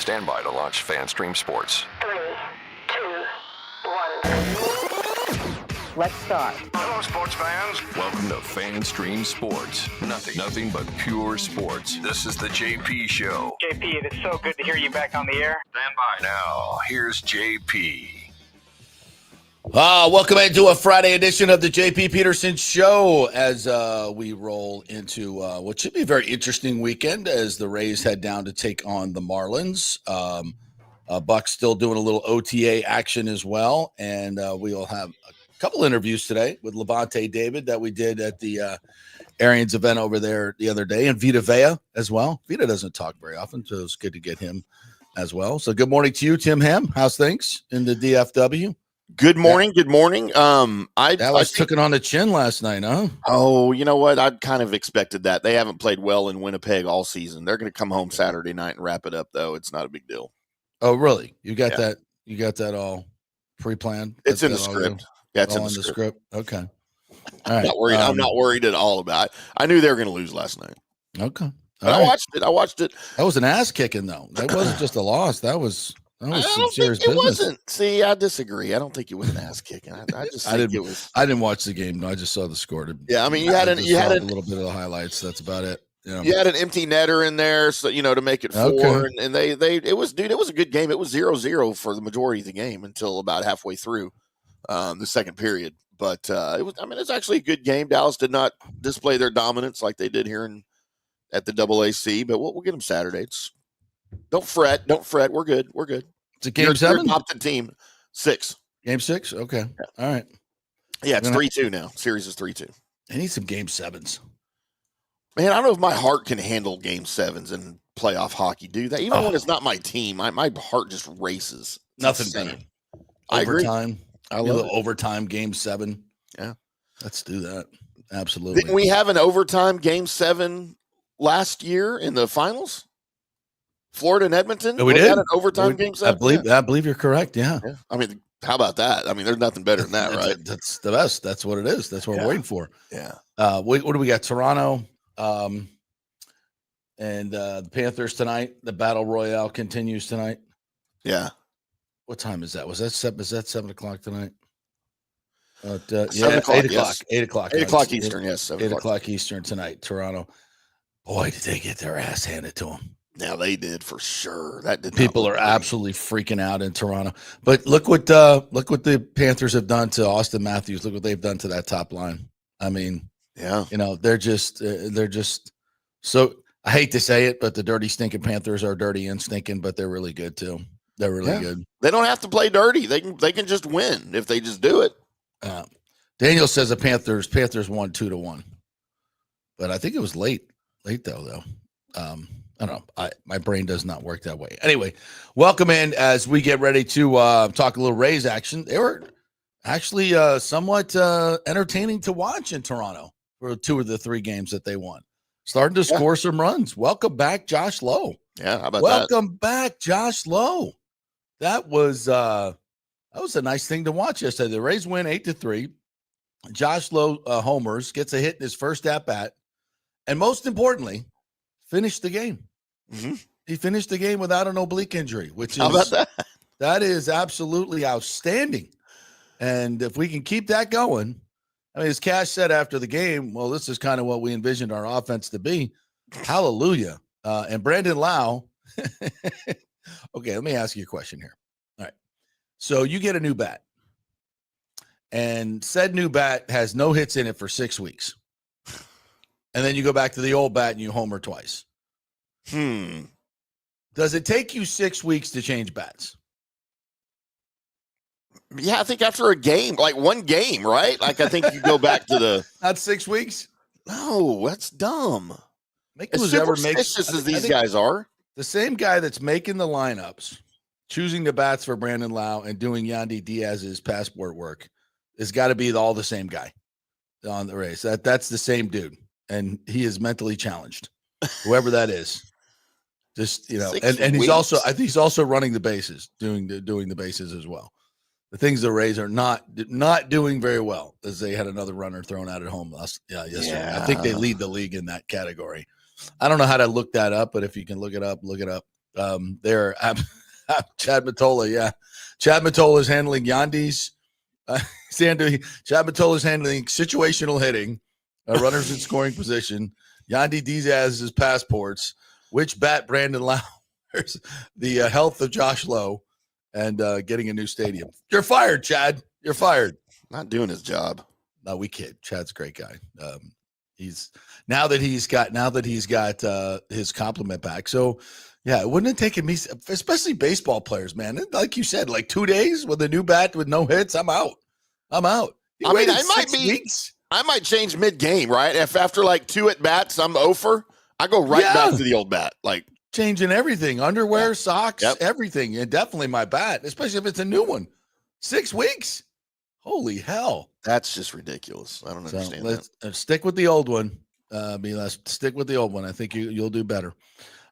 Stand by to launch FanStream Sports. 3, 2, 1. Let's start. Hello, sports fans. Welcome to FanStream Sports. Nothing but pure sports. This is the JP Show. JP, it is so good to hear you back on the air. Stand by. Now, here's JP. Welcome into a Friday edition of the JP Peterson Show as we roll into what should be a very interesting weekend as the Rays head down to take on the Marlins. Bucs still doing a little OTA action as well, and we'll have a couple interviews today with Levante David that we did at the Arians event over there the other day, and Vita Vea as well. Vita doesn't talk very often, so it's good to get him as well. So good morning to you, Tim Ham. How's things in the DFW? Good morning. Good morning. I took it on the chin last night, huh? Oh, you know what? I kind of expected that. They haven't played well in Winnipeg all season. They're going to come home Saturday night and wrap it up, though. It's not a big deal. Oh, really? You got that? You got that all pre-planned? It's in the script. Yeah, it's in the script. Okay. All right. I'm not worried at all about it. I knew they were going to lose last night. Okay. I watched it. That was an ass kicking, though. That wasn't just a loss. That was some serious business. It wasn't. See, I disagree. I don't think it was an ass kicking. I just think it was. I didn't watch the game. No, I just saw the score. Yeah, I mean, you had a little bit of the highlights. That's about it. You had an empty netter in there, so to make it 4. Okay. And it was a good game. It was 0-0 for the majority of the game until about halfway through the second period. But it's actually a good game. Dallas did not display their dominance like they did here at the AAC, but we'll get them Saturday. Don't fret. We're good. It's a game 7? Opted team 6. Game 6? Okay. Yeah. All right. Yeah, it's 3-2 now. Series is 3-2. I need some game 7s. Man, I don't know if my heart can handle game 7s in playoff hockey, do that. Even when it's not my team, my heart just races. It's Nothing insane. better. I agree. Overtime. I love it. Overtime game 7. Yeah. Let's do that. Absolutely. Didn't we have an overtime game 7 last year in the finals? Florida and Edmonton? We did. An overtime game 7? I believe you're correct. Yeah. I mean, how about that? I mean, there's nothing better than that, right? That's the best. That's what it is. That's what we're waiting for. Yeah. What do we got? Toronto and the Panthers tonight. The battle royale continues tonight. Yeah. What time is that? Is that 7 o'clock tonight? 7 8 o'clock. o'clock. Yes. 8 o'clock. 8 o'clock Eastern. Yes. 8 o'clock Eastern tonight. Toronto. Boy, did they get their ass handed to them. Now they did for sure. That did. People are absolutely freaking out in Toronto. But look what the Panthers have done to Austin Matthews. Look what they've done to that top line. I mean, yeah. They're just so. I hate to say it, but the dirty stinking Panthers are dirty and stinking, but they're really good too. They're really good. They don't have to play dirty. They can just win if they just do it. Daniel says the Panthers won 2-1, but I think it was late though. I don't know. My brain does not work that way. Anyway, welcome in as we get ready to talk a little Rays action. They were actually somewhat entertaining to watch in Toronto for 2 of the 3 games that they won. Starting to score some runs. Welcome back, Josh Lowe. Yeah, how about Welcome back, Josh Lowe. That was a nice thing to watch yesterday. The Rays win 8-3. Josh Lowe homers, gets a hit in his first at bat, and most importantly, finished the game. Mm-hmm. He finished the game without an oblique injury, which is how about that? That is absolutely outstanding. And if we can keep that going, I mean, as Cash said after the game, well, this is kind of what we envisioned our offense to be. Hallelujah. And Brandon Lowe. Okay, let me ask you a question here. All right. So you get a new bat, and said new bat has no hits in it for 6 weeks. And then you go back to the old bat and you homer twice. Does it take you 6 weeks to change bats? Yeah, I think after a game, like one game, right? Like I think you go back to the not 6 weeks. No, that's dumb. As superstitious as these guys are. The same guy that's making the lineups, choosing the bats for Brandon Lowe, and doing Yandy Diaz's passport work has got to be all the same guy on the Rays. That's the same dude, and he is mentally challenged, whoever that is. Just and he's also I think he's also running the bases, doing the bases as well. The things the Rays are not doing very well, as they had another runner thrown out at home yesterday. Yeah. I think they lead the league in that category. I don't know how to look that up, but if you can look it up, look it up. They're Chad Mottola. Yeah. Chad Mottola is handling Yandy's. Chad Mottola is handling situational hitting, runners in scoring position. Yandy Diaz's passports, which bat Brandon Lowers, the health of Josh Lowe, and getting a new stadium. You're fired, Chad. You're fired. Not doing his job. No, we kid. Chad's a great guy. He's now that he's got his compliment back. So yeah, it wouldn't have taken me, especially baseball players, man. Like you said, like 2 days with a new bat with no hits. I'm out. I mean, I might change mid-game, right? If after like 2 at-bats, I'm over, I go right back to the old bat. Like changing everything, underwear, socks, everything. And definitely my bat, especially if it's a new one. 6 weeks. Holy hell. That's just ridiculous. I don't understand let's stick with the old one. Stick with the old one. I think you'll do better.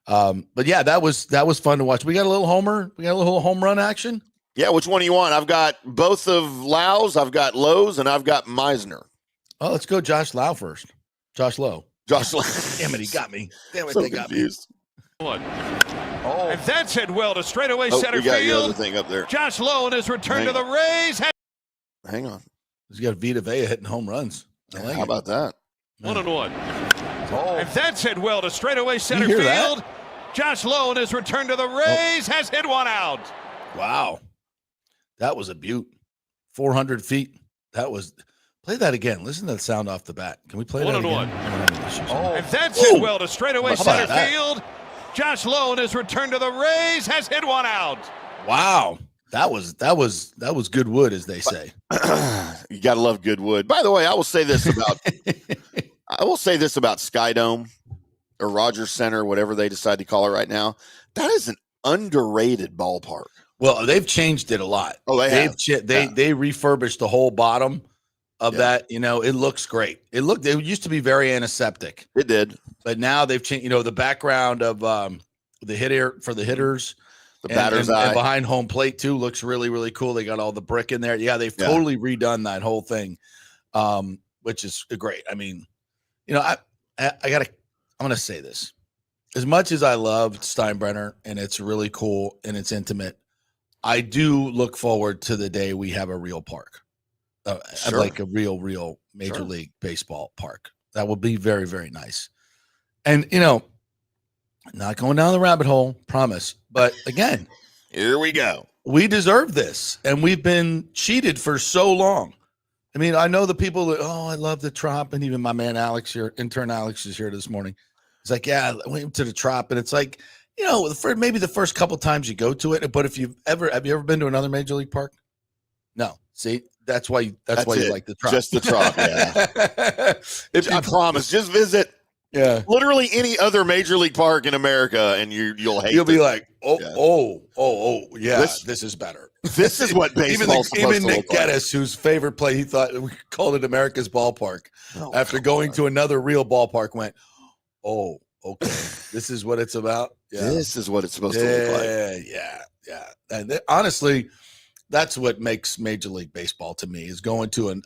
But yeah, that was fun to watch. We got a little homer. We got a little home run action. Yeah, which one do you want? I've got both of Lowe's, I've got Lowe's, and I've got Meisner. Oh, let's go Josh Lowe first. Josh Lowe. Damn it, he got me. Damn it, so they confused. Got me. And that's hit well to straightaway center we got field. your other thing up there. Josh Lowe in his return to the Rays. Hang on. He's got Vita Vea hitting home runs. How about that? 1-1. And that's hit well to straightaway center field. That? Josh Lowe in his return to the Rays has hit one out. Wow. That was a beaut. 400 feet. Play that again. Listen to the sound off the bat. Can we play that again? 1-1. And that's hit well to straightaway center field. Josh Lowe in his return to the Rays has hit one out. Wow. That was good wood, as they say. You got to love good wood. By the way, I will say this about Skydome or Rogers Center, whatever they decide to call it right now. That is an underrated ballpark. Well, they've changed it a lot. Oh, they refurbished the whole bottom of that. You know, it looks great. It used to be very antiseptic. It did, but now they've changed. You know, the background of the hitter for the hitters. The batter's eye. And behind home plate, too, looks really, really cool. They got all the brick in there. Yeah, they've totally redone that whole thing, which is great. I mean, you know, I'm going to say this. As much as I love Steinbrenner, and it's really cool and it's intimate, I do look forward to the day we have a real park, like a real Major League Baseball park. That would be very, very nice. And, you know, not going down the rabbit hole, promise. But again, here we go. We deserve this, and we've been cheated for so long. I mean, I know the people that, I love the Trop, and even my man Alex here, intern Alex is here this morning. He's like, yeah, I went to the Trop, and it's like, you know, maybe the first couple times you go to it, but have you ever been to another Major League park? No. See, that's why you like the Trop. Just the Trop, yeah. I promise, just visit. Yeah, literally any other Major League park in America, and you'll hate. You'll be like, yeah, this is better. This is what baseball's supposed to Nick look like. Geddes, whose favorite play, he thought we called it America's ballpark. After going to another real ballpark, went, okay, this is what it's about. Yeah. This is what it's supposed to look like. Yeah. And honestly, that's what makes Major League Baseball to me is going to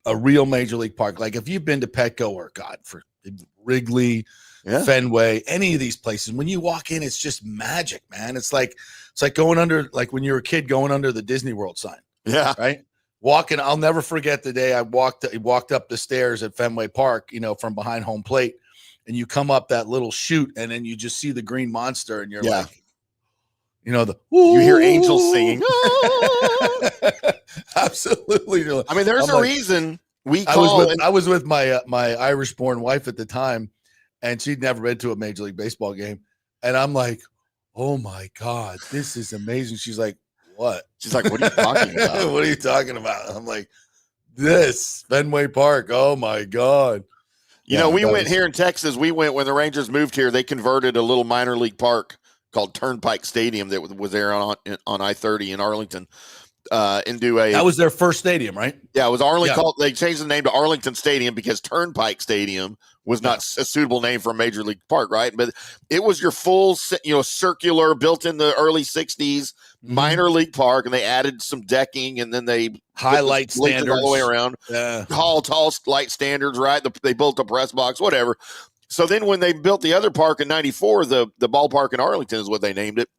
a real Major League park. Like if you've been to Petco or for Wrigley, Fenway, any of these places, when you walk in, it's just magic, man. It's like going under, like when you were a kid going under the Disney World sign. Yeah. Right. Walking. I'll never forget the day I walked up the stairs at Fenway Park, you know, from behind home plate, and you come up that little chute and then you just see the green monster and you're like, you know, you hear angels singing. Absolutely. I mean, there's a reason. I was with my Irish-born wife at the time, and she'd never been to a Major League Baseball game. And I'm like, oh, my God, this is amazing. She's like, what? She's like, what are you talking about? What are you talking about? I'm like, this, Fenway Park. Oh, my God. You know, we went here in Texas. We went when the Rangers moved here. They converted a little minor league park called Turnpike Stadium that was there on I-30 in Arlington. That was their first stadium, right? Yeah, it was called. They changed the name to Arlington Stadium because Turnpike Stadium was not a suitable name for a major league park, right? But it was your full, circular, built in the early '60s minor league park, and they added some decking, and then they highlight standards all the way around. Yeah, tall light standards, right? They built a press box, whatever. So then when they built the other park in 94, the ballpark in Arlington is what they named it.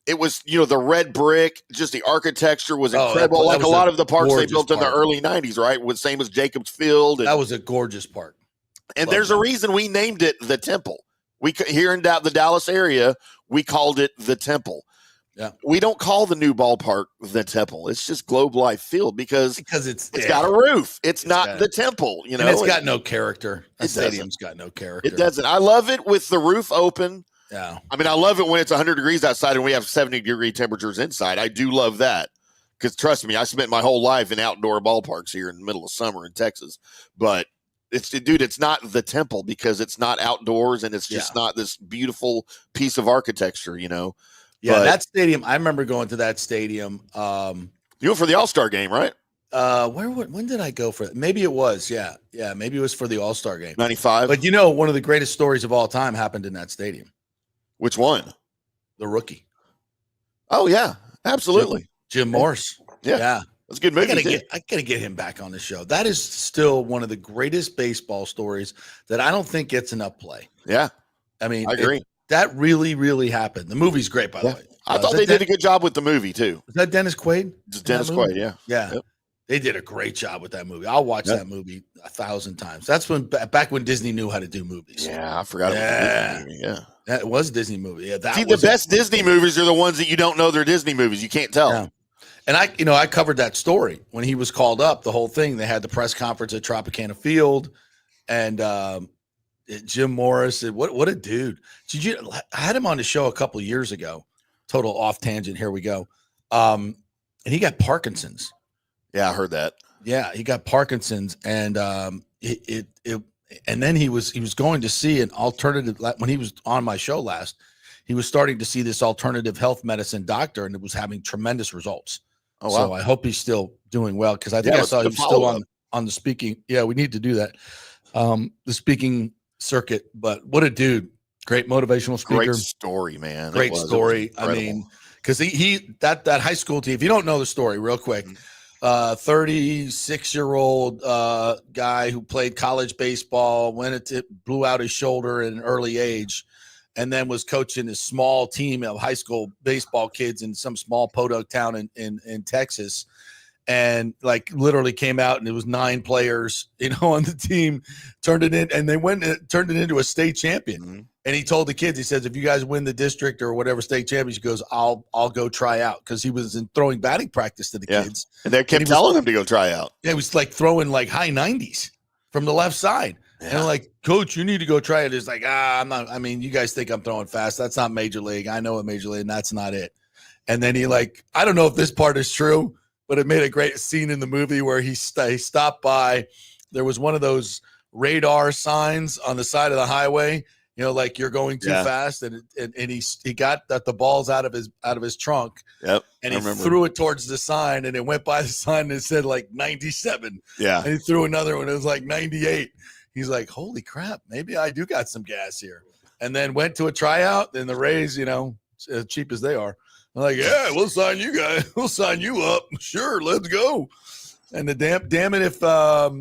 It was, the red brick, just the architecture was incredible. Like a lot of the parks they built in the early 90s, right? Was same as Jacobs Field. That was a gorgeous park. And there's a reason we named it the Temple. Here in the Dallas area, we called it the Temple. Yeah. We don't call the new ballpark the Temple. It's just Globe Life Field because it's got a roof. It's not the Temple, And it's got no character. The stadium's got no character. It doesn't. I love it with the roof open. Yeah. I mean, I love it when it's 100 degrees outside and we have 70-degree temperatures inside. I do love that because, trust me, I spent my whole life in outdoor ballparks here in the middle of summer in Texas. But, it's not the Temple because it's not outdoors and it's just not this beautiful piece of architecture, Yeah, but that stadium, I remember going to that stadium. You went for the All-Star game, right? When did I go for it? Maybe it was, yeah. Maybe it was for the All-Star game. 95. But one of the greatest stories of all time happened in that stadium. Which one? The rookie. Oh, yeah, absolutely. Jim Morse. Yeah. That's a good movie. I gotta get him back on the show. That is still one of the greatest baseball stories that I don't think gets enough play. Yeah. I mean, I agree. That really, really happened. The movie's great, by the way. I thought they did a good job with the movie, too. Was that Dennis Quaid? It's Dennis Quaid, yeah. Yeah. Yep. They did a great job with that movie. I'll watch that movie 1,000 times. That's back when Disney knew how to do movies. Yeah, I forgot about Disney. Yeah. That was a Disney movie. Yeah, the best Disney movies are the ones that you don't know they're Disney movies. You can't tell. Yeah. And I covered that story when he was called up, the whole thing. They had the press conference at Tropicana Field, and Jim Morris. What a dude! I had him on the show a couple of years ago. Total off tangent. Here we go. And he got Parkinson's. Yeah, I heard that. Yeah, he got Parkinson's, and and then he was going to see an alternative. When he was on my show last, he was starting to see this alternative health medicine doctor, and it was having tremendous results. Oh, wow. So I hope he's still doing well because I think I saw he was still on the speaking. Yeah, we need to do that. The speaking circuit, but what a dude! Great motivational speaker. Great story, man. Great story. I mean, because that high school team. If you don't know the story, real quick. 36-year-old guy who played college baseball, blew out his shoulder at an early age, and then was coaching a small team of high school baseball kids in some small podunk town in Texas. And literally came out and it was 9 players, on the team, turned it in, and they turned it into a state champion. Mm-hmm. And he told the kids, he says, if you guys win the district or whatever state championship, he goes, I'll go try out. Cause he was in throwing batting practice to the kids. And they kept telling him to go try out. Yeah. He was throwing high 90s from the left side. Yeah. And I'm like, coach, you need to go try it. It's like, I'm not, you guys think I'm throwing fast. That's not major league. I know what major league, and that's not it. And then he I don't know if this part is true, but it made a great scene in the movie where he stopped by. There was one of those radar signs on the side of the highway, you're going too fast, and he got the balls out of his trunk. Yep. And he threw it towards the sign, and it went by the sign and it said 97. Yeah. And he threw another one. It was 98. He's like, holy crap, maybe I do got some gas here. And then went to a tryout, and the Rays, as cheap as they are, I'm like, yeah, we'll sign you guys. We'll sign you up. Sure, let's go. And the damn it if got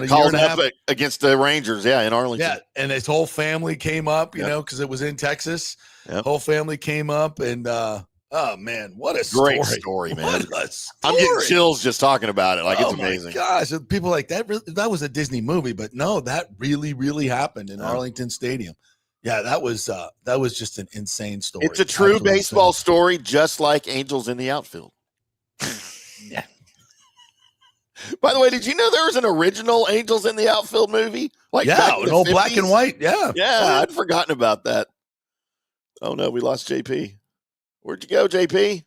called up against the Rangers, in Arlington. Yeah, and his whole family came up, because it was in Texas. Yep. Whole family came up, and oh man, what a great story, man! What a story. I'm getting chills just talking about it. It's amazing. Gosh, people that was a Disney movie, but no, that really, really happened in Arlington Stadium. Yeah, that was just an insane story. It's a true baseball story, just like Angels in the Outfield. Yeah. By the way, did you know there was an original Angels in the Outfield movie? An old black and white. Yeah. Yeah, I'd forgotten about that. Oh no, we lost JP. Where'd you go, JP?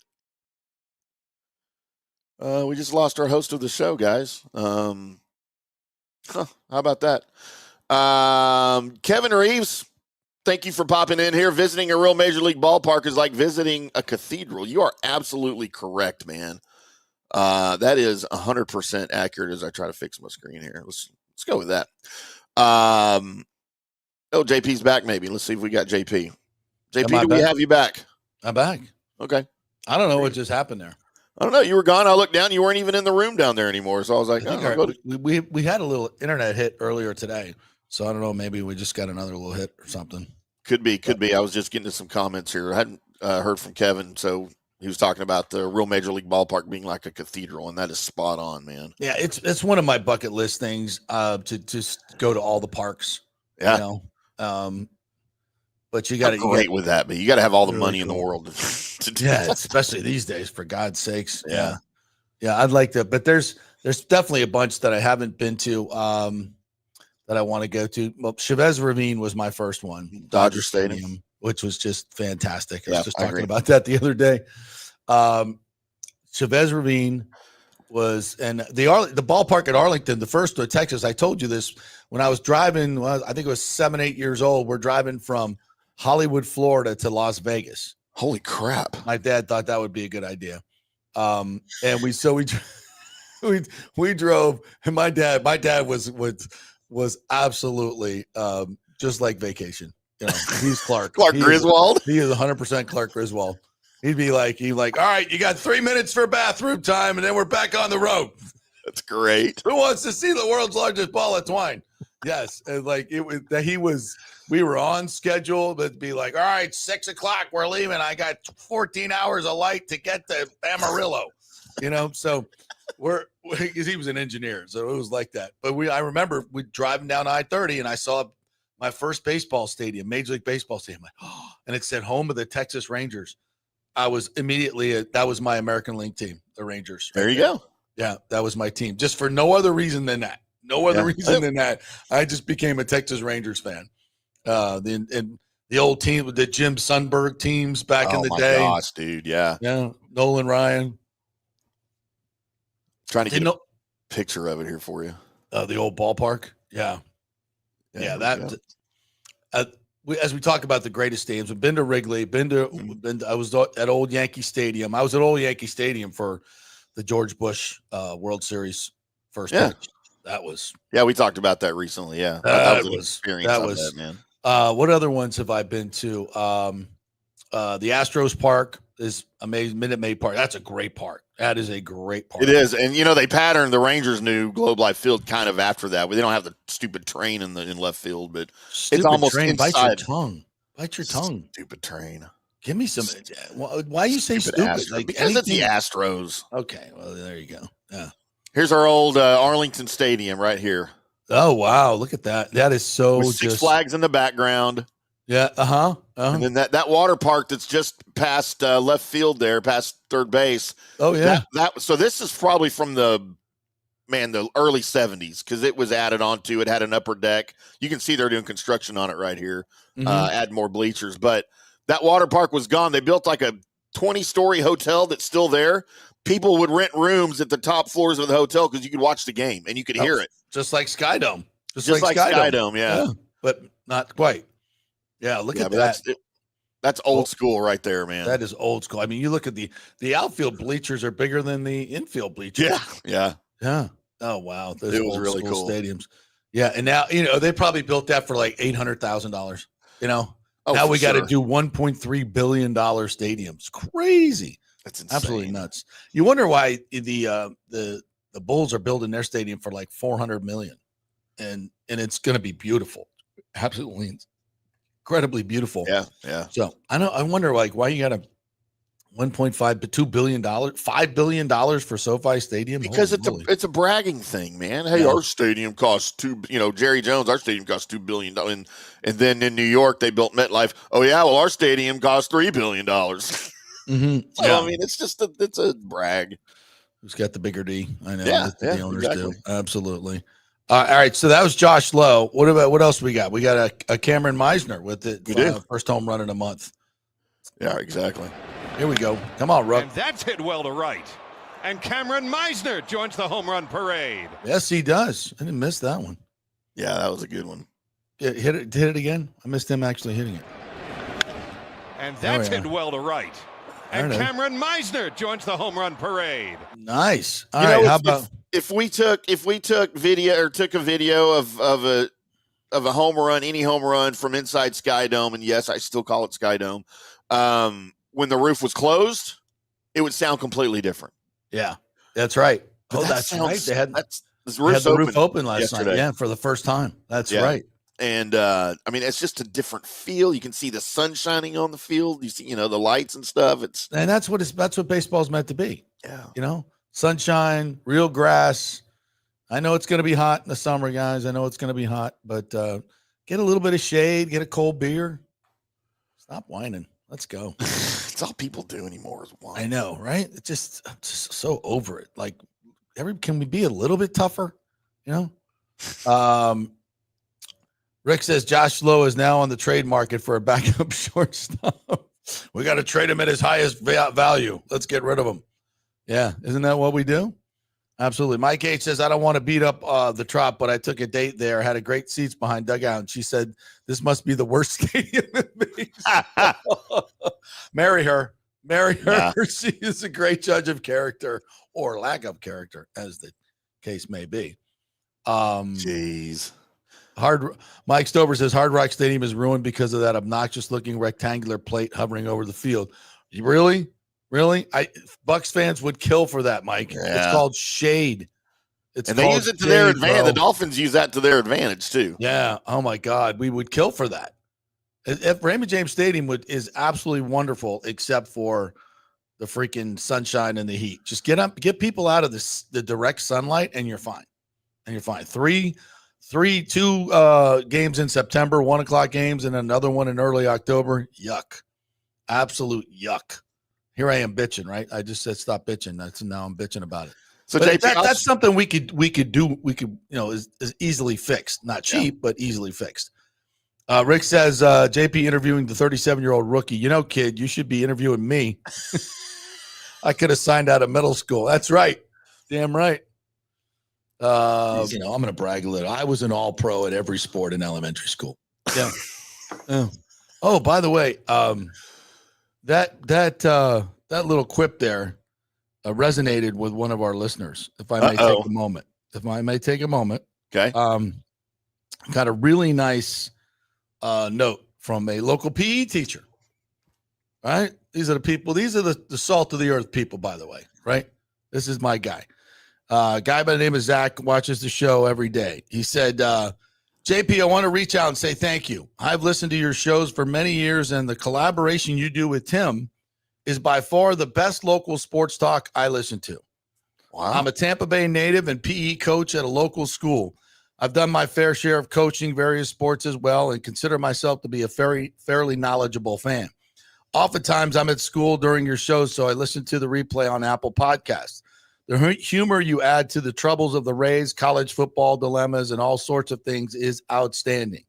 We just lost our host of the show, guys. How about that? Kevin Reeves, thank you for popping in here. Visiting a real major league ballpark is like visiting a cathedral. You are absolutely correct, man. That is 100% accurate as I try to fix my screen here. Let's go with that. JP's back maybe. Let's see if we got JP. JP, do we have you back? I'm back. Okay. I don't know what just happened there. I don't know. You were gone. I looked down. You weren't even in the room down there anymore. So I was like, we had a little internet hit earlier today. So I don't know. Maybe we just got another little hit or something. Could be. I was just getting to some comments here. I hadn't heard from Kevin, so he was talking about the real major league ballpark being like a cathedral, and that is spot on, man. Yeah, it's one of my bucket list things to just go to all the parks. Yeah. You know? But you got to great with that, but you got to have all the really money in the cool. world to do Yeah, that. especially these days, for God's sakes. Yeah. I'd like to, but there's definitely a bunch that I haven't been to that I want to go to. Well, Chavez Ravine was my first one, Dodger Stadium, which was just fantastic. I Yeah, was just I talking agree. about that the other day. Chavez Ravine was, and the ballpark at Arlington, the first to Texas. I told you this when I was driving. Well, I think it was 7, 8 years old. We're driving from Hollywood, Florida to Las Vegas. Holy crap! My dad thought that would be a good idea. And we drove, and my dad was absolutely just like vacation. You know, he's Clark. Griswold. He is 100% Clark Griswold. He'd be like, all right, you got 3 minutes for bathroom time, and then we're back on the road. That's great. Who wants to see the world's largest ball of twine? Yes, and like it was that we were on schedule, but be like, all right, 6 o'clock, we're leaving. I got 14 hours of light to get to Amarillo, you know. So because he was an engineer, so it was like that. But I remember we driving down I-30, and I saw my first baseball stadium, Major League Baseball stadium, and it said home of the Texas Rangers. I was immediately that was my American League team, the Rangers. There you go. Yeah, that was my team, just for no other reason than that. No other reason than that. I just became a Texas Rangers fan. The old team with the Jim Sundberg teams back in the day. Oh my gosh, dude! Yeah, Nolan Ryan. Trying to get a picture of it here for you. The old ballpark. Yeah. That. As we talk about the greatest stadiums, we've been to Wrigley. I was at Old Yankee Stadium. I was at Old Yankee Stadium for the George Bush World Series first pitch. That was. Yeah, we talked about that recently. Yeah, that was an experience. Man. What other ones have I been to? The Astros Park is amazing. Minute Maid Park. That's a great park. That is a great park. It is, and they patterned the Rangers' new Globe Life Field kind of after that. They don't have the stupid train in left field, but stupid it's almost train. inside. Bite your tongue. Stupid train. Give me some. Why you say stupid? Like because it's the Astros. Okay, well there you go. Yeah. Here's our old Arlington Stadium right here. Oh wow! Look at that. That is so. With Six Flags in the background. Yeah. And then that water park that's just past left field there, past third base. Oh yeah. So this is probably from the early 70s because it was added onto. It had an upper deck. You can see they're doing construction on it right here. Add more bleachers, but that water park was gone. They built like a 20-story hotel that's still there. People would rent rooms at the top floors of the hotel because you could watch the game and you could hear it. Just like Skydome. Just like Skydome, yeah. But not quite. Yeah, look at that. That's old school right there, man. That is old school. I mean, you look at the outfield bleachers are bigger than the infield bleachers. Yeah. Oh, wow. Those it was old really school cool. Stadiums. Yeah, and now, they probably built that for like $800,000, Oh, now we got to sure. do $1.3 billion stadiums. Crazy. That's insane. Absolutely nuts. You wonder why the Bulls are building their stadium for like $400 million, and it's going to be beautiful. Absolutely incredibly beautiful. Yeah. So I wonder why you got a $1.5 to $2 billion, $5 billion for SoFi Stadium because it's a bragging thing, man. Hey, our stadium costs Jerry Jones. Our stadium costs $2 billion, and then in New York they built MetLife. Oh yeah, well our stadium costs $3 billion. Mm-hmm. So, I mean, it's just it's a brag. Who's got the bigger D? I know. The owners do. Absolutely. All right. So that was Josh Lowe. What else we got? We got a Cameron Meisner with the first home run in a month. Yeah, exactly. Here we go. Come on, Rook. And that's hit well to right. And Cameron Meisner joins the home run parade. Yes, he does. I didn't miss that one. Yeah, that was a good one. Yeah, hit it again. I missed him actually hitting it. And that's hit well to right. And Cameron Meisner joins the home run parade. Nice. All right. How about if we took video or took a video of a home run, any home run from inside Skydome, and yes, I still call it Skydome. When the roof was closed, it would sound completely different. Yeah, that's right. But that's right. They had the roof open last night. Yeah, for the first time. That's right. And I mean, it's just a different feel. You can see the sun shining on the field. You see, the lights and stuff. And that's what baseball's meant to be. Yeah. Sunshine, real grass. I know it's going to be hot in the summer, guys. I know it's going to be hot, but get a little bit of shade, get a cold beer. Stop whining. Let's go. It's all people do anymore is whine. I know, right? I'm just so over it. Like, can we be a little bit tougher? Rick says Josh Lowe is now on the trade market for a backup shortstop. We got to trade him at his highest value. Let's get rid of him. Yeah, isn't that what we do? Absolutely. Mike H says, I don't want to beat up the Trop, but I took a date there, had a great seats behind dugout, and she said, this must be the worst stadium in baseball. Marry her. Yeah. She is a great judge of character or lack of character, as the case may be. Jeez. Mike Stover says Hard Rock Stadium is ruined because of that obnoxious-looking rectangular plate hovering over the field. Really? Bucs fans would kill for that, Mike. Yeah. It's called shade. And they use it to their advantage. The Dolphins use that to their advantage too. Yeah. Oh my God, we would kill for that. If Raymond James Stadium is absolutely wonderful, except for the freaking sunshine and the heat. Just get people out of the direct sunlight, and you're fine. Two games in September, 1:00 games, and another one in early October. Yuck. Absolute yuck. Here I am bitching, right? I just said stop bitching. Now I'm bitching about it. So JP, that's something we could do. We could, is easily fixed. Not cheap, but easily fixed. Rick says, JP interviewing the 37-year-old rookie. Kid, you should be interviewing me. I could have signed out of middle school. That's right. Damn right. I'm going to brag a little. I was an all-pro at every sport in elementary school. Yeah. Oh, by the way, that little quip there resonated with one of our listeners. If I may take a moment. Okay. Got a really nice note from a local PE teacher. Right? These are the people. These are the salt of the earth people, by the way. Right? This is my guy. Guy by the name of Zach watches the show every day. He said, JP, I want to reach out and say thank you. I've listened to your shows for many years, and the collaboration you do with Tim is by far the best local sports talk I listen to. Wow. I'm a Tampa Bay native and PE coach at a local school. I've done my fair share of coaching various sports as well and consider myself to be a fairly knowledgeable fan. Oftentimes, I'm at school during your shows, so I listen to the replay on Apple Podcasts. The humor you add to the troubles of the Rays, college football dilemmas, and all sorts of things is outstanding.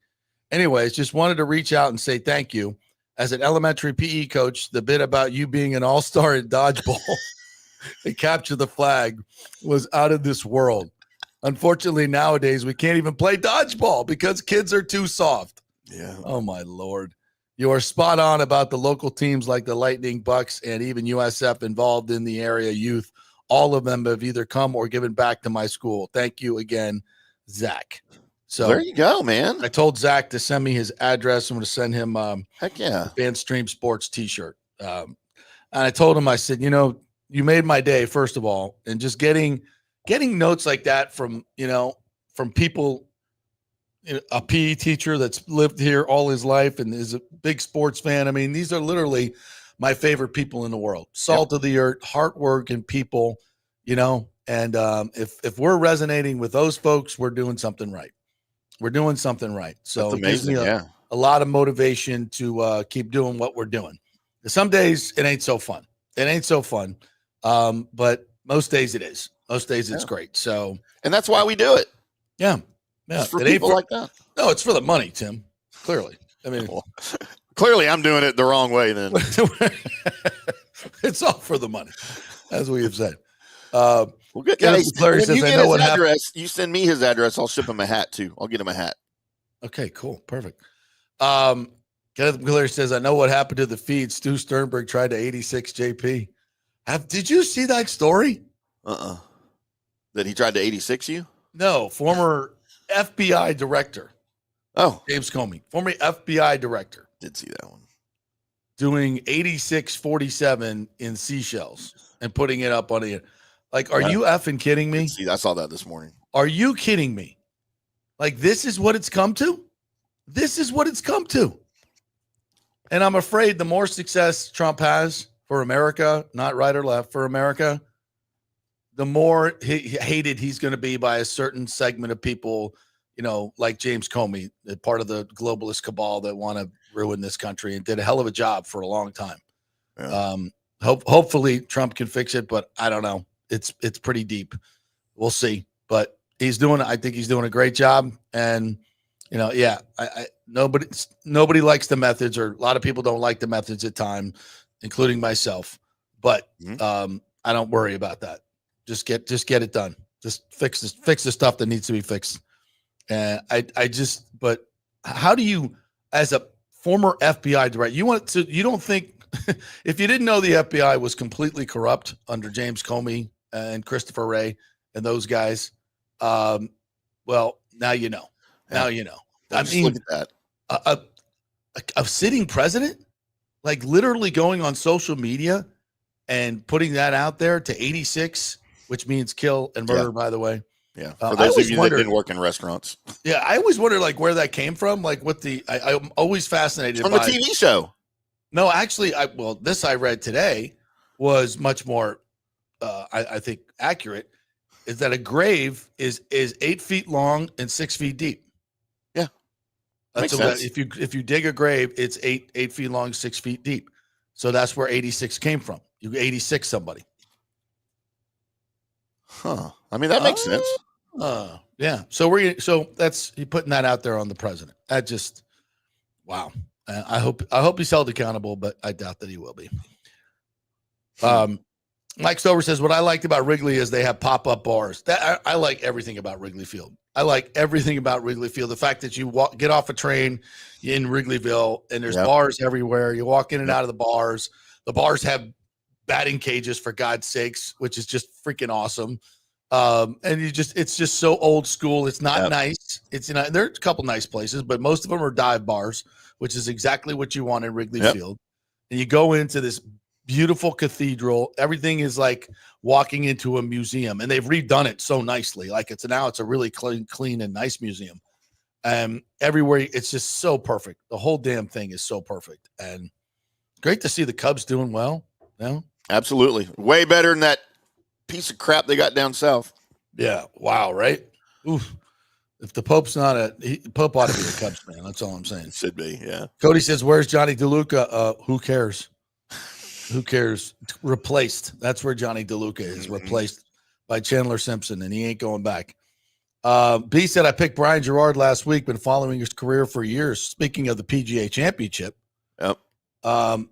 Anyways, just wanted to reach out and say thank you. As an elementary PE coach, the bit about you being an all-star at dodgeball and capture the flag was out of this world. Unfortunately, nowadays, we can't even play dodgeball because kids are too soft. Yeah. Oh, my Lord. You are spot on about the local teams like the Lightning, Bucs, and even USF involved in the area youth. All of them have either come or given back to my school. Thank you again, Zach. So there you go, man. I told Zach to send me his address. I'm going to send him heck yeah, Fan Stream Sports t-shirt. And I told him, I said, you made my day, first of all, and just getting notes like that from people, a PE teacher that's lived here all his life and is a big sports fan. I mean, these are literally my favorite people in the world. Salt of the earth, hardworking people, and if we're resonating with those folks, we're doing something right. We're doing something right. So it gives me a lot of motivation to keep doing what we're doing. Some days it ain't so fun. But most days it is. Most days it's great. So, and that's why we do it. Yeah. It's for people like that. No, it's for the money, Tim. Clearly. I mean, clearly I'm doing it the wrong way then. It's all for the money, as we have said. Well, good. Guys, Larry says, I know what address. You send me his address. I'll ship him a hat too. I'll get him a hat. Okay, cool. Perfect. Kenneth Miller says, I know what happened to the feed. Stu Sternberg tried to 86 JP. Did you see that story? That he tried to 86 you? No, former FBI director. Oh, James Comey, former FBI director. Did see that one. Doing 86-47 in seashells and putting it up on the, like, are you effing kidding me? See, I saw that this morning. Are you kidding me? Like, this is what it's come to? This is what it's come to. And I'm afraid the more success Trump has for America, not right or left, for America, the more hated he's going to be by a certain segment of people, like James Comey, part of the globalist cabal that want to ruin this country and did a hell of a job for a long time. Yeah. Hopefully Trump can fix it, but I don't know. It's pretty deep. We'll see. But I think he's doing a great job. And, nobody likes the methods, or a lot of people don't like the methods at times, including myself. But I don't worry about that. Just get it done. Just fix the stuff that needs to be fixed. And but how do you, as a former FBI director, you don't think, if you didn't know the FBI was completely corrupt under James Comey and Christopher Wray and those guys, well, now you know. Now you know. I mean, look at that. A sitting president, like literally going on social media and putting that out there to 86, which means kill and murder, by the way. Yeah. For those of you that didn't work in restaurants. Yeah. I always wonder where that came from. Like I'm always fascinated from the TV show. No, actually, this I read today was much more, I think, accurate. Is that a grave is 8 feet long and 6 feet deep? Yeah, that's if you dig a grave, it's 8 feet long, 6 feet deep. So that's where 86 came from. You 86 somebody. Huh? I mean, that makes sense. Yeah. So that's you putting that out there on the president. That just wow. I hope he's held accountable, but I doubt that he will be. Mike Stover says, what I liked about Wrigley is they have pop-up bars. I like everything about Wrigley Field. I like everything about Wrigley Field. The fact that you get off a train in Wrigleyville and there's bars everywhere. You walk in and out of the bars. The bars have batting cages, for God's sakes, which is just freaking awesome. And it's just so old school. It's not nice. There's a couple nice places, but most of them are dive bars, which is exactly what you want in Wrigley Field. And you go into this beautiful cathedral. Everything is like walking into a museum, and they've redone it so nicely. Like it's a really clean and nice museum. Everywhere, it's just so perfect. The whole damn thing is so perfect, and great to see the Cubs doing well. No, absolutely, way better than that piece of crap they got down south. Yeah, wow, right? Oof. If the Pope's Pope ought to be a Cubs fan. That's all I'm saying. Should be, yeah. Cody says, "Where's Johnny DeLuca?" Who cares? Who cares? Replaced. That's where Johnny DeLuca is, replaced by Chandler Simpson, and he ain't going back. B said, I picked Brian Gerard last week, been following his career for years. Speaking of the PGA Championship,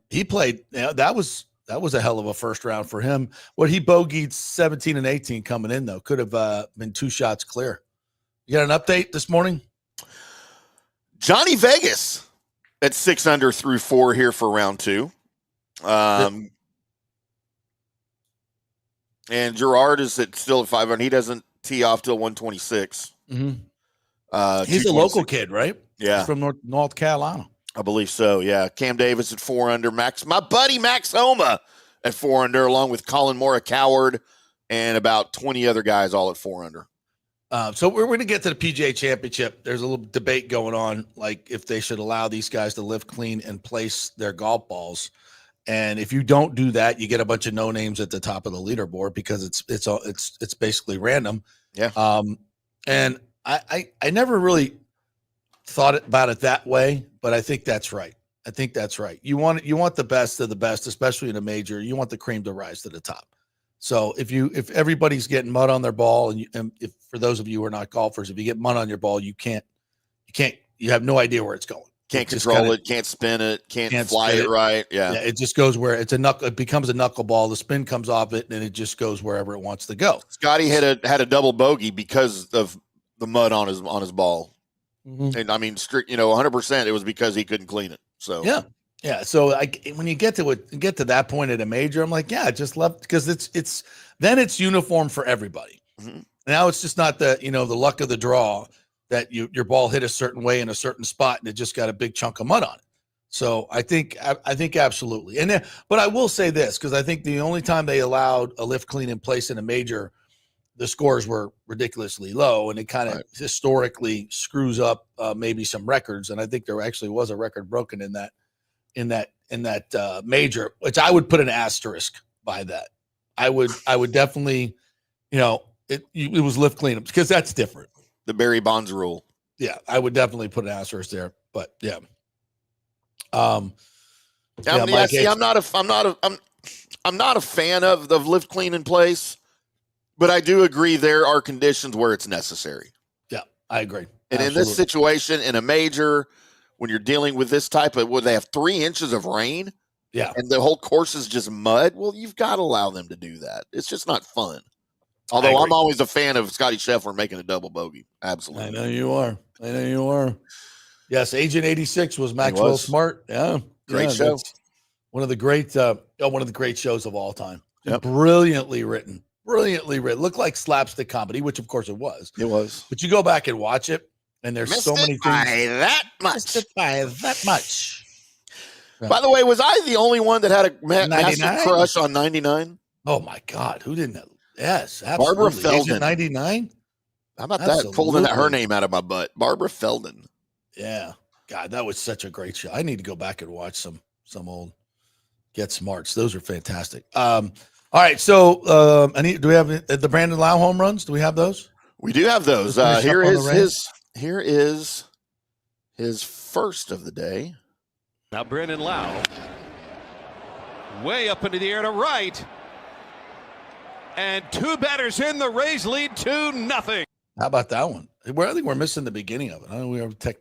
he played. That was a hell of a first round for him. He bogeyed 17 and 18 coming in, though. Could have been 2 shots clear. You got an update this morning? Johnny Vegas at 6 under through 4 here for round 2. And Gerard is still at 500. He doesn't tee off till 126. Mm-hmm. He's a local kid, right? Yeah, he's from North Carolina, I believe so. Yeah, Cam Davis at 4 under. My buddy Max Homa at 4 under, along with Colin Moore, a coward, and about 20 other guys all at 4 under. So we're going to get to the PGA Championship. There's a little debate going on, like if they should allow these guys to lift clean and place their golf balls. And if you don't do that, you get a bunch of no names at the top of the leaderboard because it's basically random. Yeah. And I never really thought about it that way, but I think that's right. You want the best of the best, especially in a major. You want the cream to rise to the top. So if everybody's getting mud on their ball, and if for those of you who are not golfers, if you get mud on your ball, you have no idea where it's going. Can't control it, can't spin it, can't fly it right. Yeah, it just goes where it becomes a knuckleball. The spin comes off it, and it just goes wherever it wants to go. Scotty had a double bogey because of the mud on his ball, and I mean, 100%. It was because he couldn't clean it. So yeah. So when you get to that point at a major, I'm like, yeah, just love, because it's uniform for everybody. Mm-hmm. Now it's just not the luck of the draw that your ball hit a certain way in a certain spot and it just got a big chunk of mud on it. So I think absolutely. But I will say this, because I think the only time they allowed a lift clean in place in a major the scores were ridiculously low, and it kind of historically screws up maybe some records. And I think there actually was a record broken in that major, which I would put an asterisk by that. I would definitely, it was lift cleanups because that's different. The Barry Bonds rule. Yeah, I would definitely put an asterisk there. But yeah. I'm not a fan of the lift clean in place, but I do agree there are conditions where it's necessary. Yeah, I agree. And in this situation, in a major, when you're dealing with this type of, where they have 3 inches of rain, and the whole course is just mud, well, you've got to allow them to do that. It's just not fun. Although I'm always a fan of Scotty Scheffler making a double bogey. Absolutely. I know you are. Yes, Agent 86 was Maxwell Smart. Yeah. Great show. One of the great shows of all time. Yep. Brilliantly written. Looked like slapstick comedy, which of course it was. It was. But you go back and watch it, and there's so many things. By that much. Yeah. By the way, was I the only one that had a massive crush on 99? Oh my God, who didn't know? Yes, absolutely. Barbara Feldon. 99? How about that? Pulling her name out of my butt. Barbara Feldon. Yeah. God, that was such a great show. I need to go back and watch some old Get Smarts. Those are fantastic. All right. So do we have the Brandon Lowe home runs? Do we have those? We do have those. Here is his first of the day. Now Brandon Lowe. Way up into the air to right. And 2 batters in, the Rays lead 2-0. How about that one? I think we're missing the beginning of it. I know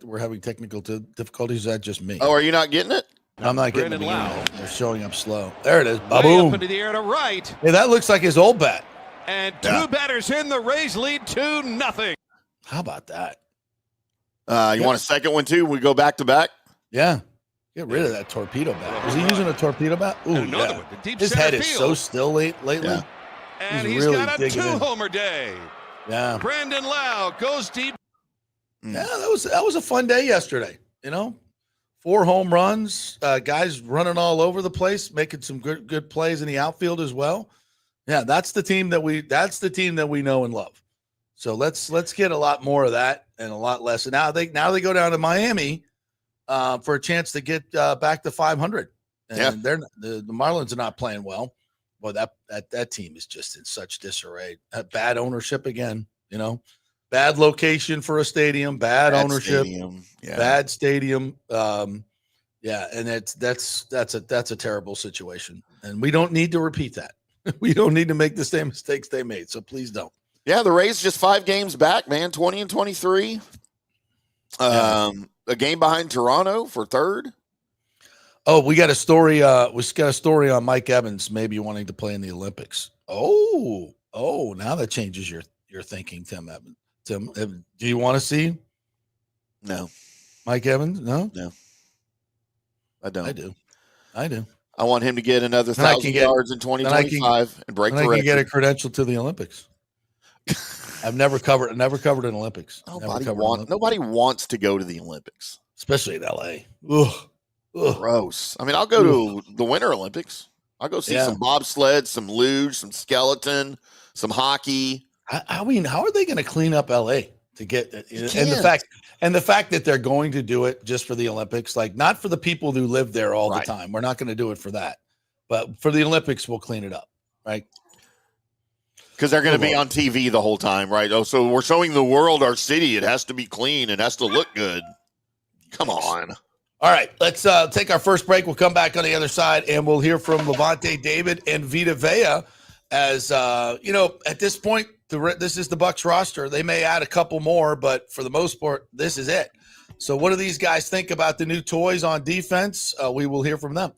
we're having technical difficulties. Is that just me? Oh, are you not getting it? I'm not getting it. They're showing up slow. There it is. Way Boom. up into the air to right. Hey, that looks like his old bat. And 2 batters in, the Rays lead 2-0. How about that? You want a second one too? We go back to back. Yeah. Get rid of that torpedo bat. Was he using a torpedo bat? Ooh, yeah. His head is so still lately. Yeah. And he's really got a 2-homer day. Yeah. Brandon Lowe goes deep. Yeah, that was a fun day yesterday. 4 home runs, guys running all over the place, making some good plays in the outfield as well. Yeah, that's the team that we know and love. So let's get a lot more of that and a lot less. And now they go down to Miami for a chance to get back to 500. And the Marlins are not playing well. Boy, that team is just in such disarray. Bad ownership again, bad location for a stadium, bad ownership, bad stadium. And that's a terrible situation. And we don't need to repeat that. We don't need to make the same mistakes they made. So please don't. Yeah, the Rays just 5 games back, man, 20-23. A game behind Toronto for 3rd. Oh, we got a story. On Mike Evans maybe wanting to play in the Olympics. Oh, now that changes your thinking, Tim Evans. Tim, do you want to see? No. Mike Evans? No. I don't. I do. I want him to get another 1,000 yards in 2025 and break the record. I can get a credential to the Olympics. I've never covered an Olympics. Nobody wants to go to the Olympics, especially in LA. Ugh. Gross. I mean, I'll go to the Winter Olympics. I'll go see some bobsled, some luge, some skeleton, some hockey. I mean, how are they going to clean up LA to get it? And the fact that they're going to do it just for the Olympics, like not for the people who live there all the time. We're not going to do it for that, but for the Olympics, we'll clean it up, right? Because they're going to be on TV the whole time, right? Oh, so we're showing the world our city. It has to be clean. It has to look good. Come on. All right, let's take our first break. We'll come back on the other side, and we'll hear from Levante David and Vita Vea. As at this point, this is the Bucs roster. They may add a couple more, but for the most part, this is it. So what do these guys think about the new toys on defense? We will hear from them.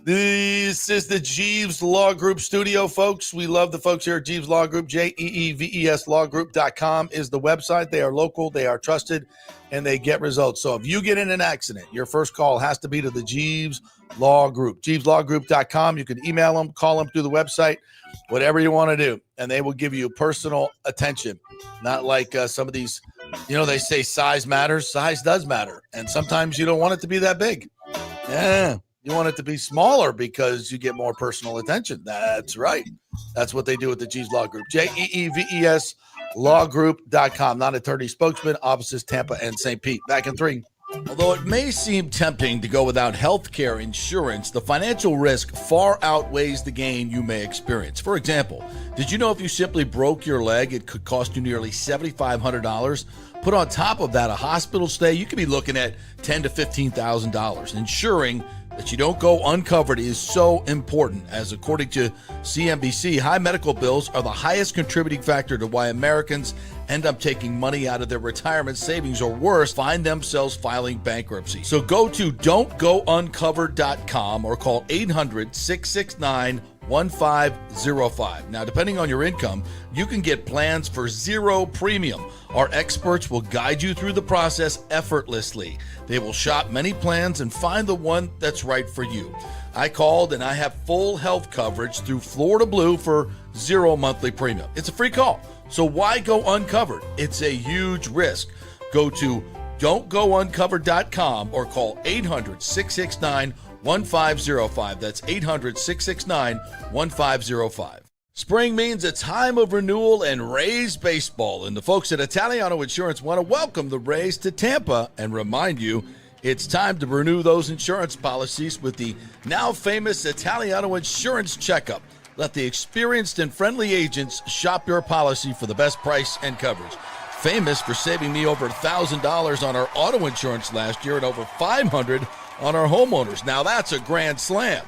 This is the Jeeves Law Group studio, folks. We love the folks here at Jeeves Law Group. JEEVES lawgroup.com is the website. They are local, they are trusted, and they get results. So if you get in an accident, your first call has to be to the Jeeves Law Group. JeevesLawGroup.com. You can email them, call them through the website, whatever you want to do, and they will give you personal attention. Not like some of these, they say size matters. Size does matter, and sometimes you don't want it to be that big. Yeah. You want it to be smaller because you get more personal attention. That's right. That's what they do with the Jeeves Law Group. JEEVES lawgroup.com. Non-attorney spokesman, offices Tampa and St. Pete. Back in 3. Although it may seem tempting to go without health care insurance, the financial risk far outweighs the gain you may experience. For example, did you know if you simply broke your leg, it could cost you nearly $7,500? Put on top of that a hospital stay, you could be looking at $10,000 to $15,000. Ensuring that you don't go uncovered is so important, as according to CNBC, high medical bills are the highest contributing factor to why Americans end up taking money out of their retirement savings, or worse, find themselves filing bankruptcy. So go to don'tgouncovered.com or call 800-669-1505. Now, depending on your income, you can get plans for zero premium. Our experts will guide you through the process effortlessly. They will shop many plans and find the one that's right for you. I called and I have full health coverage through Florida Blue for zero monthly premium. It's a free call. So why go uncovered? It's a huge risk. Go to don'tgouncovered.com or call 800-669-1505. That's 800-669-1505. Spring means a time of renewal and Rays baseball, and the folks at Italiano Insurance want to welcome the Rays to Tampa and remind you it's time to renew those insurance policies with the now famous Italiano Insurance Checkup. Let the experienced and friendly agents shop your policy for the best price and coverage. Famous for saving me over $1,000 on our auto insurance last year and over $500 on our homeowners. Now that's a grand slam.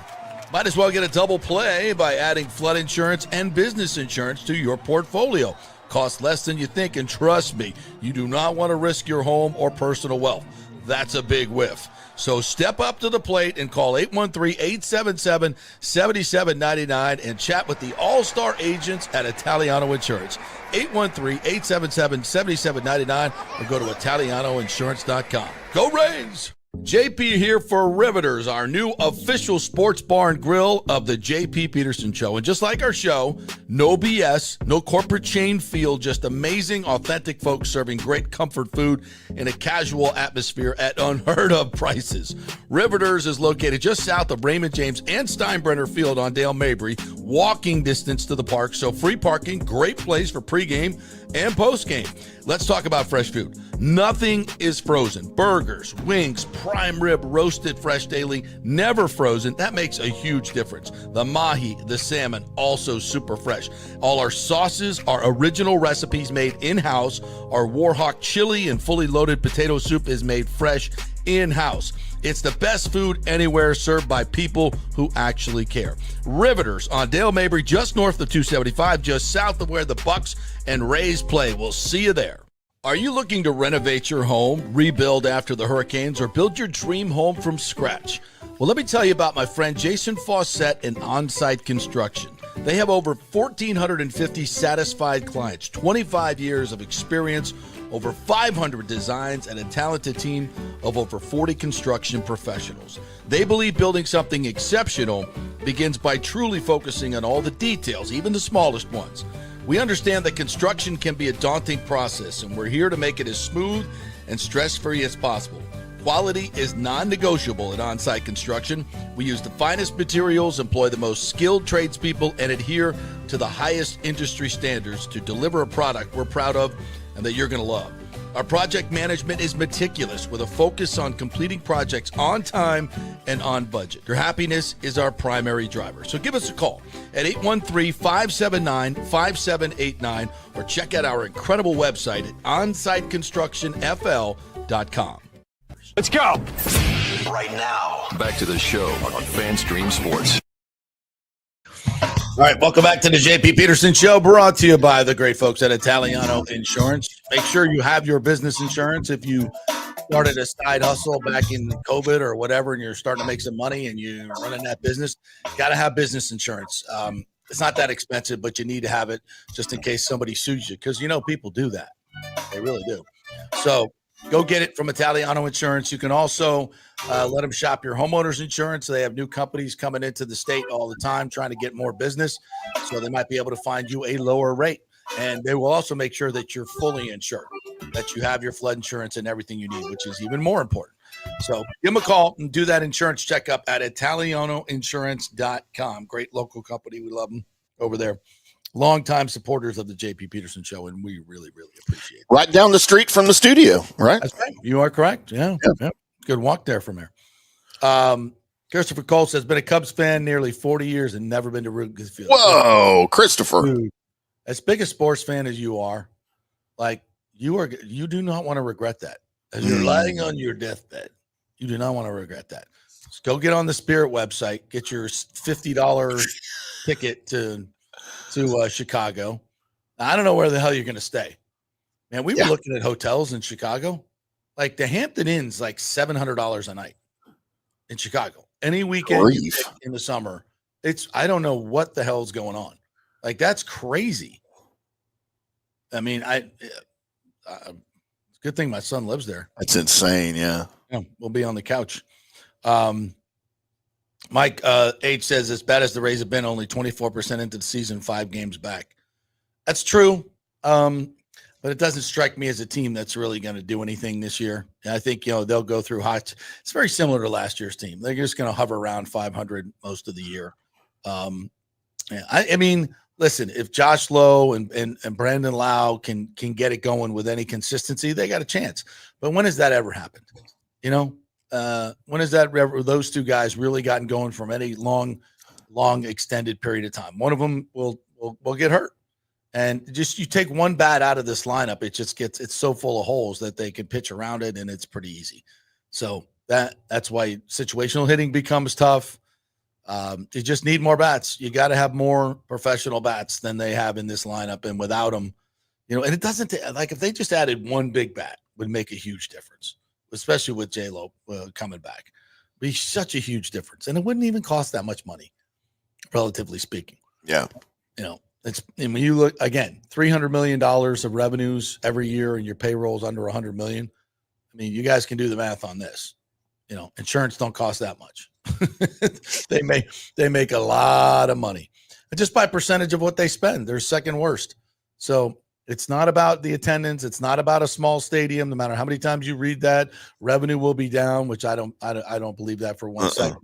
Might as well get a double play by adding flood insurance and business insurance to your portfolio. Costs less than you think, and trust me, you do not want to risk your home or personal wealth. That's a big whiff. So step up to the plate and call 813-877-7799 and chat with the all-star agents at Italiano Insurance. 813-877-7799 or go to ItalianoInsurance.com. Go Rays! JP here for Riveters, our new official sports bar and grill of the JP Peterson Show. And just like our show, no BS, no corporate chain feel, just amazing, authentic folks serving great comfort food in a casual atmosphere at unheard of prices. Riveters is located just south of Raymond James and Steinbrenner Field on Dale Mabry, walking distance to the park, so free parking, great place for pregame and postgame. Let's talk about fresh food. Nothing is frozen. Burgers, wings, prime rib, roasted fresh daily, never frozen. That makes a huge difference. The mahi, the salmon, also super fresh. All our sauces are original recipes made in-house. Our Warhawk chili and fully loaded potato soup is made fresh in-house. It's the best food anywhere, served by people who actually care. Riveters on Dale Mabry, just north of 275, just south of where the Bucs and Rays play. We'll see you there. Are you looking to renovate your home, rebuild after the hurricanes, or build your dream home from scratch? Well, let me tell you about my friend Jason Fawcett and On-Site Construction. They have over 1,450 satisfied clients, 25 years of experience, over 500 designs, and a talented team of over 40 construction professionals. They believe building something exceptional begins by truly focusing on all the details, even the smallest ones. We understand that construction can be a daunting process, and we're here to make it as smooth and stress-free as possible. Quality is non-negotiable at On-Site Construction. We use the finest materials, employ the most skilled tradespeople, and adhere to the highest industry standards to deliver a product we're proud of and that you're going to love. Our project management is meticulous with a focus on completing projects on time and on budget. Your happiness is our primary driver. So give us a call at 813-579-5789 or check out our incredible website at onsiteconstructionfl.com. Let's go. Right now, back to the show on FanStream Sports. All right, welcome back to the JP Peterson Show, brought to you by the great folks at Italiano Insurance. Make sure you have your business insurance. If you started a side hustle back in COVID or whatever, and you're starting to make some money and you're running that business, you got to have business insurance. It's not that expensive, but you need to have it just in case somebody sues you, because, you know, people do that. They really do. So go get it from Italiano Insurance. You can also let them shop your homeowners insurance. They have new companies coming into the state all the time trying to get more business, so they might be able to find you a lower rate. And they will also make sure that you're fully insured, that you have your flood insurance and everything you need, which is even more important. So give them a call and do that insurance checkup at italianoinsurance.com. Great local company. We love them over there. Longtime supporters of the JP Peterson Show, and we really, really appreciate it. Right down the street from the studio, right? That's right. You are correct. Yeah. Good walk there from here. Christopher Cole says, been a Cubs fan nearly 40 years and never been to Wrigley Field. Whoa, Christopher. Dude, as big a sports fan as you are, like you do not want to regret that. As you're lying on your deathbed, you do not want to regret that. Just go get on the Spirit website, get your $50 ticket to Chicago. I don't know where the hell you're going to stay. Man, we were looking at hotels in Chicago. Like the Hampton Inn's like $700 a night in Chicago. Any weekend you pick in the summer, I don't know what the hell's going on. Like that's crazy. I mean, good thing my son lives there. That's insane. Yeah. We'll be on the couch. Mike H says, as bad as the Rays have been, only 24% into the season, 5 games back. That's true. But it doesn't strike me as a team that's really going to do anything this year. And I think, they'll go through hot. It's very similar to last year's team. They're just going to hover around 500 most of the year. I mean, listen, if Josh Lowe and Brandon Lowe can get it going with any consistency, they got a chance. But when has that ever happened? When has those two guys really gotten going from any long extended period of time? One of them will get hurt. And just you take one bat out of this lineup, it's so full of holes that they can pitch around it, and it's pretty easy. So that's why situational hitting becomes tough. You just need more bats. You got to have more professional bats than they have in this lineup, and without them, and it doesn't like if they just added one big bat would make a huge difference, especially with J-Lo coming back. It'd be such a huge difference, and it wouldn't even cost that much money, relatively speaking. Yeah, and when you look again, $300 million of revenues every year, and your payroll's under $100 million. I mean, you guys can do the math on this. Insurance don't cost that much. they make a lot of money, and just by percentage of what they spend, they're second worst. So it's not about the attendance. It's not about a small stadium. No matter how many times you read that, revenue will be down, which I don't believe that for one second.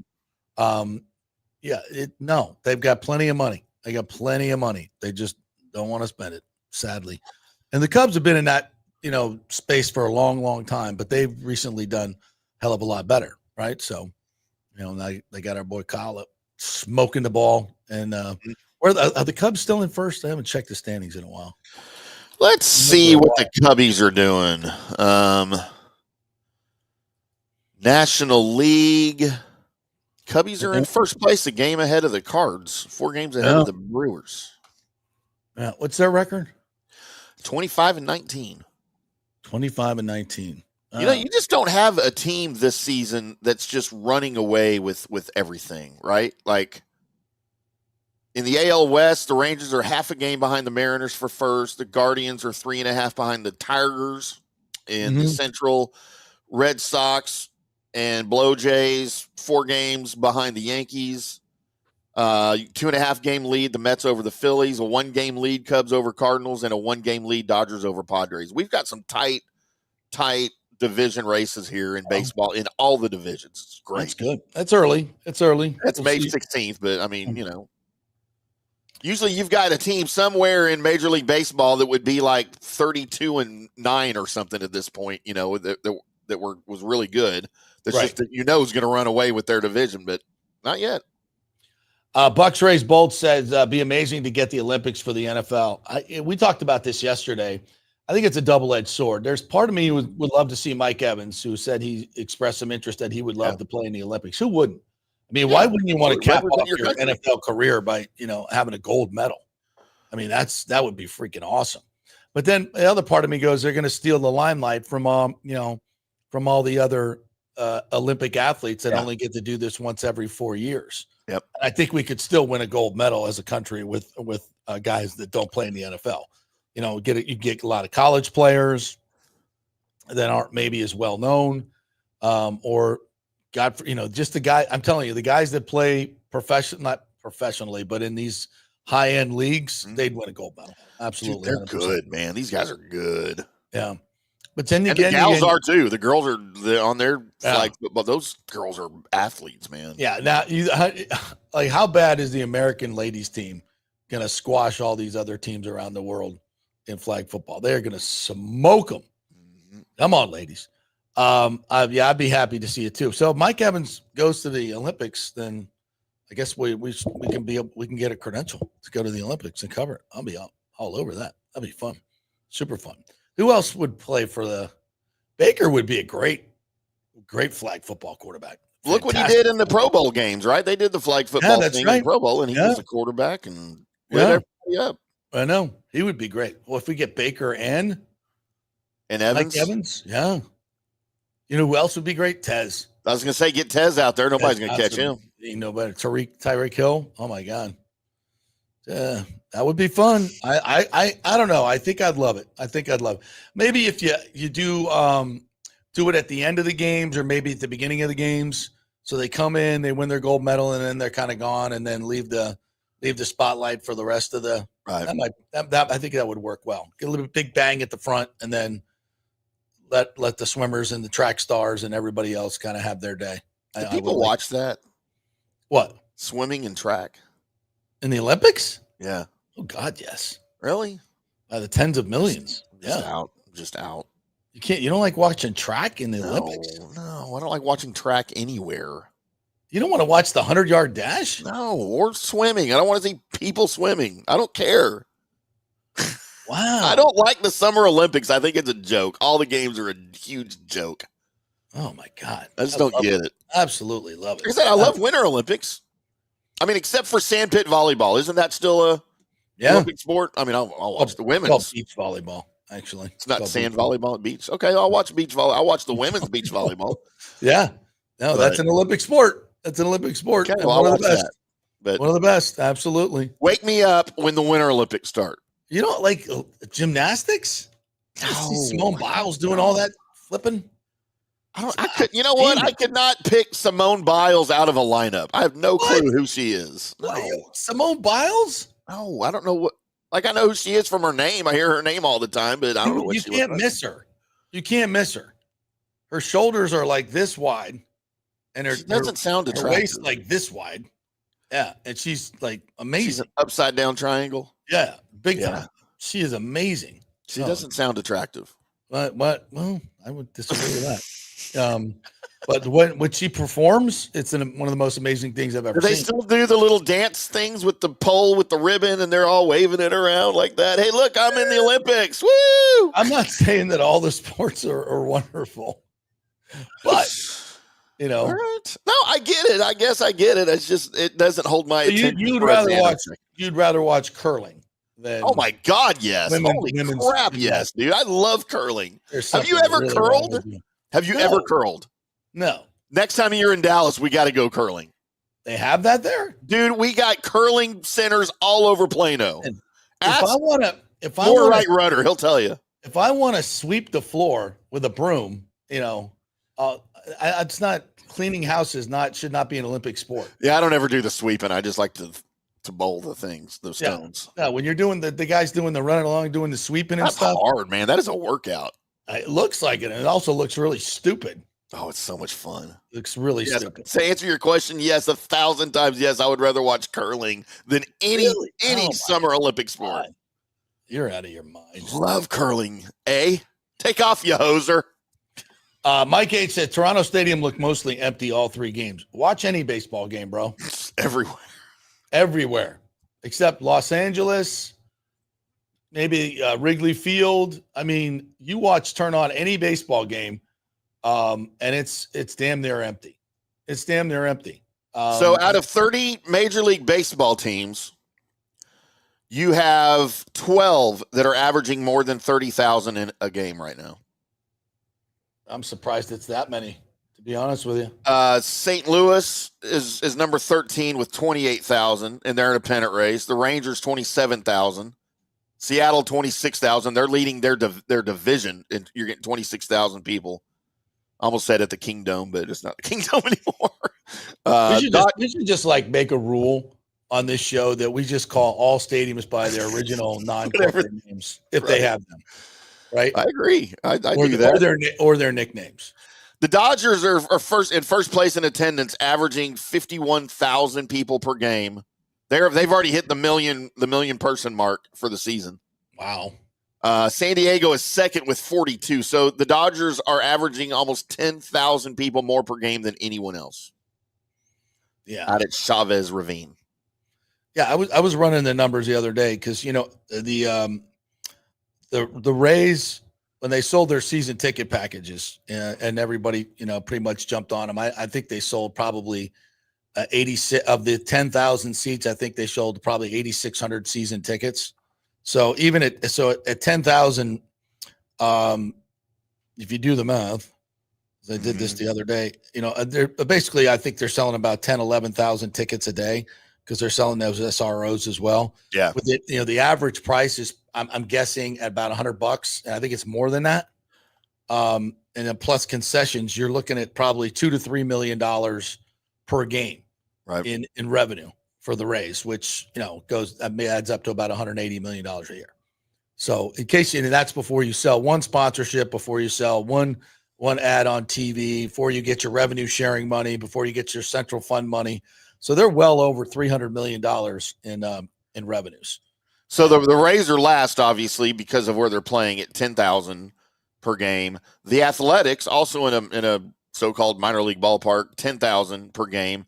No, they've got plenty of money. They got plenty of money. They just don't want to spend it, sadly. And the Cubs have been in that, space for a long, long time, but they've recently done a hell of a lot better, right? So, now they got our boy Kyle up smoking the ball. And are the Cubs still in first? I haven't checked the standings in a while. Let's see what the Cubbies are doing. National League. Cubbies are in first place, a game ahead of the Cards, 4 games ahead of the Brewers. Yeah, what's their record? 25-19. 25-19. You just don't have a team this season that's just running away with everything, right? Like in the AL West, the Rangers are half a game behind the Mariners for first. The Guardians are 3.5 behind the Tigers. In the Central, Red Sox and Blow Jays, 4 games behind the Yankees. 2.5 game lead, the Mets over the Phillies. A 1 game lead, Cubs over Cardinals, and a 1 game lead, Dodgers over Padres. We've got some tight division races here in baseball in all the divisions. It's great. That's good. That's early. It's early. That's May 16th, but I mean, usually you've got a team somewhere in Major League Baseball that would be like 32-9 or something at this point, that was really good. That's just that is going to run away with their division, but not yet. Bucs Rays Bolt says, be amazing to get the Olympics for the NFL. We talked about this yesterday. I think it's a double-edged sword. There's part of me who would love to see Mike Evans, who said he expressed some interest that he would love to play in the Olympics. Who wouldn't? I mean, why wouldn't you want to cap off your NFL career by, having a gold medal? I mean, that would be freaking awesome. But then the other part of me goes, they're going to steal the limelight from all the other Olympic athletes that only get to do this once every 4 years. Yep. I think we could still win a gold medal as a country with guys that don't play in the NFL. You get a lot of college players that aren't maybe as well known, or just the guy. I'm telling you, the guys that play not professionally, but in these high-end leagues, they'd win a gold medal. Absolutely. Dude, they're 100%. Good, man. These guys are good. Yeah. But then And again, the gals are too. The girls are on their flag football. Those girls are athletes, man. Yeah. Now, like, how bad is the American ladies team going to squash all these other teams around the world in flag football? They're going to smoke them. Mm-hmm. Come on, ladies. I'd be happy to see it too. So if Mike Evans goes to the Olympics, then I guess we can get a credential to go to the Olympics and cover it. I'll be all over that. That'd be fun. Super fun. Who else would play for the Baker? Would be a great flag football quarterback. Look what he did in the Pro Bowl games, right? They did the flag football thing in the Pro Bowl, and he was the quarterback and lit everybody up. I know. He would be great. Well, if we get Baker and Evans. Mike Evans, yeah. You know who else would be great? Tez. I was going to say, get Tez out there. Nobody's going to catch him. You know better. Tyreek Hill. Oh my God. That would be fun. I don't know. I think I'd love it. Maybe if you do it at the end of the games or maybe at the beginning of the games. So they come in, they win their gold medal, and then they're kind of gone, and then leave the spotlight for the rest of the. Right. I think that would work well. Get a little big bang at the front, and then let the swimmers and the track stars and everybody else kind of have their day. Do people watch that? What? Swimming and track in the Olympics? Yeah. Oh God, yes. Really? By the tens of millions. Just out. You don't like watching track in the Olympics? No, I don't like watching track anywhere. You don't want to watch the 100-yard dash? No, or swimming. I don't want to see people swimming. I don't care. Wow. I don't like the Summer Olympics. I think it's a joke. All the games are a huge joke. Oh my God. I just don't get it. Absolutely love it. Like I said, I love Winter Olympics. I mean, except for sandpit volleyball. Isn't that still a Olympic sport? I mean, I'll watch the women's. It's called beach volleyball, actually. It's not sand volleyball at beach. Okay, I'll watch beach volleyball. I'll watch the women's beach volleyball. Yeah. No, that's an Olympic sport. That's an Olympic sport. Okay, well, one of the best. But one of the best. Absolutely. Wake me up when the Winter Olympics start. You don't like gymnastics? No. Simone Biles doing all that flipping? You know what? I could not pick Simone Biles out of a lineup. I have no clue who she is. No. Simone Biles? No, I don't know what. Like, I know who she is from her name. I hear her name all the time, but I don't know what she looks like. You can't miss her. You can't miss her. Her shoulders are like this wide, and she doesn't sound attractive. Her waist like this wide. Yeah, and she's like amazing. She's an upside down triangle. Yeah, big time. She is amazing. She doesn't sound attractive. But well, I would disagree with that. But when she performs, it's one of the most amazing things I've ever seen. Do they still do the little dance things with the pole with the ribbon and they're all waving it around like that? Hey, look, I'm in the Olympics. Woo! I'm not saying that all the sports are wonderful, but you know. All right. No, I get it. I guess I get it. It's just it doesn't hold my attention. You'd rather watch curling than oh my God, yes. Holy crap, yes, dude. I love curling. Have you ever curled? Have you ever curled? No. Next time you're in Dallas, we got to go curling. They have that there? Dude, we got curling centers all over Plano. And if I want Right Rudder, he'll tell you. If I want to sweep the floor with a broom, you know, it's not cleaning houses. Should not be an Olympic sport. Yeah, I don't ever do the sweeping. I just like to bowl the things, those stones. Yeah, when you're doing the guys doing the running along, doing the sweeping and stuff. That's hard, man. That is a workout. It looks like it, and it also looks really stupid. Oh, it's so much fun. It looks really stupid. To answer your question, yes, 1,000 times yes. I would rather watch curling than any Summer Olympic sport. God. You're out of your mind. Love curling. Take off, you hoser. Mike H said Toronto Stadium looked mostly empty all three games. Watch any baseball game, bro. Everywhere. Except Los Angeles, maybe Wrigley Field. I mean, you turn on any baseball game, and it's damn near empty. It's damn near empty. So out of 30 Major League Baseball teams, you have 12 that are averaging more than 30,000 in a game right now. I'm surprised it's that many, to be honest with you. St. Louis is number 13 with 28,000, and they're in a pennant race. The Rangers, 27,000. Seattle, 26,000. They're leading their division, and you're getting 26,000 people. I almost said at the Kingdome, but it's not the Kingdome anymore. We should just like make a rule on this show that we just call all stadiums by their original non-corporate names if they have them. right? I agree. I Or, do that. or their nicknames. The Dodgers are first place in attendance, averaging 51,000 people per game. They've already hit the million person mark for the season. Wow. San Diego is second with 42. So the Dodgers are averaging almost 10,000 people more per game than anyone else. Yeah. Out at Chavez Ravine. Yeah, I was running the numbers the other day because the Rays, when they sold their season ticket packages and everybody pretty much jumped on them. I think they sold probably 86 of the 10,000 seats. I think they sold probably 8,600 season tickets. So even at 10,000, if you do the math, I did this the other day, they're basically, I think they're selling about 10, 11,000 tickets a day because they're selling those SROs as well. Yeah. With it, the average price is, I'm guessing at about $100. And I think it's more than that. And then plus concessions, you're looking at probably $2 to $3 million per game, right, in revenue for the Rays, which adds up to about $180 million a year. So in case that's before you sell one sponsorship, before you sell one ad on TV, before you get your revenue sharing money, before you get your central fund money. So they're well over $300 million in revenues. So the Rays are last, obviously, because of where they're playing at 10,000 per game. The Athletics, also in a so-called minor league ballpark, 10,000 per game.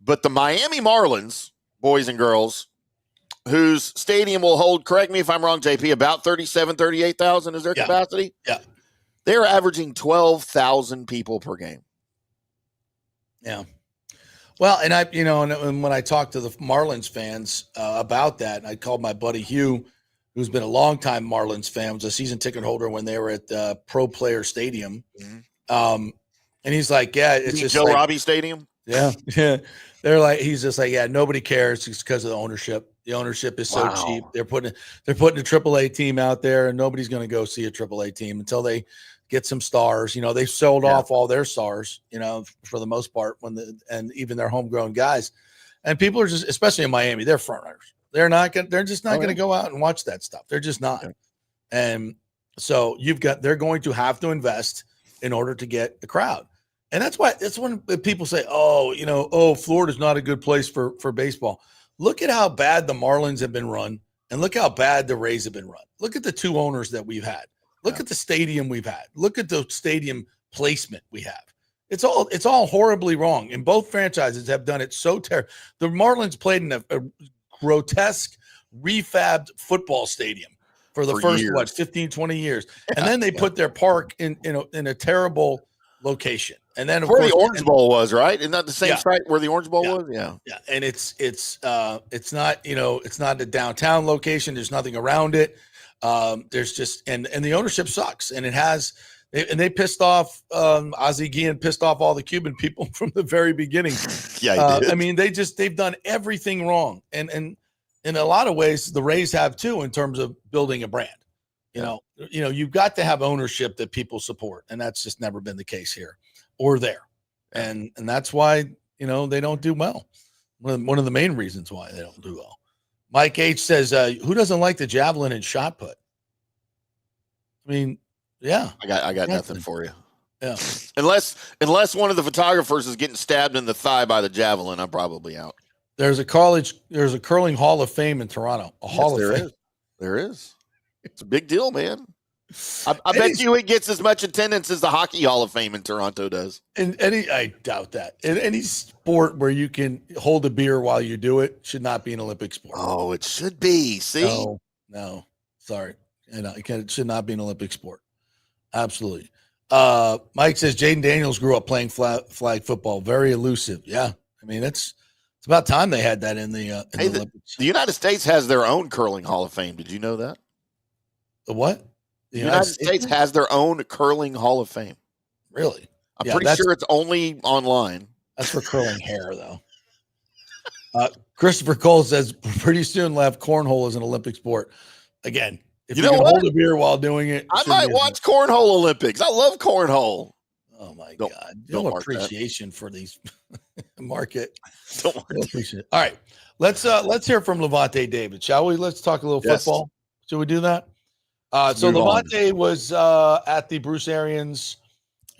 But the Miami Marlins, boys and girls, whose stadium will hold, correct me if I'm wrong, JP, about 38,000 is their capacity? Yeah. They're averaging 12,000 people per game. Yeah. Well, and and when I talked to the Marlins fans about that, I called my buddy Hugh, who's been a longtime Marlins fan, was a season ticket holder when they were at the Pro Player Stadium. And he's like, yeah, it's just Joe Robbie Stadium. Yeah. Yeah. They're like, he's just like, yeah, nobody cares. It's because of the ownership. The ownership is so cheap. They're putting a AAA team out there, and nobody's going to go see a AAA team until they get some stars. They sold off all their stars, for the most part, and even their homegrown guys. And people are just, especially in Miami, they're front runners. They're just not going to go out and watch that stuff. They're just not. Yeah. And so they're going to have to invest in order to get the crowd. And that's when people say, Florida's not a good place for baseball. Look at how bad the Marlins have been run, and look how bad the Rays have been run. Look at the two owners that we've had. Look at the stadium we've had. Look at the stadium placement we have. It's all horribly wrong. And both franchises have done it so terrible. The Marlins played in a grotesque, refabbed football stadium for the first years. 15, 20 years. And then they put their park in a terrible location. And then where the Orange Bowl was, right? Isn't that the same site where the Orange Bowl was? Yeah. Yeah. And it's not, it's not a downtown location. There's nothing around it. There's just, and the ownership sucks. And they pissed off, Ozzie Guillen pissed off all the Cuban people from the very beginning. Yeah. I mean, they've done everything wrong. And in a lot of ways, the Rays have too, in terms of building a brand. You've got to have ownership that people support. And that's just never been the case here or there. And that's why, they don't do well. One of the main reasons why they don't do well. Mike H says, who doesn't like the javelin and shot put? I mean, yeah. I got nothing for you. Yeah. Unless one of the photographers is getting stabbed in the thigh by the javelin, I'm probably out. There's a curling Hall of Fame in Toronto. Hall of Fame. There is. It's a big deal, man. I bet you it gets as much attendance as the Hockey Hall of Fame in Toronto does. I doubt that. In any sport where you can hold a beer while you do it should not be an Olympic sport. Oh, it should be. See? No. Sorry. It should not be an Olympic sport. Absolutely. Mike says Jaden Daniels grew up playing flag football. Very elusive. Yeah. I mean, it's about time they had that in the Olympics. The United States has their own curling Hall of Fame. Did you know that? The what? The United States has their own curling Hall of Fame. Really? I'm pretty sure it's only online. That's for curling hair, though. Christopher Cole says pretty soon left cornhole is an Olympic sport. Again, if you can hold a beer while doing it, I might watch cornhole Olympics. I love cornhole. Oh my God! No appreciation for these market. Don't appreciate it. All right, let's hear from Levante David, shall we? Let's talk a little football. Should we do that? So Move on. Levante was at the Bruce Arians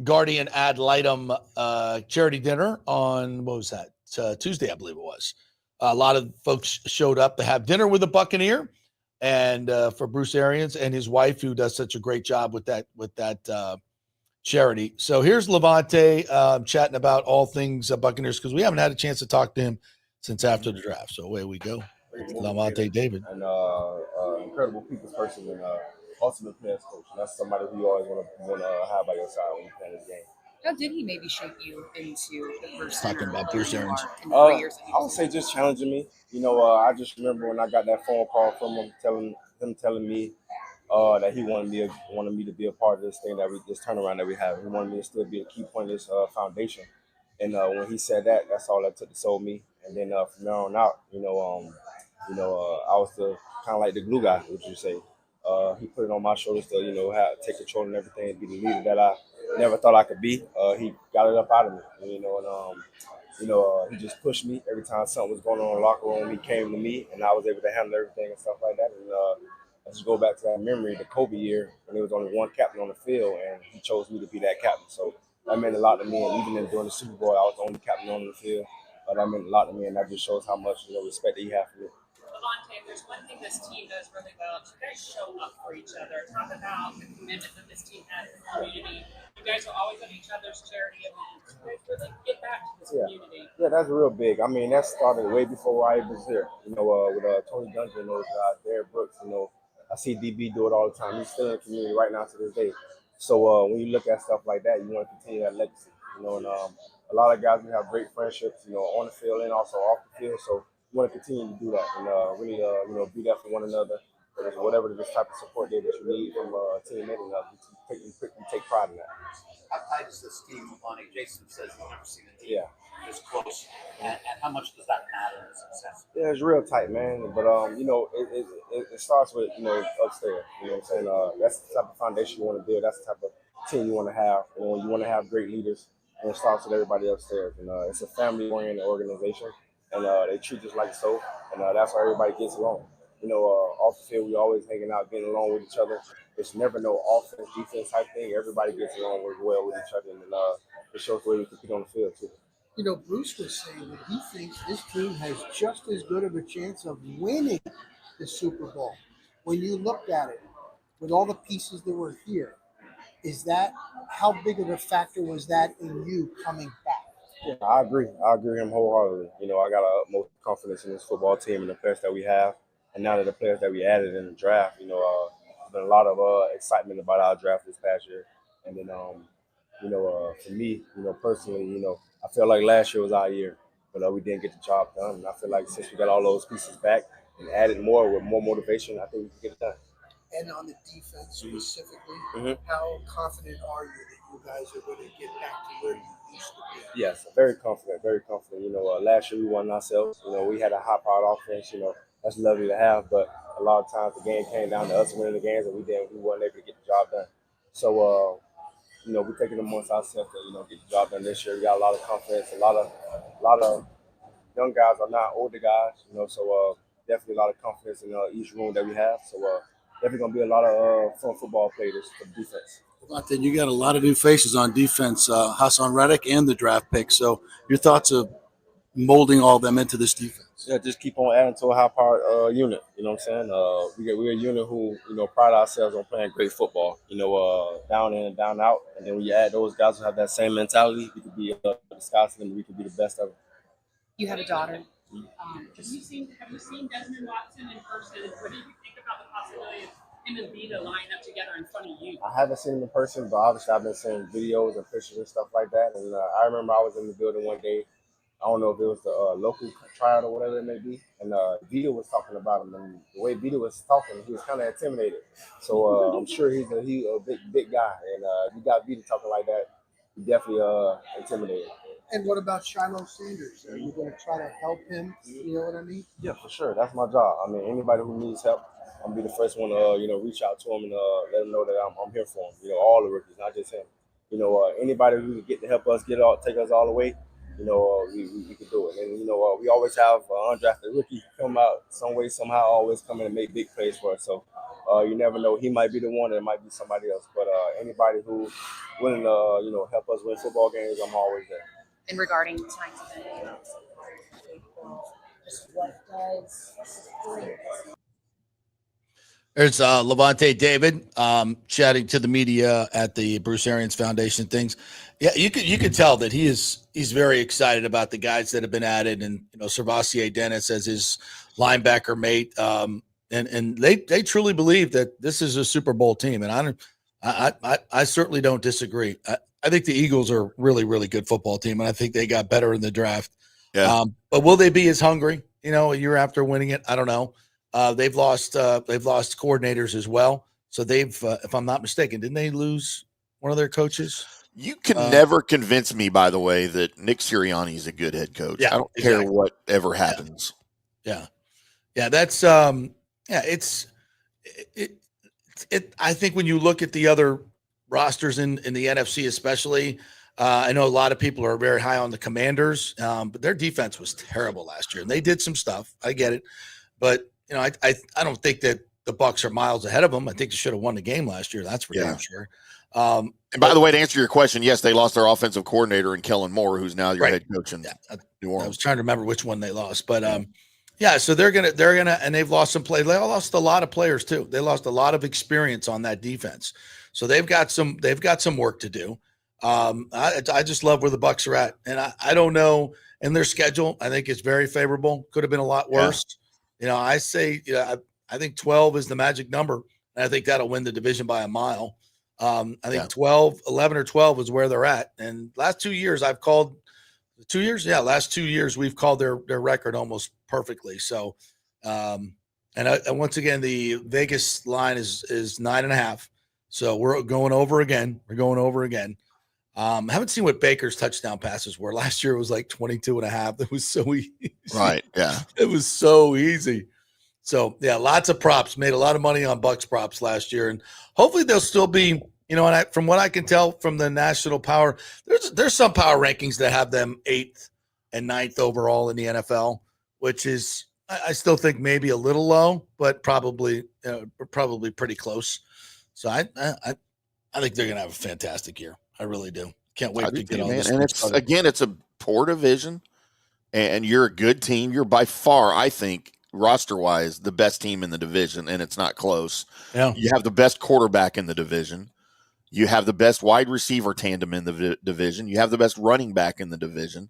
Guardian Ad Litem charity dinner on, what was that? Tuesday, I believe it was. A lot of folks showed up to have dinner with the Buccaneer, and for Bruce Arians and his wife, who does such a great job with that charity. So here's Levante chatting about all things Buccaneers, because we haven't had a chance to talk to him since after the draft. So away we go. Levante David. And incredible people's person and ultimate players coach. And that's somebody who you always want to have by your side when you play this game. How did he maybe shape you into the person Talking about Bruce Arians. in the 3 years that he I would say just challenging me. I just remember when I got that phone call from him telling me that he wanted me to be a part of this thing this turnaround that we have. He wanted me to still be a key point of this foundation. And when he said that, that's all that took to sold me. And then from there on out, I was the kind of like the glue guy, would you say? He put it on my shoulders to take control and everything, be the leader that I never thought I could be. He got it up out of me, he just pushed me every time something was going on in the locker room. He came to me, and I was able to handle everything and stuff like that. And I just go back to that memory, the Kobe year, when there was only one captain on the field, and he chose me to be that captain. So that meant a lot to me. And even during the Super Bowl, I was the only captain on the field. But that meant a lot to me, and that just shows how much respect that he had for me. Levante, there's one thing this team does really well. You guys show up for each other. Talk about the commitment that this team has in the community. You guys are always at each other's charity events. You guys really get back to this community. Yeah, that's real big. I mean, that started way before I was here. With Tony Dungy and those guys, Derek Brooks. I see DB do it all the time. He's still in the community right now to this day. So when you look at stuff like that, you want to continue that legacy. A lot of guys we have great friendships, on the field and also off the field. So we want to continue to do that and really, be there for one another. Whatever this type of support that you need from a teammate, and you take pride in that. How tight is this team, Levante? Jason says he's never seen a team this close. And how much does that matter in success? Yeah, it's real tight, man. But it starts with upstairs. You know what I'm saying? That's the type of foundation you want to build. That's the type of team you want to have. You want to have great leaders, and it starts with everybody upstairs. And it's a family-oriented organization, and they treat us like so. And that's why everybody gets along. Off the field, we always hanging out, getting along with each other. There's never no offense, defense type thing. Everybody gets along well with each other, and it shows the way we compete on the field too. Bruce was saying that he thinks this team has just as good of a chance of winning the Super Bowl. When you looked at it, with all the pieces that were here, how big of a factor was that in you coming back? Yeah, I agree. I agree with him wholeheartedly. I got utmost confidence in this football team and the players that we have. And now that the players that we added in the draft, there's been a lot of excitement about our draft this past year. And then, for me, personally, I feel like last year was our year, but we didn't get the job done. And I feel like since we got all those pieces back and added more with more motivation, I think we can get it done. And on the defense specifically, how confident are you that you guys are going to get back to where you used to be? Yes, very confident, very confident. Last year we won ourselves. We had a high-powered offense. That's lovely to have, but a lot of times the game came down to us winning the games, and we weren't able to get the job done. So, we're taking it amongst ourselves to get the job done this year. We got a lot of confidence. A lot of young guys are not older guys. So definitely a lot of confidence in each room that we have. So definitely gonna be a lot of fun football players for the defense. Well, then you got a lot of new faces on defense, Hassan Reddick and the draft pick. So your thoughts of molding all of them into this defense? Yeah, just keep on adding to a high-powered unit. You know what I'm saying? We're a unit who, pride ourselves on playing great football. Down in and down out. And then when you add those guys who have that same mentality, we could be the Scots and we could be the best of them. You have a daughter. Have you seen Desmond Watson in person? What do you think about the possibility of him and Vita line up together in front of you? I haven't seen him in person, but obviously I've been seeing videos and pictures and stuff like that. And I remember I was in the building one day. I don't know if it was the local tryout or whatever it may be. And Vita was talking about him. And the way Vita was talking, he was kind of intimidated. So I'm sure he's a big guy. And if you got Vita talking like that, he definitely intimidated. And what about Shiloh Sanders? Are you going to try to help him? You know what I mean? Yeah, for sure. That's my job. I mean, anybody who needs help, I'm going to be the first one to, reach out to him and let him know that I'm here for him. All the rookies, not just him. Anybody who can get to help us take us all the way, we can do it. And, we always have undrafted rookie come out some way, somehow, always come in and make big plays for us. So You never know. He might be the one, and it might be somebody else. But anybody who willing to help us win football games, I'm always there. And regarding tonight's event, just what does There's Levante David chatting to the media at the Bruce Arians Foundation things. Yeah, you could tell that he's very excited about the guys that have been added, and Servassier Dennis as his linebacker mate, and they truly believe that this is a Super Bowl team, and I certainly don't disagree. I think the Eagles are a really, really good football team, and I think they got better in the draft. Yeah. But will they be as hungry, a year after winning it? I don't know. They've lost coordinators as well. So they've, if I'm not mistaken, didn't they lose one of their coaches? You can never convince me, by the way, that Nick Sirianni is a good head coach. Yeah, I don't care whatever happens. Yeah. That's I think when you look at the other rosters in the NFC, especially, I know a lot of people are very high on the Commanders, but their defense was terrible last year, and they did some stuff. I get it, but I don't think that the Bucs are miles ahead of them. I think they should have won the game last year. That's for damn sure. And by the way, to answer your question, yes, they lost their offensive coordinator in Kellen Moore, who's now your head coach in New Orleans. I was trying to remember which one they lost, but so they're gonna, and they've lost some play. They lost a lot of players too. They lost a lot of experience on that defense, so they've got some work to do. I just love where the Bucs are at, and I don't know in their schedule. I think it's very favorable. Could have been a lot worse. I say, I think 12 is the magic number, and I think that'll win the division by a mile. I think 11 or 12 is where they're at. And last 2 years, last 2 years, we've called their record almost perfectly. So, and once again, the Vegas line is 9.5. So we're going over again. Haven't seen what Baker's touchdown passes were. Last year it was like 22.5. It was so easy. Right. Yeah. It was so easy. So lots of props. Made a lot of money on Bucs props last year, and hopefully they'll still be. And from what I can tell from the national power, there's some power rankings that have them 8th and 9th overall in the NFL, which is I still think maybe a little low, but probably pretty close. So I think they're gonna have a fantastic year. I really do. Can't wait to get on this. And it's a poor division, and you're a good team. You're by far, I think, roster-wise, the best team in the division, and it's not close. Yeah. You have the best quarterback in the division. You have the best wide receiver tandem in the division. You have the best running back in the division.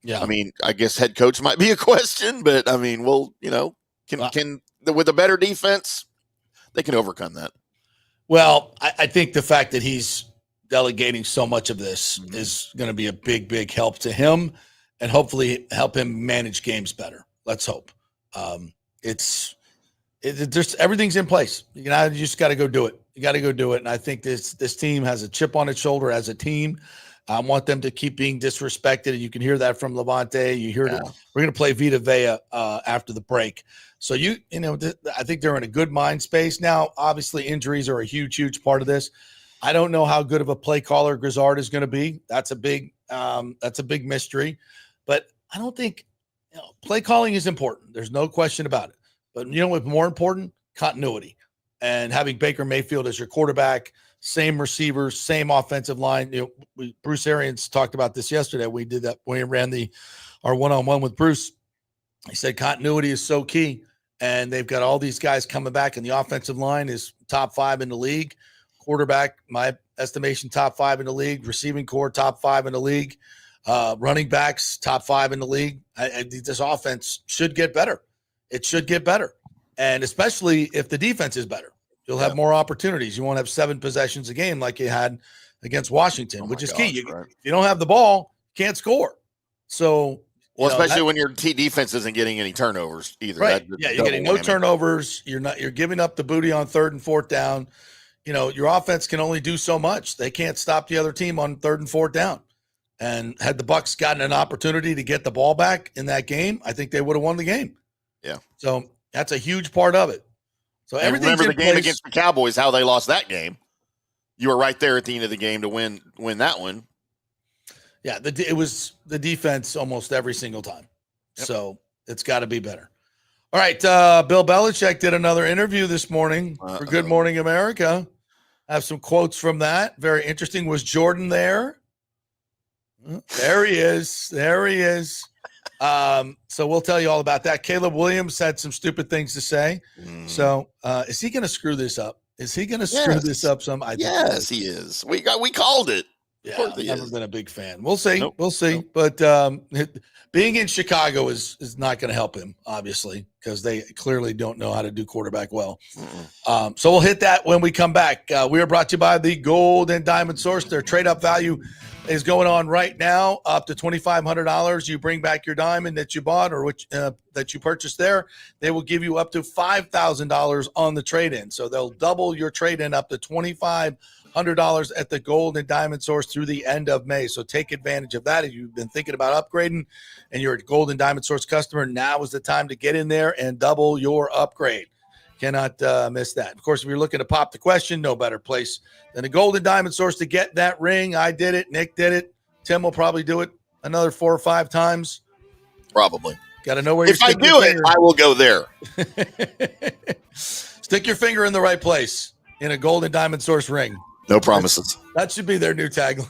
Yeah. I mean, I guess head coach might be a question, but I mean, can with a better defense, they can overcome that. Well, I think the fact that he's delegating so much of this is going to be a big, big help to him, and hopefully help him manage games better. Let's hope. Everything's in place. You just got to go do it. You got to go do it. And I think this team has a chip on its shoulder as a team. I want them to keep being disrespected. And you can hear that from Levante. You hear it. We're going to play Vita Vea after the break. So I think they're in a good mind space now. Obviously, injuries are a huge, huge part of this. I don't know how good of a play caller Grizzard is going to be. That's a big mystery. But I don't think play calling is important. There's no question about it. But what's more important? Continuity. And having Baker Mayfield as your quarterback, same receivers, same offensive line. Bruce Arians talked about this yesterday. We did that when we ran our one-on-one with Bruce. He said continuity is so key. And they've got all these guys coming back, and the offensive line is top 5 in the league. Quarterback, my estimation, top 5 in the league. Receiving core, top 5 in the league. Running backs, top 5 in the league. This offense should get better. It should get better. And especially if the defense is better, you'll have more opportunities. You won't have 7 possessions a game like you had against Washington, which is key. If you don't have the ball, you can't score. So, especially when your defense isn't getting any turnovers either. Right. You're getting no turnovers. You're giving up the booty on 3rd and 4th down. Your offense can only do so much. They can't stop the other team on 3rd and 4th down. And had the Bucs gotten an opportunity to get the ball back in that game, I think they would have won the game. Yeah. So that's a huge part of it. So everything's remember the game place. against the Cowboys, how they lost that game. You were right there at the end of the game to win that one. Yeah, it was the defense almost every single time. Yep. So it's got to be better. All right, Bill Belichick did another interview this morning for Good Morning America. I have some quotes from that. Very interesting. Was Jordan there? There he is. There he is. So we'll tell you all about that. Caleb Williams had some stupid things to say. So is he going to screw this up? Is he going to screw this up some? Yes, he is. We called it. Yeah, I've never been a big fan. We'll see. Nope. We'll see. Nope. But being in Chicago is not going to help him, obviously, because they clearly don't know how to do quarterback well. So we'll hit that when we come back. We are brought to you by the Gold and Diamond Source. Their trade-up value is going on right now, up to $2,500. You bring back your diamond that you bought or which that you purchased there, they will give you up to $5,000 on the trade-in. So they'll double your trade-in up to $2,500 at the Gold and Diamond Source through the end of May. So take advantage of that. If you've been thinking about upgrading and you're a Gold and Diamond Source customer, now is the time to get in there and double your upgrade. Cannot miss that. Of course, if you're looking to pop the question, no better place than a Gold and Diamond Source to get that ring. I did it. Nick did it. Tim will probably do it another 4 or 5 times. Probably. Got to know where if I do it, I will go there. Stick your finger in the right place in a Gold and Diamond Source ring. No promises. That should be their new tagline.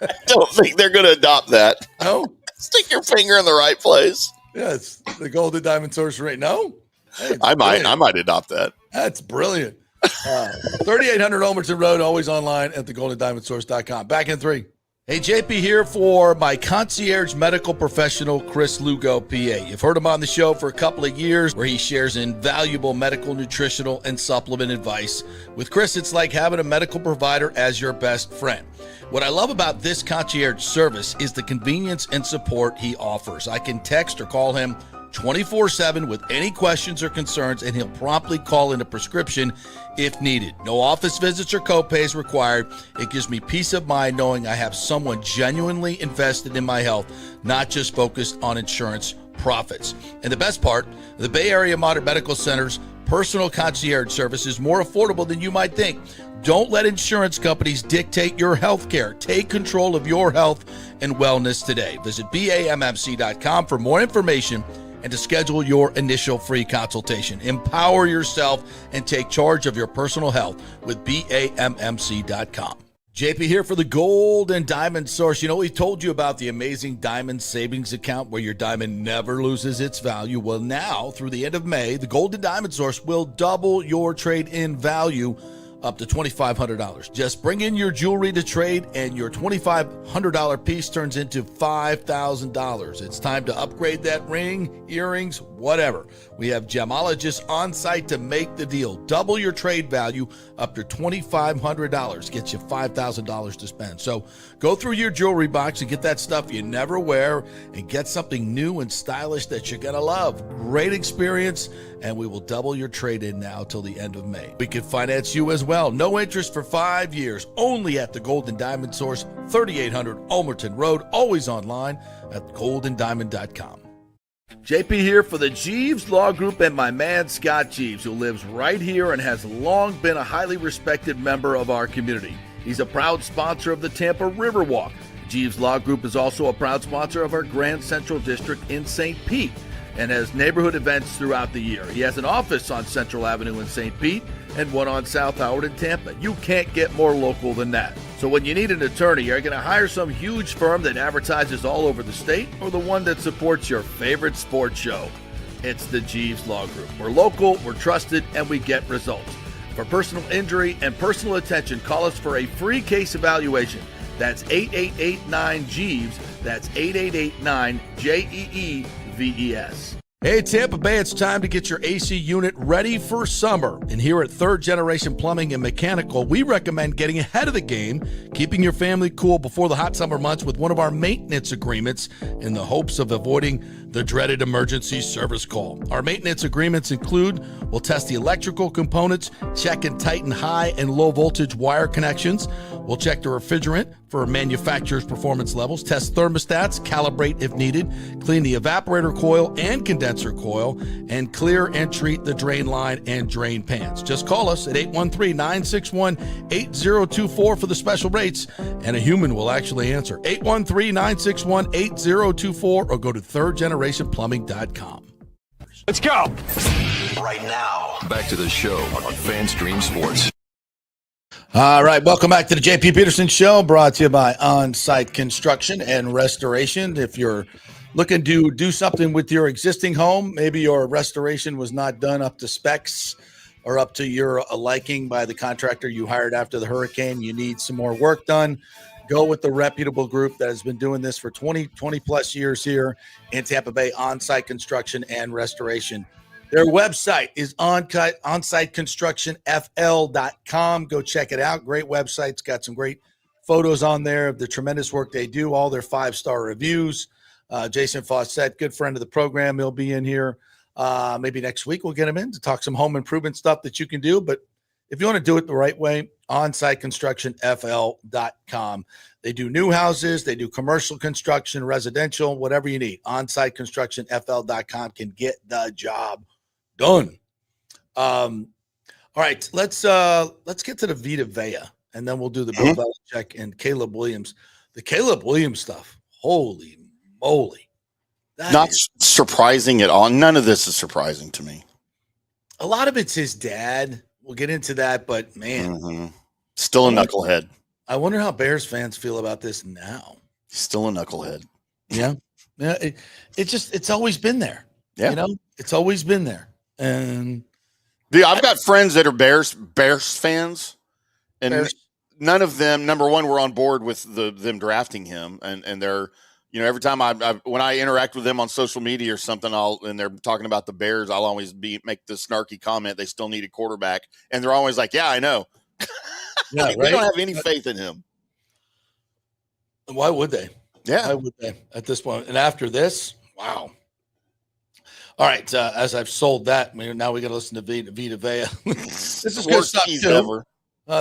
I don't think they're going to adopt that. No. Stick your finger in the right place. Yes, the Gold and Diamond Source ring. No. Hey, I might adopt that. That's brilliant. 3800 Homerton Road, always online at thegoldendiamondsource.com. Back in 3. Hey, JP here for my concierge medical professional, Chris Lugo, PA. You've heard him on the show for a couple of years where he shares invaluable medical, nutritional, and supplement advice. With Chris, it's like having a medical provider as your best friend. What I love about this concierge service is the convenience and support he offers. I can text or call him 24/7 with any questions or concerns, and he'll promptly call in a prescription if needed. No office visits or copays required. It gives me peace of mind knowing I have someone genuinely invested in my health, not just focused on insurance profits. And the best part, the Bay Area Modern Medical Center's personal concierge service is more affordable than you might think. Don't let insurance companies dictate your health care. Take control of your health and wellness today. Visit BAMMC.com for more information and to schedule your initial free consultation. Empower yourself and take charge of your personal health with BAMMC.com. JP here for the Gold and Diamond Source. You know, we told you about the amazing Diamond Savings Account where your diamond never loses its value. Well, now, through the end of May, the Gold and Diamond Source will double your trade-in value up to $2,500. Just bring in your jewelry to trade and your $2,500 piece turns into $5,000. It's time to upgrade that ring, earrings, whatever. We have gemologists on site to make the deal. Double your trade value up to $2,500. Gets you $5,000 to spend. So go through your jewelry box and get that stuff you never wear and get something new and stylish that you're going to love. Great experience, and we will double your trade-in now till the end of May. We can finance you as well. No interest for 5 years. Only at the Gold and Diamond Source, 3800 Ulmerton Road. Always online at goldendiamond.com. JP here for the Jeeves Law Group and my man Scott Jeeves, who lives right here and has long been a highly respected member of our community. He's a proud sponsor of the Tampa Riverwalk. Jeeves Law Group is also a proud sponsor of our Grand Central District in St. Pete and has neighborhood events throughout the year. He has an office on Central Avenue in St. Pete and one on South Howard in Tampa. You can't get more local than that. So when you need an attorney, are you going to hire some huge firm that advertises all over the state or the one that supports your favorite sports show? It's the Jeeves Law Group. We're local, we're trusted, and we get results. For personal injury and personal attention, call us for a free case evaluation. That's 8889-JEEVES. That's 8889-JEEVES. Hey, Tampa Bay, it's time to get your AC unit ready for summer. And here at Third Generation Plumbing and Mechanical, we recommend getting ahead of the game, keeping your family cool before the hot summer months with one of our maintenance agreements in the hopes of avoiding the dreaded emergency service call. Our maintenance agreements include, we'll test the electrical components, check and tighten high and low voltage wire connections. We'll check the refrigerant for manufacturer's performance levels, test thermostats, calibrate if needed, clean the evaporator coil and condenser coil, and clear and treat the drain line and drain pans. Just call us at 813-961-8024 for the special rates, and a human will actually answer. 813-961-8024 or go to thirdgenerationplumbing.com. Let's go. Right now. Back to the show on FanStream Sports. All right, welcome back to the JP Peterson Show, brought to you by On-Site Construction and Restoration. If you're looking to do something with your existing home, maybe your restoration was not done up to specs or up to your liking by the contractor you hired after the hurricane, you need some more work done, go with the reputable group that has been doing this for 20 plus years here in Tampa Bay, On-Site Construction and Restoration. Their website is onsiteconstructionfl.com. Go check it out. Great website. It's got some great photos on there of the tremendous work they do, all their 5-star reviews. Jason Fawcett, good friend of the program, he'll be in here. Maybe next week we'll get him in to talk some home improvement stuff that you can do. But if you want to do it the right way, onsiteconstructionfl.com. They do new houses, they do commercial construction, residential, whatever you need. Onsiteconstructionfl.com can get the job done. All right, let's get to the Vita Vea, and then we'll do the Bill Belichick and Caleb Williams. The Caleb Williams stuff, holy moly. Not surprising at all. None of this is surprising to me. A lot of it's his dad. We'll get into that, but man. Still a knucklehead. I wonder how Bears fans feel about this now. Still a knucklehead. Yeah. Yeah. It's always been there. Yeah. You know, it's always been there. And dude, I've got friends that are Bears fans, and none of them, number one, were on board with them drafting him. And they're, you know, every time when I interact with them on social media or something, and they're talking about the Bears, I'll always make the snarky comment, they still need a quarterback. And they're always like, yeah, I know. Yeah, like, right? They don't have any faith in him. Why would they? Yeah. Why would they at this point? And after this, wow. All right. As I've sold that, now we got to listen to Vita Vea. This is good stuff too.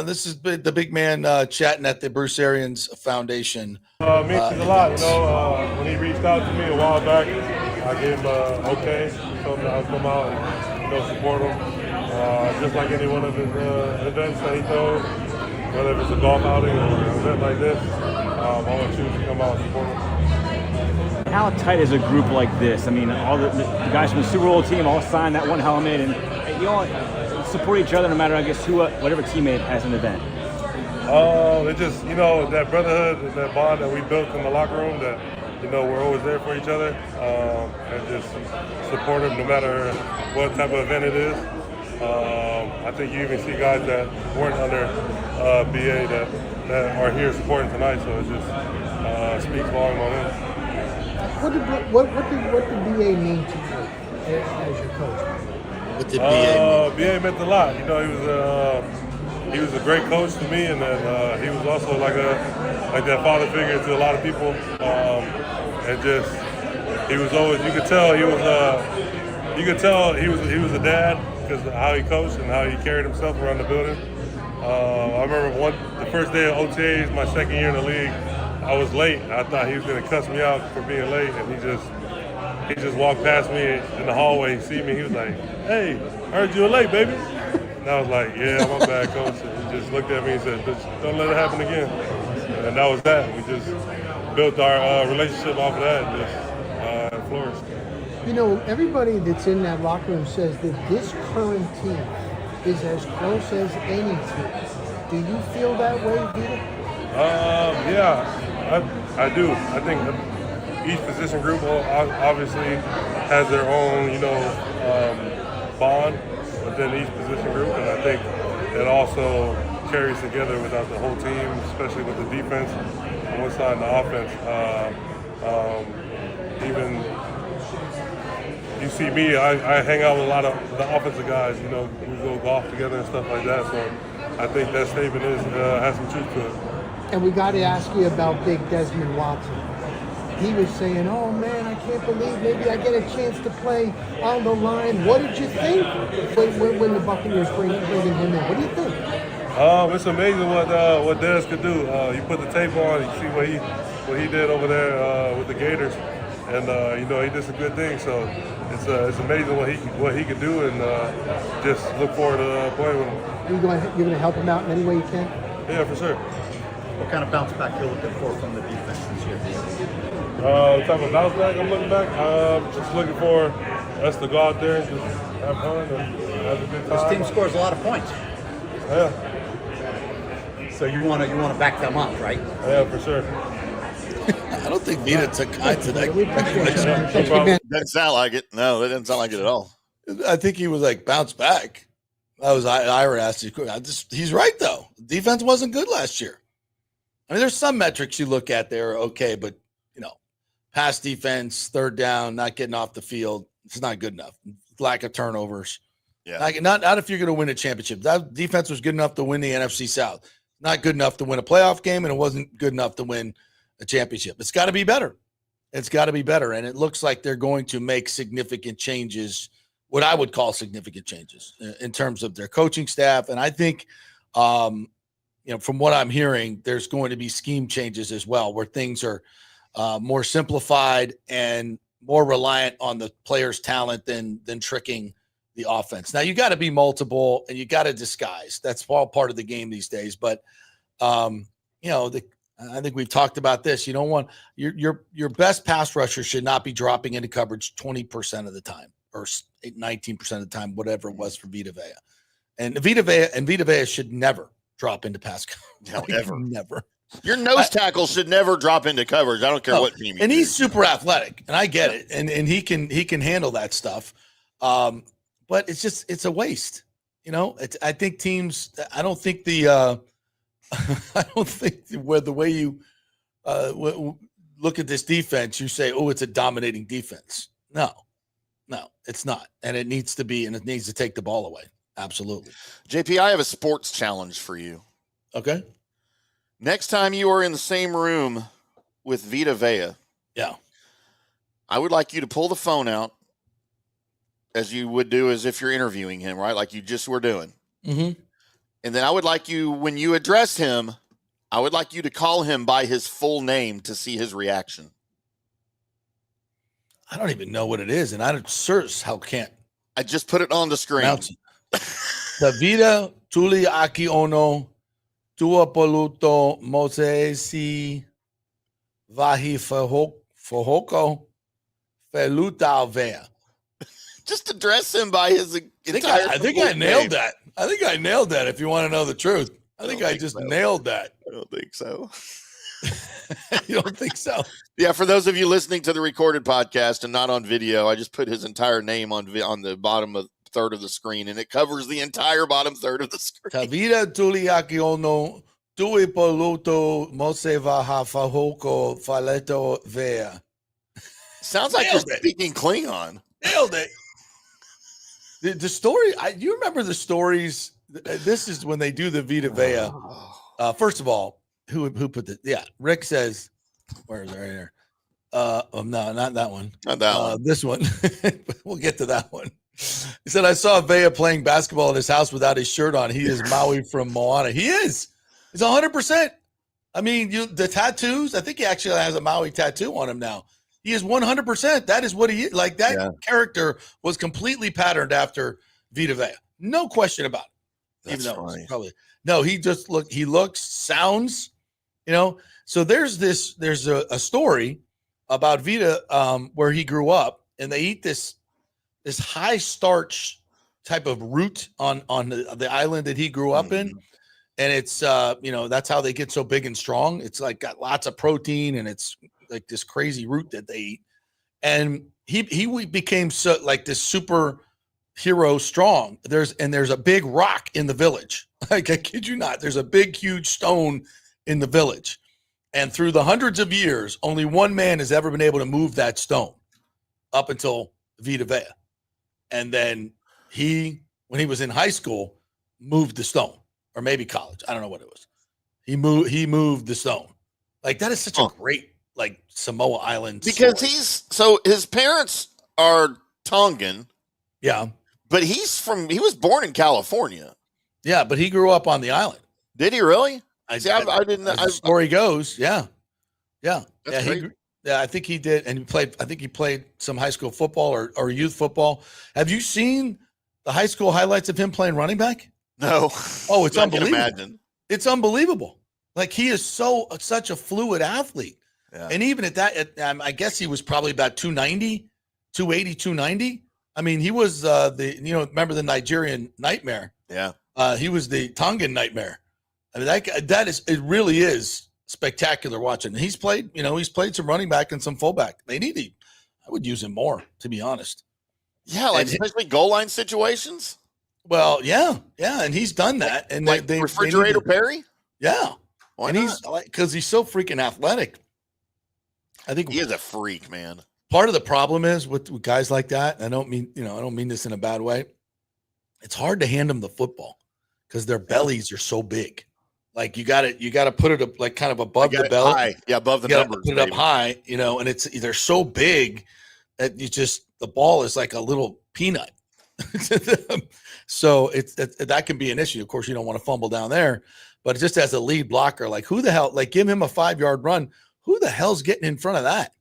This is the big man chatting at the Bruce Arians Foundation. Means a lot, you know. When he reached out to me a while back, I gave him okay. Told him I would come out and support him. Just like any one of his events that he throws, whether it's a golf outing or an event like this, I want you to come out and support him. How tight is a group like this? I mean, all the guys from the Super Bowl team all signed that one helmet, and you all support each other no matter, I guess, whatever teammate has an event. It just, you know, that brotherhood, that bond that we built in the locker room, that, you know, we're always there for each other, and just support them no matter what type of event it is. I think you even see guys that weren't under BA that are here supporting tonight, so it just speaks volume on them. What did BA mean to you as your coach? What did BA mean? BA meant a lot. You know, he was a great coach to me, and then he was also like that father figure to a lot of people. And just he was always, you could tell he was a dad because of how he coached and how he carried himself around the building. I remember the first day of OTAs, my second year in the league, I was late. I thought he was going to cuss me out for being late, and he just walked past me in the hallway. He see me, he was like, "Hey, I heard you were late, baby." And I was like, "Yeah, my bad, coach." And he just looked at me and said, "Don't let it happen again." And that was that. We just built our relationship off of that, and just flourished. You know, everybody that's in that locker room says that this current team is as close as any team. Do you feel that way, Vita? Yeah, I do. I think each position group obviously has their own, you know, bond within each position group, and I think it also carries together without the whole team, especially with the defense on one side and the offense. Even you see me, I hang out with a lot of the offensive guys. You know, we go golf together and stuff like that. So I think that statement has some truth to it. And we got to ask you about big Desmond Watson. He was saying, "Oh man, I can't believe maybe I get a chance to play on the line." What did you think when the Buccaneers bringing him in? What do you think? It's amazing what Des could do. You put the tape on, you see what he did over there with the Gators, and you know, he did some good things. So it's amazing what he could do, and just look forward to playing with him. You're going to help him out in any way you can? Yeah, for sure. What kind of bounce back you're looking for from the defense this year? The type of bounce back I'm looking back, just looking for us to go out there and just have fun and have a good time. This team scores a lot of points. Yeah. So you want to back them up, right? Yeah, for sure. I don't think Vita took kind to that. Doesn't sound like it. No, that doesn't sound like it at all. I think he was like bounce back. That was Ira asked you. He's right though. Defense wasn't good last year. I mean, there's some metrics you look at there, okay, but pass defense, third down, not getting off the field, it's not good enough. Lack of turnovers. Yeah. Not if you're going to win a championship. That defense was good enough to win the NFC South. Not good enough to win a playoff game, and it wasn't good enough to win a championship. It's got to be better. It's got to be better, and it looks like they're going to make significant changes, what I would call significant changes in terms of their coaching staff. And I think, from what I'm hearing, there's going to be scheme changes as well, where things are more simplified and more reliant on the player's talent than tricking the offense. Now you got to be multiple and you got to disguise. That's all part of the game these days. But I think we've talked about this. You don't want your best pass rusher should not be dropping into coverage 20% of the time or 19% of the time, whatever it was for Vita Vea. And Vita Vea should never drop into pass coverage. Never. Never. Your nose tackle should never drop into coverage. I don't care what team. And he's super athletic, and I get it, and he can handle that stuff. But it's a waste. I think teams. I don't think the way you look at this defense, you say, oh, it's a dominating defense. No, it's not, and it needs to be, and it needs to take the ball away. Absolutely. JP, I have a sports challenge for you. Okay. Next time you are in the same room with Vita Vea, I would like you to pull the phone out as you would do as if you're interviewing him, right? Like you just were doing. Mm-hmm. And then I would like you, when you address him, I would like you to call him by his full name to see his reaction. I don't even know what it is, and I search how can't. I just put it on the screen. Davida Tuli Aki Ono. Tua Poluto Mosesi Vahi Fahoko Feluta Vea. Just address him by his entire I think I nailed that. I think I nailed that, if you want to know the truth. I think I just nailed that. I don't think so. You don't think so? Yeah, for those of you listening to the recorded podcast and not on video, I just put his entire name on the bottom of third of the screen, and it covers the entire bottom third of the screen. Tavida Tuliaki Ono Tui Poluto Moseva Hafahoko Faleto Vea. Sounds like you're speaking Klingon. Nailed it. The story, you remember the stories? This is when they do the Vita Vea. First of all, who put the? Yeah, Rick says, "Where is it? Right here?" No, not that one. Not that one. This one. We'll get to that one. He said, "I saw Vea playing basketball in his house without his shirt on. He is Maui from Moana. He is. He's 100%. I mean, the tattoos. I think he actually has a Maui tattoo on him now. He is 100%. That is what he is. Like that character was completely patterned after Vita Vea. No question about it. That's even though funny. Probably no. He looks, sounds. So there's a story about Vita where he grew up, and they eat this high starch type of root on the island that he grew up in. And it's, that's how they get so big and strong. It's like got lots of protein, and it's like this crazy root that they eat. And he became so like this super hero strong. There's a big rock in the village. Like, I kid you not, there's a big, huge stone in the village. And through the hundreds of years, only one man has ever been able to move that stone up until Vita Vea. And then when he was in high school, moved the stone, or maybe college. I don't know what it was. He moved the stone. Like, that is such a great, like, Samoa Island because story. His parents are Tongan. Yeah. But he was born in California. Yeah, but he grew up on the island. Did he really? I didn't know. As the story goes, yeah. Yeah. I think he did. And he played some high school football or youth football. Have you seen the high school highlights of him playing running back? No. Oh, it's unbelievable. I can imagine. It's unbelievable. Like, he is such a fluid athlete. Yeah. And even at that, I guess he was probably about 280, 290. I mean, he was remember the Nigerian Nightmare? Yeah. He was the Tongan Nightmare. I mean, it really is spectacular watching. He's played some running back and some fullback. I would use him more, to be honest. Yeah, especially goal line situations. Well, yeah, and he's done that. And they refrigerator Perry. Yeah, why and not? He's because he's so freaking athletic. I think he is a freak, man. Part of the problem is with guys like that. I don't mean this in a bad way. It's hard to hand them the football because their bellies are so big. Like you got to put it up like kind of above the belly. High. Yeah, above the numbers. Put it up high, and they're so big that the ball is like a little peanut. So that can be an issue. Of course, you don't want to fumble down there, but just as a lead blocker, like who the hell, like give him a 5-yard run. Who the hell's getting in front of that?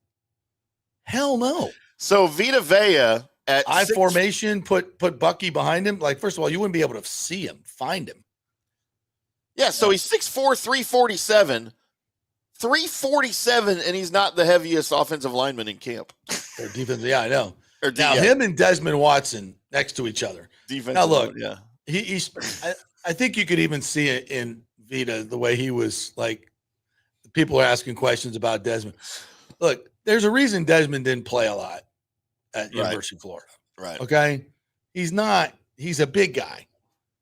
Hell no. So Vita Vea at I formation, put Bucky behind him. Like, first of all, you wouldn't be able to see him, find him. Yeah, so he's 6'4", 347. 347, and he's not the heaviest offensive lineman in camp. Or defense, yeah, I know. Now, him and Desmond Watson next to each other. Now, look, I think you could even see it in Vita, the way he was, like, people are asking questions about Desmond. Look, there's a reason Desmond didn't play a lot at University of Florida. Right. Okay? He's a big guy.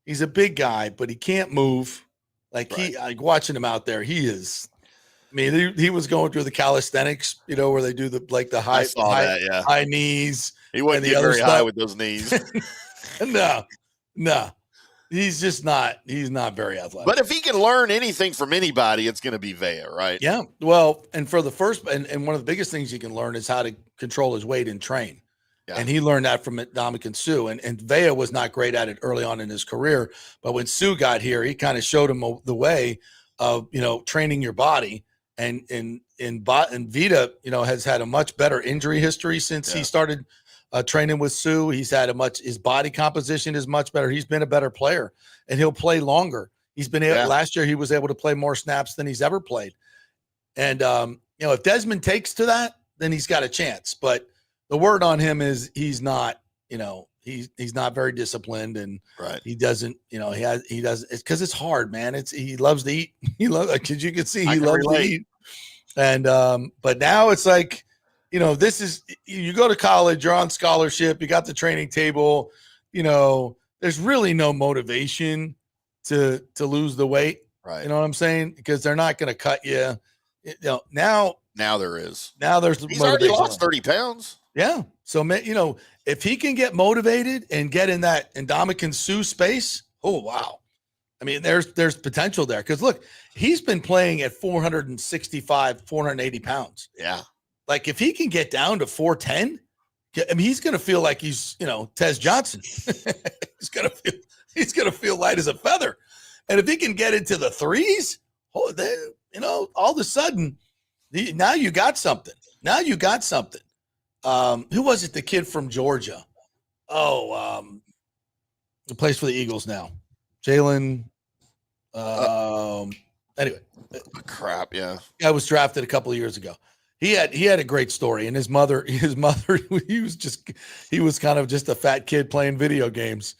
He's a big guy, but he can't move. Like, watching him out there, he is. I mean, he was going through the calisthenics, where they do the high knees. He wasn't getting very high with those knees. No. He's not very athletic. But if he can learn anything from anybody, it's going to be Vea, right? Yeah. Well, and for the first, and one of the biggest things he can learn is how to control his weight and train. Yeah. And he learned that from Dominican Sue. And Vea was not great at it early on in his career. But when Sue got here, he kind of showed him the way of, training your body. And Vita, has had a much better injury history since he started training with Sue. He's had his body composition is much better. He's been a better player, and he'll play longer. He's been able, last year he was able to play more snaps than he's ever played. And if Desmond takes to that, then he's got a chance. But the word on him is he's not, he's not very disciplined, and he doesn't, he does it's because it's hard, man. He loves to eat. Because you can see he loves to eat. And but now it's like, this is, you go to college, you're on scholarship, you got the training table, there's really no motivation to lose the weight. Right. You know what I'm saying? Because they're not going to cut you. Now there is. Now there's he's already lost 30 pounds. Yeah. So, if he can get motivated and get in that Ndamukong Suh space, oh, wow. I mean, there's potential there. Because, look, he's been playing at 465, 480 pounds. Yeah. Like, if he can get down to 410, I mean, he's going to feel like he's, Tez Johnson. he's going to feel light as a feather. And if he can get into the threes, all of a sudden, now you got something. Who was it? The kid from Georgia. Who plays for the Eagles now? Jalen. Anyway. Crap. Yeah. Guy was drafted a couple of years ago. He had a great story, and his mother, he was kind of just a fat kid playing video games.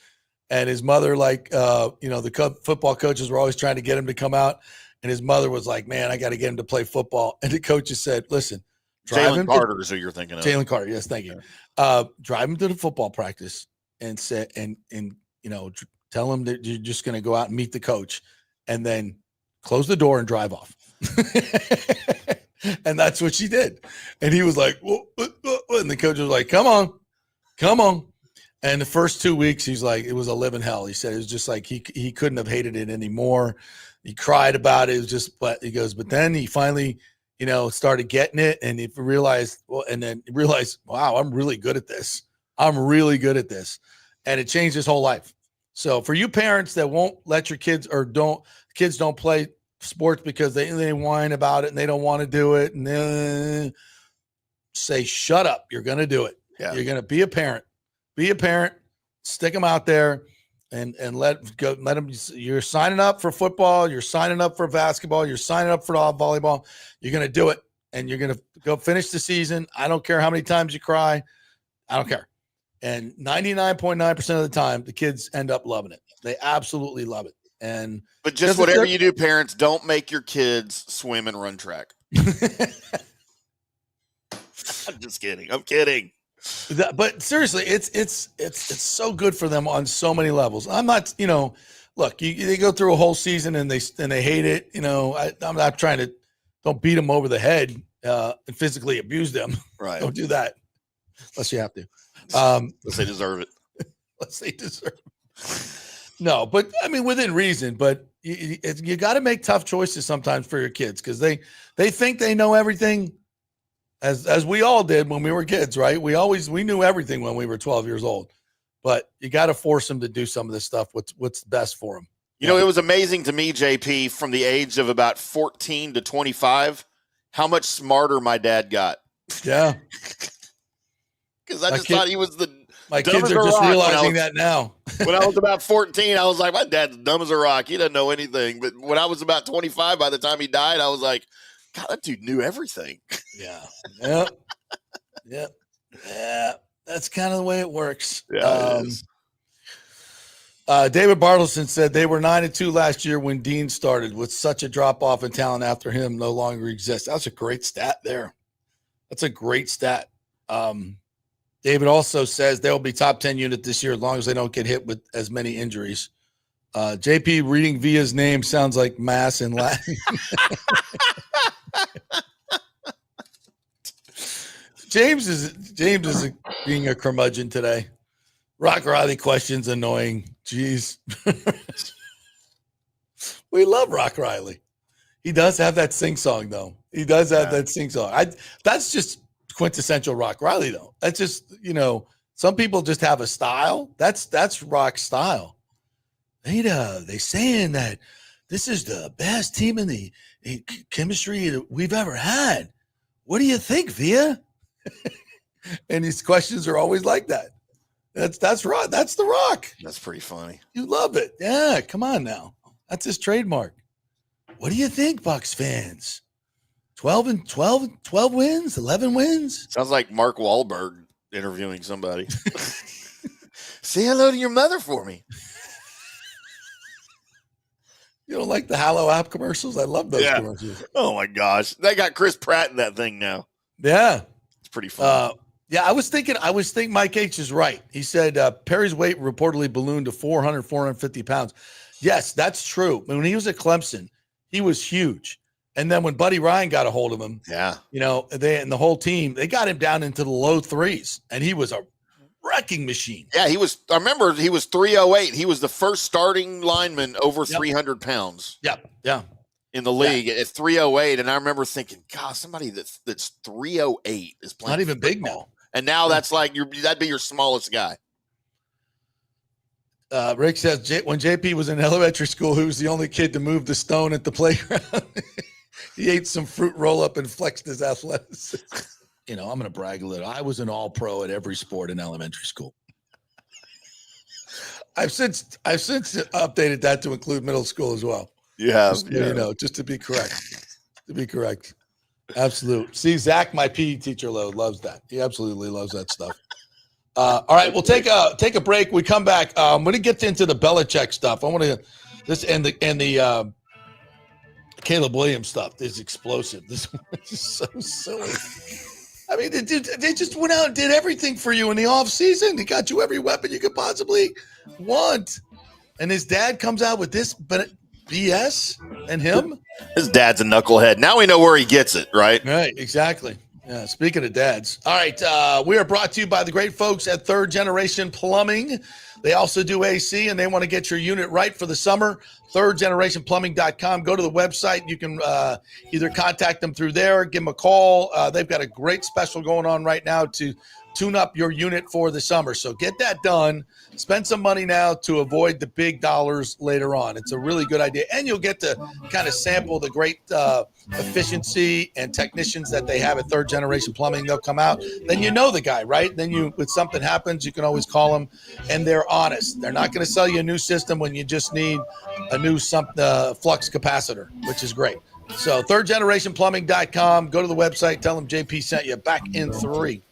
And his mother, the football coaches were always trying to get him to come out. And his mother was like, man, I got to get him to play football. And the coaches said, listen, Jalen Carter is who you're thinking of. Jalen Carter, yes, thank you. Drive him to the football practice and tell him that you're just going to go out and meet the coach, and then close the door and drive off. And that's what she did. And he was like, and the coach was like, come on. And the first 2 weeks, he's like, it was a living hell. He said it was just like he couldn't have hated it anymore. He cried about it. It was just, but he goes, but then he finally, started getting it, and he realized, wow, I'm really good at this. And it changed his whole life. So for you parents that won't let your kids don't play sports because they whine about it and they don't want to do it, and then say, shut up. You're going to do it. Yeah. You're going to be a parent. Stick them out there and let them. You're signing up for football. You're signing up for basketball. You're signing up for volleyball. You're going to do it, and you're going to go finish the season. I don't care how many times you cry. I don't care. And 99.9% of the time, the kids end up loving it. They absolutely love it. But just whatever you do, parents, don't make your kids swim and run track. I'm just kidding. I'm kidding. But seriously, it's so good for them on so many levels. I'm not, look, they go through a whole season and they hate it. I'm not trying to, don't beat them over the head and physically abuse them. Right. Don't do that unless you have to. Unless they deserve it. Unless they deserve it. No, but I mean, within reason, but you got to make tough choices sometimes for your kids because they think they know everything as we all did when we were kids, right? We knew everything when we were 12 years old, but you got to force them to do some of this stuff. What's best for them. It was amazing to me, JP, from the age of about 14 to 25, how much smarter my dad got. Yeah. Because I thought he was my kids are just realizing that now. When I was about 14, I was like, my dad's dumb as a rock. He doesn't know anything. But when I was about 25, by the time he died, I was like, God, that dude knew everything. Yeah. Yep. Yeah. That's kind of the way it works. Yeah, it is. David Bartleson said they were 9-2 last year when Dean started. With such a drop off in talent after him no longer exists. That's a great stat there. That's a great stat. David also says they'll be top 10 unit this year as long as they don't get hit with as many injuries. JP reading Villa's name sounds like mass in Latin. James is being a curmudgeon today. Rock Riley questions annoying. Jeez. We love Rock Riley. He does have that sing song though. He does have that sing song. That's just quintessential Rock Riley though. That's just, some people just have a style. That's Rock's style. They saying that this is the best team in the chemistry that we've ever had. What do you think, Villa? And his questions are always like that. That's Rock. That's the Rock. That's pretty funny. You love it. Yeah, come on now. That's his trademark. What do you think, Bucs fans? 12 wins, 11 wins. Sounds like Mark Wahlberg interviewing somebody. Say hello to your mother for me. You don't like the Hallow app commercials? I love those commercials. Oh my gosh, they got Chris Pratt in that thing now. Yeah, it's pretty fun. Yeah, I was thinking Mike H is right. He said Perry's weight reportedly ballooned to 450 pounds. Yes, that's true. When he was at Clemson, he was huge. And then when Buddy Ryan got a hold of him, they and the whole team, they got him down into the low threes, and he was a wrecking machine. Yeah, I remember he was 308. He was the first starting lineman over 300 pounds. Yeah. In the league at 308. And I remember thinking, God, somebody that's 308 is playing. Not even football. big now. And now that's like that'd be your smallest guy. Rick says when JP was in elementary school, he was the only kid to move the stone at the playground. He ate some fruit roll up and flexed his athleticism. I'm going to brag a little. I was an all-pro at every sport in elementary school. I've since updated that to include middle school as well. You have, just to be correct. Absolute. See, Zach, my PE teacher, loves that. He absolutely loves that stuff. All right, we'll take a break. We come back. I'm going to get into the Belichick stuff. I want to the Caleb Williams stuff. This is explosive. This is so silly. I mean, they just went out and did everything for you in the offseason. They got you every weapon you could possibly want. And his dad comes out with this BS and him. His dad's a knucklehead. Now we know where he gets it, right? Right, exactly. Yeah, speaking of dads. All right, we are brought to you by the great folks at Third Generation Plumbing. They also do AC, and they want to get your unit right for the summer. ThirdGenerationPlumbing.com. Go to the website. You can either contact them through there, give them a call. They've got a great special going on right now to tune up your unit for the summer. So get that done. Spend some money now to avoid the big dollars later on. It's a really good idea. And you'll get to kind of sample the great efficiency and technicians that they have at Third Generation Plumbing. They'll come out. Then you know the guy, right? Then when something happens, you can always call them, and they're honest. They're not going to sell you a new system when you just need a new flux capacitor, which is great. So thirdgenerationplumbing.com. Go to the website. Tell them JP sent you. Back in 3.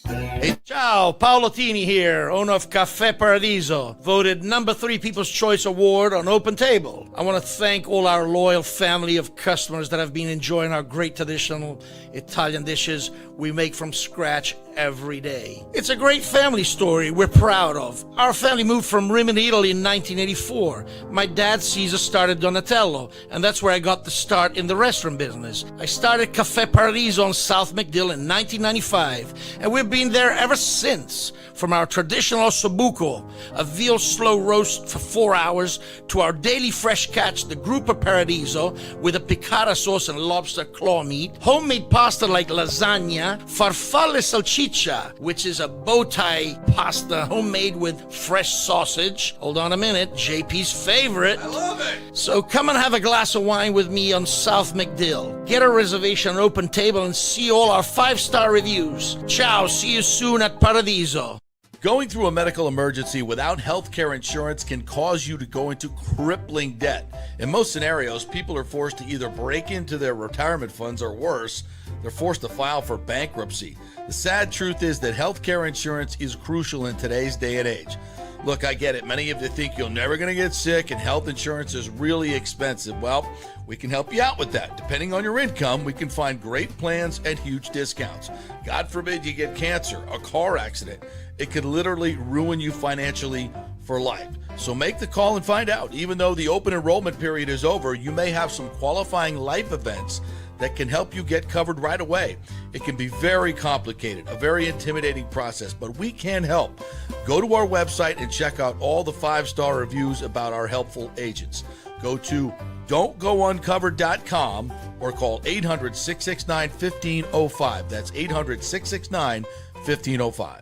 Hey, Ciao, Paolo Tini here, owner of Caffè Paradiso, voted number 3 People's Choice Award on Open Table. I want to thank all our loyal family of customers that have been enjoying our great traditional Italian dishes we make from scratch every day. It's a great family story we're proud of. Our family moved from Rimini, Italy in 1984. My dad, Caesar, started Donatello, and that's where I got the start in the restaurant business. I started Caffè Paradiso on South McDill in 1995, and we've been there ever since. From our traditional ossobuco, a veal slow roast for 4 hours, to our daily fresh catch, the Gruppo Paradiso, with a piccata sauce and lobster claw meat, homemade pasta like lasagna, farfalle salchicha, which is a bow tie pasta homemade with fresh sausage. Hold on a minute, JP's favorite. I love it. So come and have a glass of wine with me on South McDill. Get a reservation on Open Table and see all our 5-star reviews. Ciao, see you soon at Paradiso. Going through a medical emergency without health care insurance can cause you to go into crippling debt. In most scenarios, people are forced to either break into their retirement funds or worse, they're forced to file for bankruptcy. The sad truth is that health care insurance is crucial in today's day and age. Look, I get it. Many of you think you're never going to get sick and health insurance is really expensive. Well, we can help you out with that. Depending on your income, we can find great plans and huge discounts. God forbid you get cancer, a car accident. It could literally ruin you financially for life. So make the call and find out. Even though the open enrollment period is over, you may have some qualifying life events that can help you get covered right away. It can be very complicated, a very intimidating process, but we can help. Go to our website and check out all the 5-star reviews about our helpful agents. Go to don'tgouncovered.com or call 800-669-1505. That's 800-669-1505.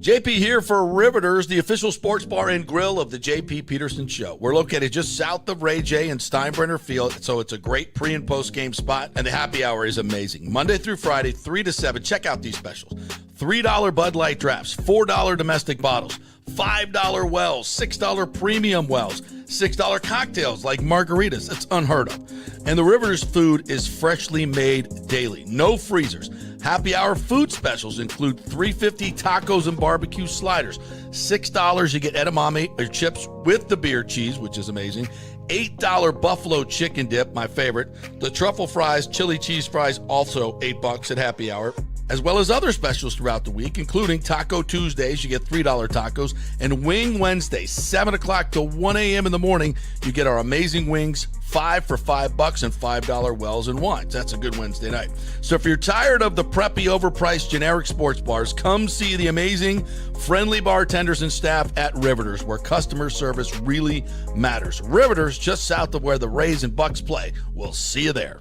JP here for Riveters, the official sports bar and grill of the JP Peterson Show. We're located just south of Ray J and Steinbrenner Field, so it's a great pre- and post-game spot, and the happy hour is amazing. Monday through Friday, 3 to 7. Check out these specials. $3 Bud Light drafts, $4 domestic bottles, $5 wells, $6 premium wells, $6 cocktails like margaritas. It's unheard of. And the Riveters food is freshly made daily. No freezers. Happy hour food specials include $3.50 tacos and barbecue sliders. $6 you get edamame or chips with the beer cheese, which is amazing. $8 buffalo chicken dip, my favorite. The truffle fries, chili cheese fries, also $8 at happy hour. As well as other specials throughout the week, including Taco Tuesdays, you get $3 tacos, and Wing Wednesdays, 7 o'clock to 1 a.m. in the morning, you get our amazing wings, 5 for $5 and $5 wells and wines. That's a good Wednesday night. So if you're tired of the preppy, overpriced, generic sports bars, come see the amazing, friendly bartenders and staff at Riveters, where customer service really matters. Riveters, just south of where the Rays and Bucs play. We'll see you there.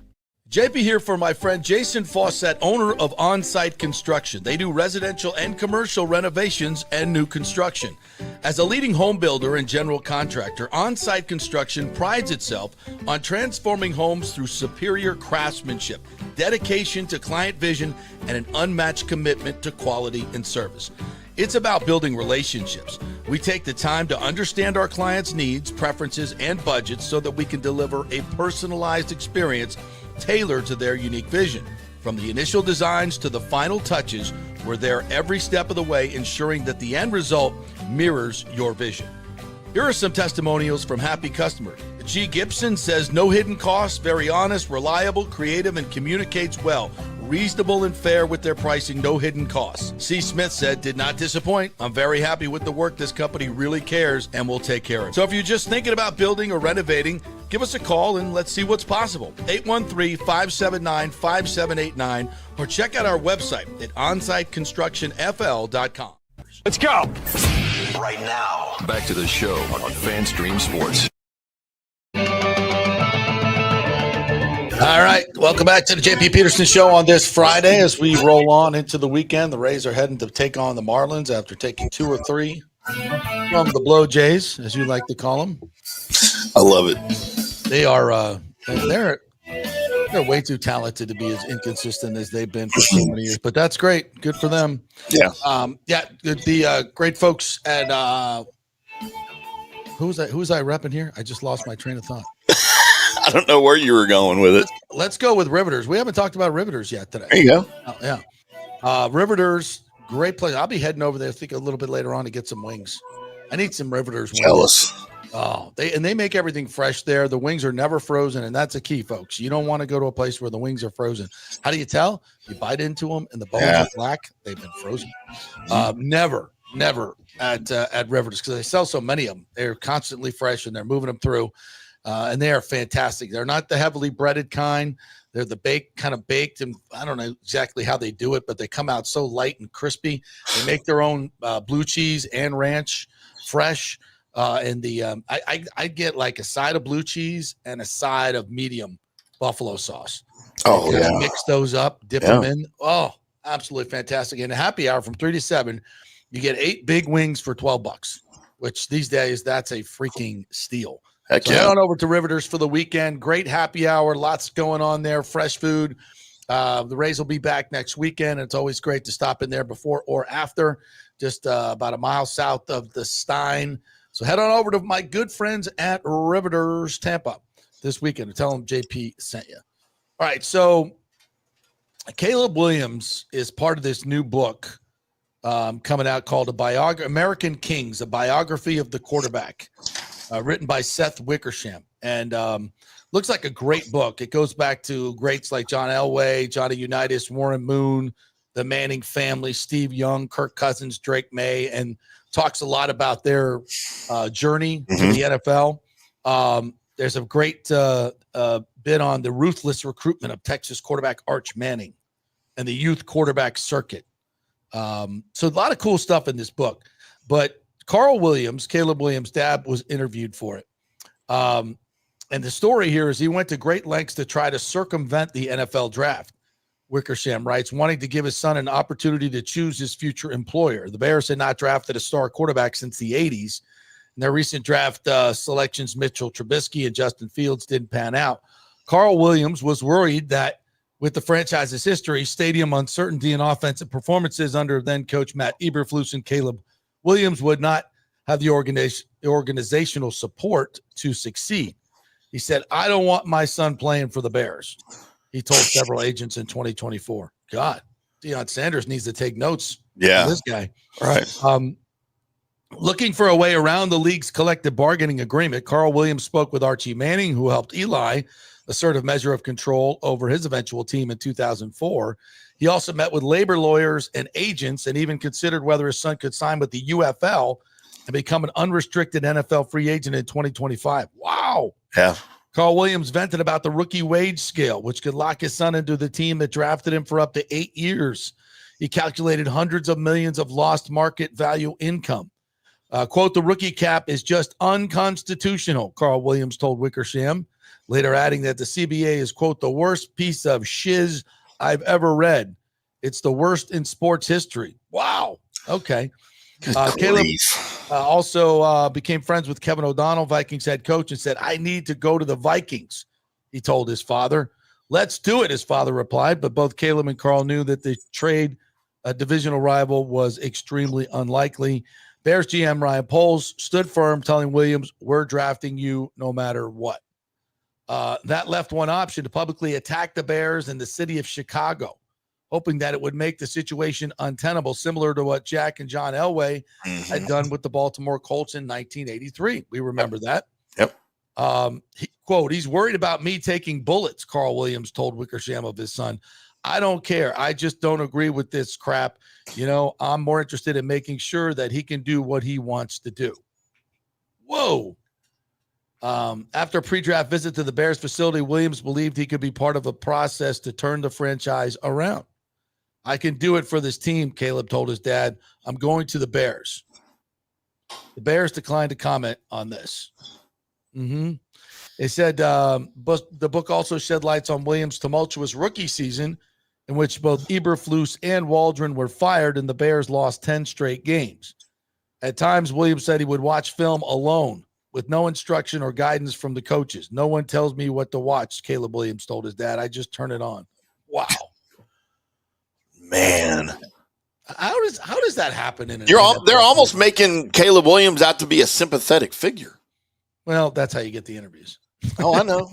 JP here for my friend Jason Fawcett, owner of On-Site Construction. They do residential and commercial renovations and new construction. As a leading home builder and general contractor, On-Site Construction prides itself on transforming homes through superior craftsmanship, dedication to client vision, and an unmatched commitment to quality and service. It's about building relationships. We take the time to understand our clients' needs, preferences, and budgets so that we can deliver a personalized experience tailored to their unique vision. From the initial designs to the final touches, we're there every step of the way, ensuring that the end result mirrors your vision. Here are some testimonials from happy customers. G. Gibson says, no hidden costs, very honest, reliable, creative, and communicates well. Reasonable and fair with their pricing, no hidden costs. C. Smith said, did not disappoint. I'm very happy with the work. This company really cares and will take care of it. So if you're just thinking about building or renovating, give us a call and let's see what's possible. 813-579-5789 or check out our website at onsiteconstructionfl.com. Let's go. Right now, back to the show on FanStream Sports. All right, welcome back to the JP Peterson Show on this Friday as we roll on into the weekend. The Rays are heading to take on the Marlins after taking 2 or 3 from the Blow Jays, as you like to call them. I love it. They are they're way too talented to be as inconsistent as they've been for so many years, but that's great. Good for them. Yeah. The great folks at who's I repping here? I just lost my train of thought. I don't know where you were going with it. Let's go with Riveters. We haven't talked about Riveters yet today. There you go. Riveters Great place. I'll be heading over there, I think, a little bit later on to get some wings. I need some Riveters wings. Jealous. Oh, they make everything fresh there. The wings are never frozen, and that's a key, folks. You don't want to go to a place where the wings are frozen. How do you tell? You bite into them, and the bones are black. They've been frozen. Never at Riveters, because they sell so many of them. They're constantly fresh, and they're moving them through, and they are fantastic. They're not the heavily breaded kind. They're the kind of baked, and I don't know exactly how they do it, but they come out so light and crispy. They make their own blue cheese and ranch fresh. And I get like a side of blue cheese and a side of medium buffalo sauce. Oh, yeah. Mix those up, dip them in. Oh, absolutely fantastic. And a happy hour from 3 to 7, you get 8 big wings for $12, which these days, that's a freaking steal. Heck so head on over to Riveters for the weekend. Great happy hour. Lots going on there. Fresh food. The Rays will be back next weekend. It's always great to stop in there before or after, just about a mile south of the Stein. So head on over to my good friends at Riveters Tampa this weekend and tell them JP sent you. All right, so Caleb Williams is part of this new book coming out called American Kings, a biography of the quarterback, written by Seth Wickersham. And looks like a great book. It goes back to greats like John Elway, Johnny Unitas, Warren Moon, the Manning family, Steve Young, Kirk Cousins, Drake May, and talks a lot about their journey to the NFL. There's a great bit on the ruthless recruitment of Texas quarterback Arch Manning and the youth quarterback circuit. So a lot of cool stuff in this book. But Caleb Williams' dad, was interviewed for it. And the story here is he went to great lengths to try to circumvent the NFL draft. Wickersham writes, wanting to give his son an opportunity to choose his future employer. The Bears had not drafted a star quarterback since the 80s. In their recent draft selections, Mitchell Trubisky and Justin Fields didn't pan out. Carl Williams was worried that with the franchise's history, stadium uncertainty, and offensive performances under then-coach Matt Eberflus and Caleb Williams would not have the organizational support to succeed. He said, I don't want my son playing for the Bears. He told several agents in 2024. God, Deion Sanders needs to take notes. Yeah. This guy. Right. Looking for a way around the league's collective bargaining agreement, Carl Williams spoke with Archie Manning, who helped Eli assert a measure of control over his eventual team in 2004. He also met with labor lawyers and agents and even considered whether his son could sign with the UFL and become an unrestricted NFL free agent in 2025. Wow. Yeah. Carl Williams vented about the rookie wage scale, which could lock his son into the team that drafted him for up to 8 years. He calculated hundreds of millions of lost market value income. Quote, the rookie cap is just unconstitutional, Carl Williams told Wickersham, later adding that the CBA is, quote, the worst piece of shiz I've ever read. It's the worst in sports history. Wow. Okay. Caleb also became friends with Kevin O'Donnell, Vikings head coach, and said, I need to go to the Vikings, he told his father. Let's do it, his father replied. But both Caleb and Carl knew that the trade, a divisional rival, was extremely unlikely. Bears GM Ryan Poles stood firm, telling Williams, we're drafting you no matter what. That left one option, to publicly attack the Bears and the city of Chicago, hoping that it would make the situation untenable, similar to what Jack and John Elway had done with the Baltimore Colts in 1983. We remember that. Yep. Quote, he's worried about me taking bullets, Carl Williams told Wickersham of his son. I don't care. I just don't agree with this crap. I'm more interested in making sure that he can do what he wants to do. Whoa. After a pre-draft visit to the Bears facility, Williams believed he could be part of a process to turn the franchise around. I can do it for this team, Caleb told his dad. I'm going to the Bears. The Bears declined to comment on this. They said the book also shed lights on Williams' tumultuous rookie season, in which both Eberflus and Waldron were fired and the Bears lost 10 straight games. At times, Williams said he would watch film alone with no instruction or guidance from the coaches. No one tells me what to watch, Caleb Williams told his dad. I just turn it on. Wow. Man. How does that happen? They're almost making Caleb Williams out to be a sympathetic figure. Well, that's how you get the interviews. Oh, I know.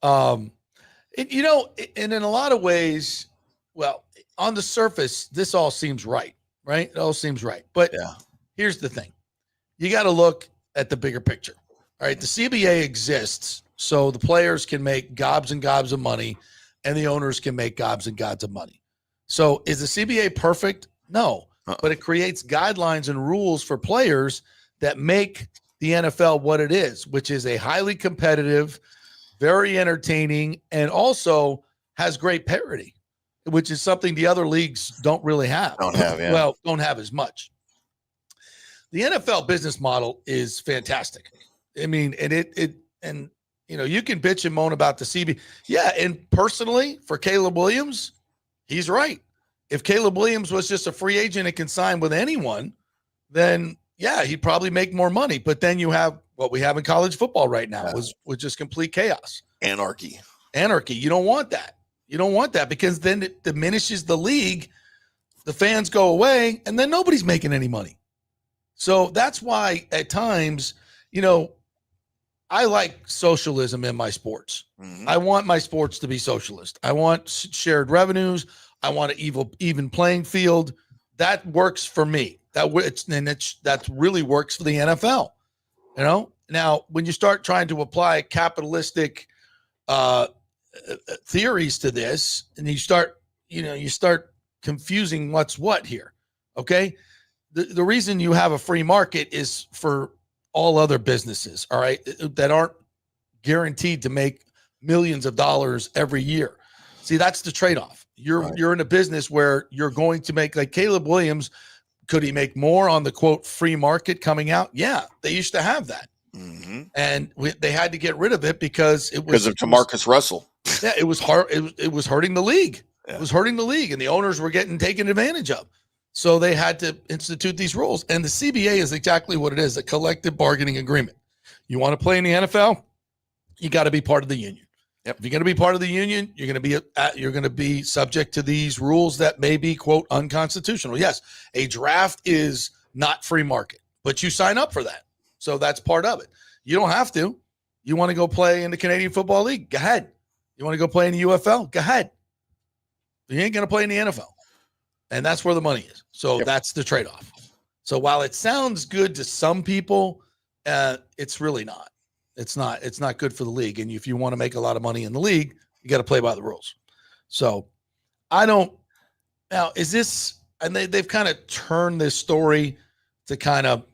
And in a lot of ways, well, on the surface, this all seems right? It all seems right. But here's the thing. You got to look at the bigger picture. All right, the CBA exists so the players can make gobs and gobs of money and the owners can make gobs and gobs of money. So is the CBA perfect? No, but it creates guidelines and rules for players that make the NFL what it is, which is a highly competitive, very entertaining, and also has great parity, which is something the other leagues don't really have. Don't have, yeah. Well, don't have as much. The NFL business model is fantastic. I mean, and you can bitch and moan about the CB. Yeah, and personally, for Caleb Williams, he's right. If Caleb Williams was just a free agent and can sign with anyone, then yeah, he'd probably make more money. But then you have what we have in college football right now, with just complete chaos. Anarchy. You don't want that. You don't want that because then it diminishes the league. The fans go away, and then nobody's making any money. So that's why at times, I like socialism in my sports. Mm-hmm. I want my sports to be socialist. I want shared revenues. I want an even playing field. That works for me. That really works for the NFL. Now when you start trying to apply capitalistic theories to this, and you start confusing what's what here. Okay, the reason you have a free market is for all other businesses, all right, that aren't guaranteed to make millions of dollars every year. See, that's the trade-off. You're in a business where you're going to make, like Caleb Williams, could he make more on the quote free market coming out? Yeah, they used to have that. Mm-hmm. And they had to get rid of it because of Jamarcus Russell. Yeah, it was hard. It was hurting the league. Yeah. It was hurting the league, and the owners were getting taken advantage of. So they had to institute these rules. And the CBA is exactly what it is, a collective bargaining agreement. You want to play in the NFL, you got to be part of the union. Yep. If you're going to be part of the union, you're going to be subject to these rules that may be, quote, unconstitutional. Yes, a draft is not free market, but you sign up for that. So that's part of it. You don't have to. You want to go play in the Canadian Football League? Go ahead. You want to go play in the UFL? Go ahead. You ain't going to play in the NFL. And that's where the money is. So that's the trade-off. So while it sounds good to some people, it's really not. It's not good for the league. And if you want to make a lot of money in the league, you got to play by the rules. So now is this, and they've kind of turned this story to kind of,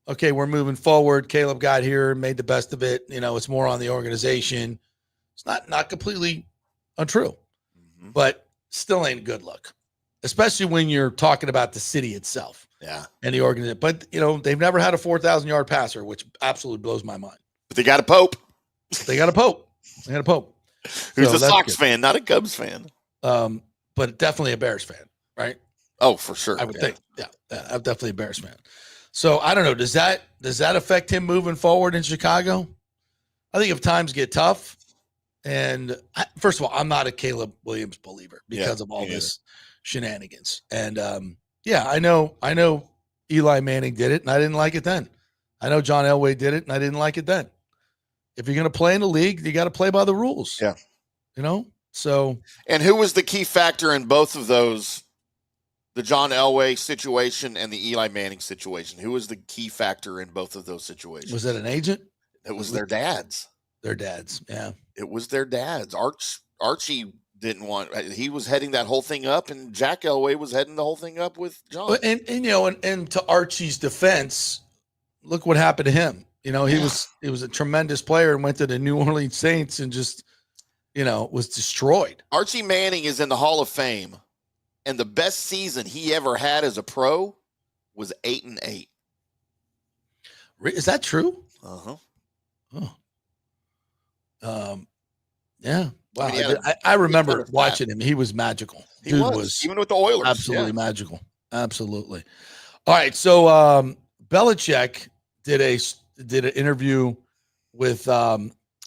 okay, we're moving forward. Caleb got here, made the best of it. It's more on the organization. It's not completely untrue, but still ain't a good look, especially when you're talking about the city itself. Yeah. And the organization. But, they've never had a 4,000-yard passer, which absolutely blows my mind. But they got a Pope. They got a Pope. Who's a Sox fan, not a Cubs fan. But definitely a Bears fan, right? Oh, for sure. I would think. Yeah, I'm definitely a Bears fan. So I don't know. Does that affect him moving forward in Chicago? I think if times get tough, and first of all, I'm not a Caleb Williams believer because of all this shenanigans. And I know Eli Manning did it, and I didn't like it then. I know John Elway did it, and I didn't like it then. If you're going to play in the league, you got to play by the rules. Yeah. So. And who was the key factor in both of those? The John Elway situation and the Eli Manning situation. Who was the key factor in both of those situations? Was it an agent? It was their dads. Their dads, yeah. It was their dads. Archie didn't want. He was heading that whole thing up, and Jack Elway was heading the whole thing up with John. And to Archie's defense, look what happened to him. He was a tremendous player and went to the New Orleans Saints and just, was destroyed. Archie Manning is in the Hall of Fame. And the best season he ever had as a pro was 8-8. Is that true? Uh-huh. Oh. Yeah. Wow. I remember watching him. He was magical. He was even with the Oilers. Absolutely magical. Absolutely. All right. So Belichick did an interview with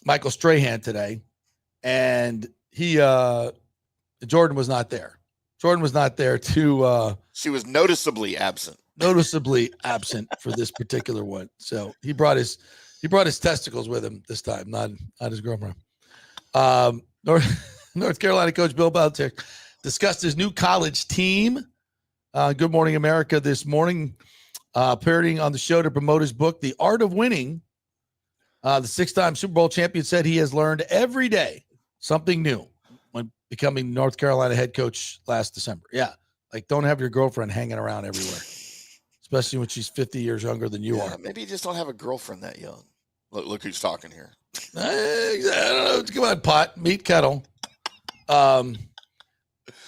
Michael Strahan today, and Jordan was not there. Jordan was not there she was noticeably absent for this particular one. So he brought his testicles with him this time, not his girlfriend. North Carolina coach Bill Belichick discussed his new college team. Good Morning America this morning, appearing on the show to promote his book, The Art of Winning. The 6-time Super Bowl champion said he has learned every day something new when becoming North Carolina head coach last December. Yeah, like don't have your girlfriend hanging around everywhere, especially when she's 50 years younger than you are. Maybe you just don't have a girlfriend that young. Look who's talking here. I don't know. Come on, pot, meat kettle.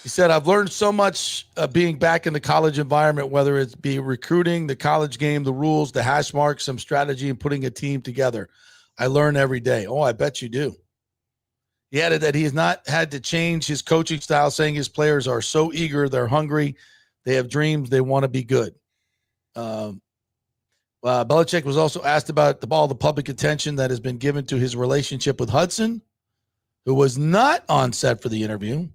He said, I've learned so much being back in the college environment, whether it's be recruiting, the college game, the rules, the hash marks, some strategy, and putting a team together. I learn every day. Oh, I bet you do. He added that he has not had to change his coaching style, saying his players are so eager, they're hungry, they have dreams, they want to be good. Belichick was also asked about all the public attention that has been given to his relationship with Hudson, who was not on set for the interview.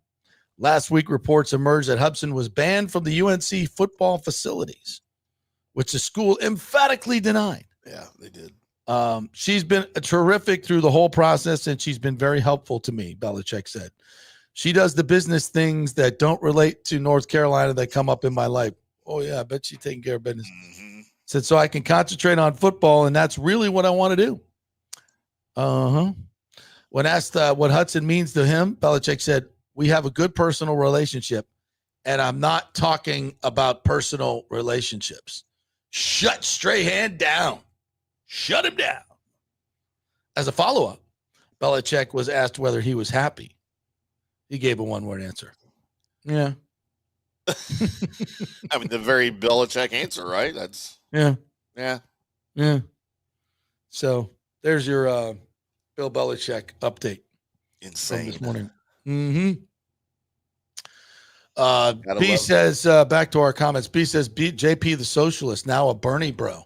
Last week, reports emerged that Hudson was banned from the UNC football facilities, which the school emphatically denied. Yeah, they did. She's been terrific through the whole process, and she's been very helpful to me, Belichick said. She does the business things that don't relate to North Carolina that come up in my life. Oh, yeah, I bet she's taking care of business. Mm-hmm. Said, so I can concentrate on football, and that's really what I want to do. When asked what Hudson means to him, Belichick said, we have a good personal relationship, and I'm not talking about personal relationships. Shut Strahan down. Shut him down. As a follow-up, Belichick was asked whether he was happy. He gave a one-word answer. Yeah. I mean, the very Belichick answer, right? That's yeah. So there's your Bill Belichick update. Insane this morning. B says, back to our comments. B says, JP the socialist, now a Bernie bro.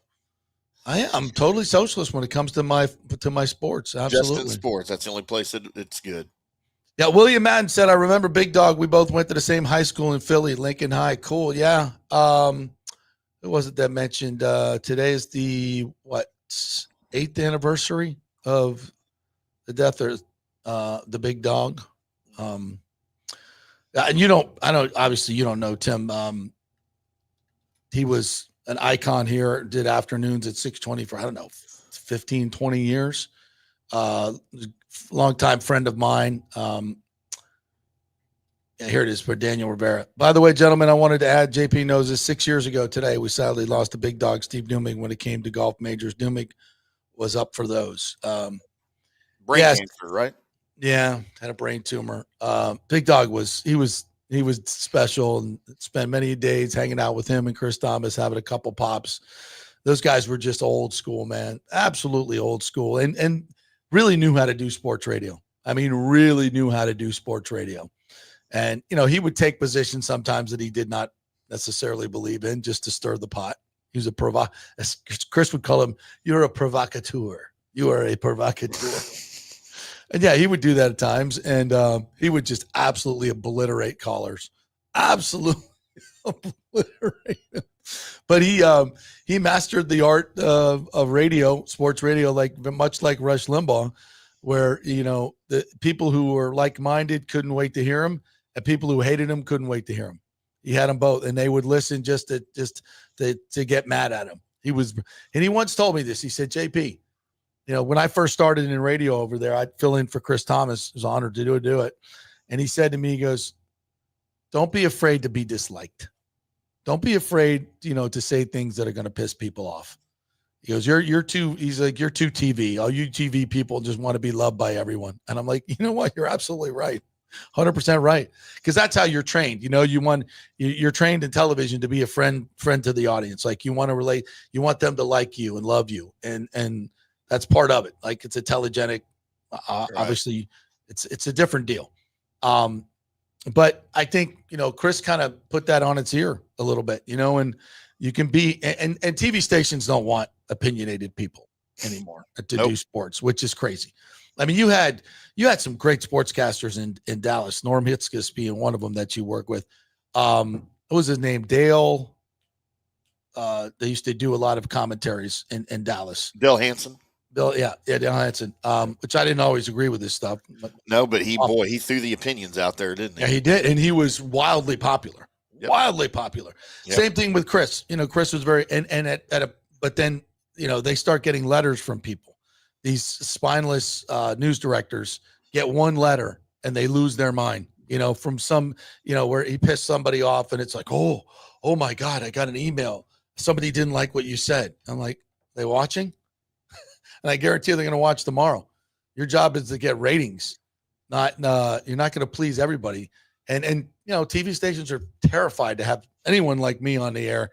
I'm totally socialist when it comes to my sports. Absolutely. Just in sports. That's the only place that it's good. Yeah, William Madden said, I remember Big Dog. We both went to the same high school in Philly, Lincoln High. Cool. Yeah. Who was it that mentioned today is the 8th anniversary of the death of the Big Dog. And obviously you don't know Tim. He was an icon here, did afternoons at 620 for, 15, 20 years. Longtime friend of mine. Here it is for Daniel Rivera. By the way, gentlemen, I wanted to add, JP knows this, 6 years ago today, we sadly lost the Big Dog, Steve Dumig, when it came to golf majors. Dumig was up for those. Brain cancer, right? Yeah, had a brain tumor. Big Dog was special, and spent many days hanging out with him and Chris Thomas, having a couple pops. Those guys were just old school, man. Absolutely old school. And really knew how to do sports radio. I mean, really knew how to do sports radio. And, he would take positions sometimes that he did not necessarily believe in just to stir the pot. He was as Chris would call him, you're a provocateur. You are a provocateur. And yeah, he would do that at times. And he would just absolutely obliterate callers. Absolutely obliterate them. But he mastered the art of radio, sports radio, much like Rush Limbaugh, where, the people who were like-minded couldn't wait to hear him, and people who hated him couldn't wait to hear him. He had them both, and they would listen just to get mad at him. And he once told me this. He said, JP, when I first started in radio over there, I'd fill in for Chris Thomas. I was honored to do it. And he said to me, he goes, don't be afraid to be disliked. Don't be afraid, to say things that are going to piss people off. He goes, you're too TV. All you TV people just want to be loved by everyone. And I'm like, you know what? You're absolutely right. 100% right. Because that's how you're trained. You're trained in television to be a friend to the audience. Like, you want to relate, you want them to like you and love you. And that's part of it. Like, it's a telegenic, obviously it's a different deal. But I think, Chris kind of put that on its ear a little bit, and you can be, and TV stations don't want opinionated people anymore to do sports, which is crazy. I mean, you had some great sportscasters in Dallas, Norm Hitzges being one of them that you work with. What was his name? Dale. They used to do a lot of commentaries in Dallas. Dale Hansen. Bill, Dale Hansen, which I didn't always agree with this stuff. No, but he threw the opinions out there, didn't he? Yeah, he did, and he was wildly popular. Yep. Wildly popular. Yep. Same thing with Chris. Chris was very but then they start getting letters from people. These spineless news directors get one letter and they lose their mind. From some where he pissed somebody off, and it's like, oh my God, I got an email. Somebody didn't like what you said. I'm like, they watching? And I guarantee they're going to watch tomorrow. Your job is to get ratings. You're not going to please everybody. And TV stations are terrified to have anyone like me on the air,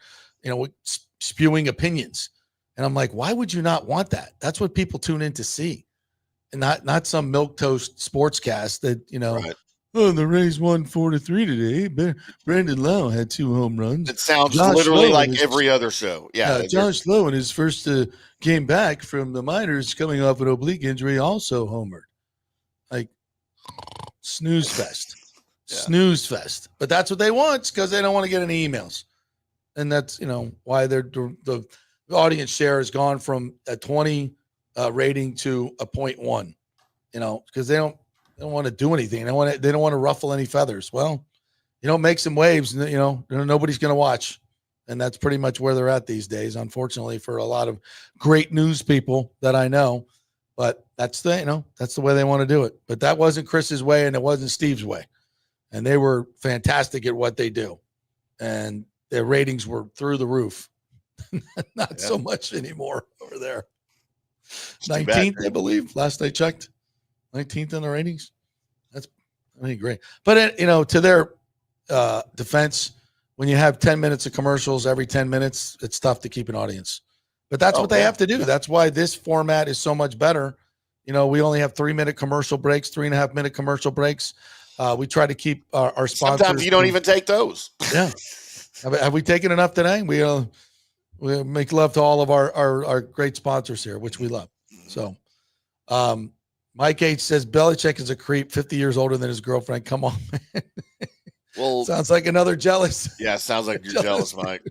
spewing opinions. And I'm like, why would you not want that? That's what people tune in to see, and not some milquetoast sportscast that Right. Oh, the Rays won 4-3 today. Brandon Lowe had 2 home runs. It sounds Josh literally Lowe like every other show. Yeah. Josh Lowe in his first game back from the minors, coming off an oblique injury, also homered. Like, snooze fest. Yeah. Snooze fest. But that's what they want, because they don't want to get any emails. And that's, why the audience share has gone from a 20 rating to a 0.1, because they don't want to do anything. They don't want to ruffle any feathers. Well, make some waves, nobody's going to watch. And that's pretty much where they're at these days, unfortunately, for a lot of great news people that I know. But that's that's the way they want to do it. But that wasn't Chris's way, and it wasn't Steve's way. And they were fantastic at what they do. And their ratings were through the roof. Not so much anymore over there. 19th, I believe, last I checked. 19th in the ratings. That's great. But to their defense, when you have 10 minutes of commercials every 10 minutes, it's tough to keep an audience. But that's what they have to do. That's why this format is so much better. We only have 3-minute commercial breaks, 3.5-minute commercial breaks. We try to keep our sponsors. Sometimes you don't even take those. Yeah. Have we taken enough today? We make love to all of our great sponsors here, which we love. So, Mike H says Belichick is a creep, 50 years older than his girlfriend. Come on, man. Well, sounds like another jealous. Yeah, sounds like you're jealous, Mike.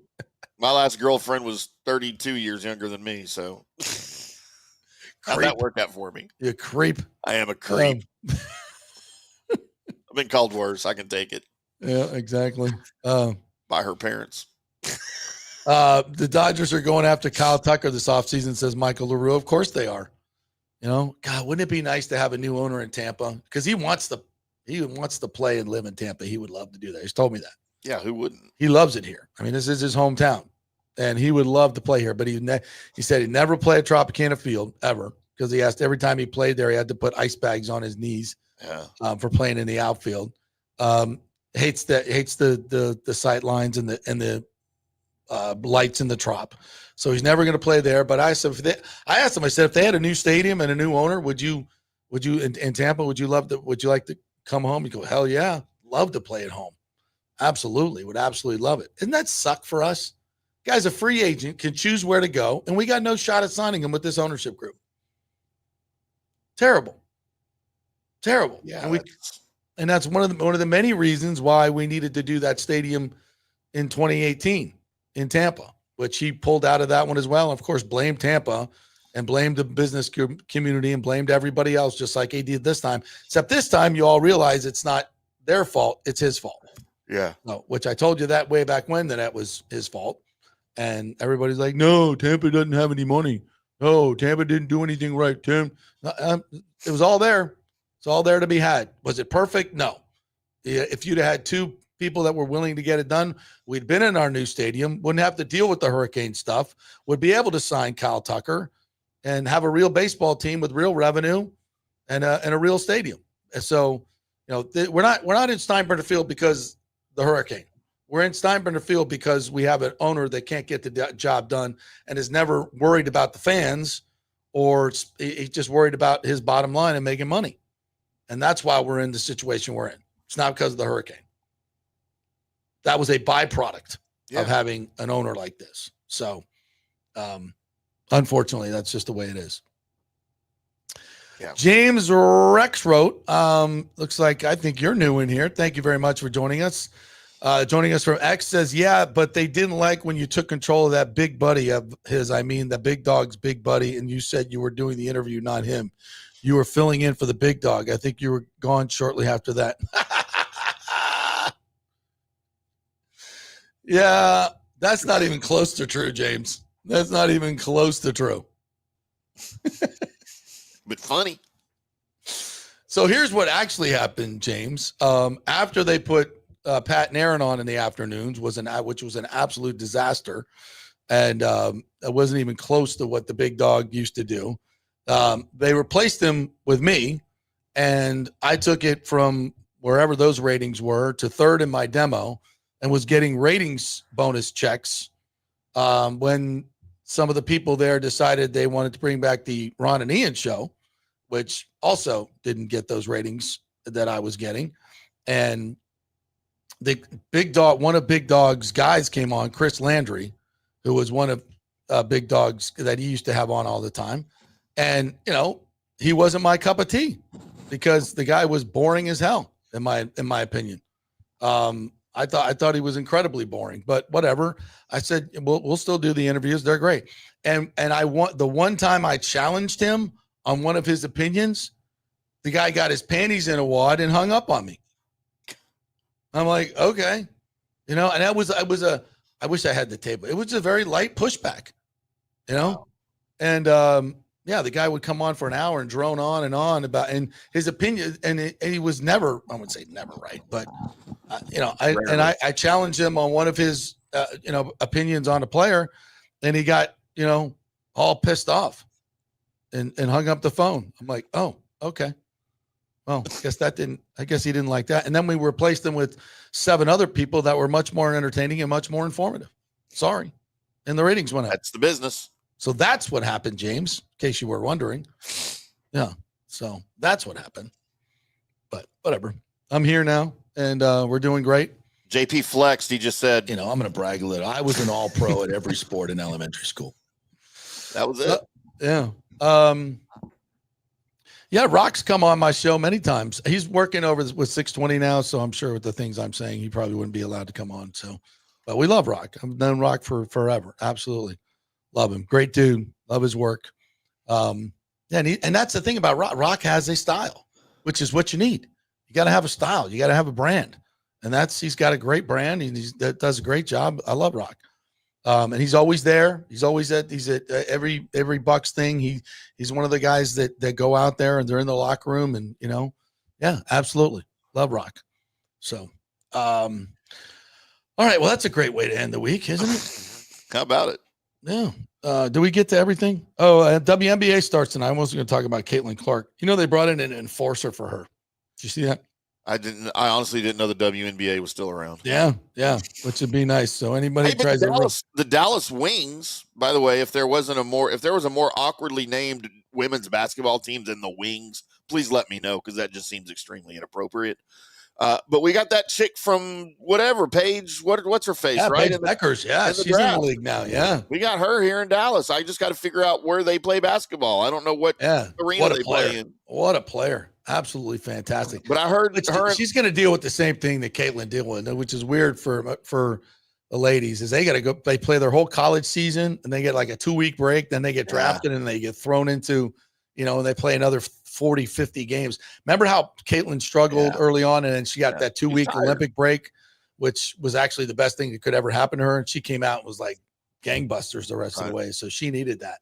My last girlfriend was 32 years younger than me, so how'd that work out for me? You creep. I am a creep. I've been called worse. I can take it. Yeah, exactly. By her parents. The Dodgers are going after Kyle Tucker this offseason, says Michael LaRue. Of course they are. God, wouldn't it be nice to have a new owner in Tampa? Because he wants to play and live in Tampa. He would love to do that. He's told me that. Yeah, who wouldn't? He loves it here. I mean, this is his hometown, and he would love to play here. But he said he'd never play at Tropicana Field ever, because he asked every time he played there, he had to put ice bags on his knees for playing in the outfield. Hates the sight lines and the lights in the Trop. So he's never going to play there. But I asked him, I said, if they had a new stadium and a new owner, would you in Tampa, would you like to come home? You go, hell yeah. Love to play at home. Absolutely. Would absolutely love it. Doesn't that suck for us? Guy's a free agent, can choose where to go, and we got no shot at signing him with this ownership group. Terrible. Yeah. And that's one of the many reasons why we needed to do that stadium in 2018 in Tampa, which he pulled out of that one as well. And of course, blamed Tampa and blamed the business community and blamed everybody else, just like he did this time. Except this time, you all realize it's not their fault; it's his fault. Yeah. No, which I told you that way back when that was his fault, and everybody's like, "No, Tampa doesn't have any money. No, Tampa didn't do anything right, Tim." It was all there. It's all there to be had. Was it perfect? No. If you'd have had 2 people that were willing to get it done, we'd been in our new stadium, wouldn't have to deal with the hurricane stuff, would be able to sign Kyle Tucker and have a real baseball team with real revenue and a real stadium. And so, we're not in Steinbrenner Field because the hurricane. We're in Steinbrenner Field because we have an owner that can't get the job done and is never worried about the fans, or he's just worried about his bottom line and making money. And that's why we're in the situation we're in. It's not because of the hurricane. That was a byproduct of having an owner like this. So, unfortunately, that's just the way it is. Yeah. James Rex wrote, looks like I think you're new in here. Thank you very much for joining us. Joining us from X says, yeah, but they didn't like when you took control of that big buddy of his. I mean, the big dog's big buddy, and you said you were doing the interview, not him. You were filling in for the big dog. I think you were gone shortly after that. Yeah, that's not even close to true, James. That's not even close to true. But funny. So here's what actually happened, James. After they put Pat and Aaron on in the afternoons, which was an absolute disaster, and it wasn't even close to what the big dog used to do. They replaced him with me, and I took it from wherever those ratings were to third in my demo, and was getting ratings bonus checks when some of the people there decided they wanted to bring back the Ron and Ian show, which also didn't get those ratings that I was getting. And the big dog, one of Big Dog's guys came on, Chris Landry, who was one of Big Dog's that he used to have on all the time. And, he wasn't my cup of tea because the guy was boring as hell, in my opinion. I thought he was incredibly boring, but whatever. I said, we'll still do the interviews. They're great. And the one time I challenged him on one of his opinions, the guy got his panties in a wad and hung up on me. I'm like, okay, and I wish I had the table. It was a very light pushback, and the guy would come on for an hour and drone on about and his opinion, and he was never, I wouldn't say never right, but I challenged him on one of his opinions on a player, and he got all pissed off and hung up the phone. I'm like, oh, okay. Well, I guess he didn't like that. And then we replaced him with 7 other people that were much more entertaining and much more informative. Sorry. And the ratings went up. That's the business. So that's what happened, James, in case you were wondering. Yeah. So that's what happened. But whatever. I'm here now, and we're doing great. JP flexed. He just said, I'm going to brag a little. I was an all-pro at every sport in elementary school. That was it. Yeah. Yeah, Rock's come on my show many times. He's working over with 620 now, so I'm sure with the things I'm saying, he probably wouldn't be allowed to come on. So, but we love Rock. I've known Rock for forever. Absolutely. Love him. Great dude. Love his work. And that's the thing about Rock. Rock has a style, which is what you need. You got to have a style. You got to have a brand. And he's got a great brand. That does a great job. I love Rock. And he's always there. He's at every Bucs thing. He's one of the guys that go out there and they're in the locker room and, yeah, absolutely. Love Rock. So, all right. Well, that's a great way to end the week, isn't it? How about it? Yeah. Do we get to everything? Oh, WNBA starts tonight. I was going to talk about Caitlin Clark. They brought in an enforcer for her. Did you see that? I honestly didn't know the WNBA was still around. Yeah, which would be nice. So anybody tries the Dallas Wings, by the way, if there was a more awkwardly named women's basketball team than the Wings, please let me know because that just seems extremely inappropriate. But we got that chick from whatever Paige, what's her face, right? Paige Beckers, yeah, she's in the league now. Yeah, we got her here in Dallas. I just got to figure out where they play basketball. I don't know what arena they play in. What a player! Absolutely fantastic. But I heard she's going to deal with the same thing that Caitlin dealt with, which is weird for the ladies. Is they got to go? They play their whole college season, and they get like a 2-week break. Then they get drafted, and they get thrown into, and they play another 40, 50 games. Remember how Caitlin struggled early on, and then she got that 2-week Olympic break, which was actually the best thing that could ever happen to her. And she came out and was like gangbusters the rest of the way. So she needed that.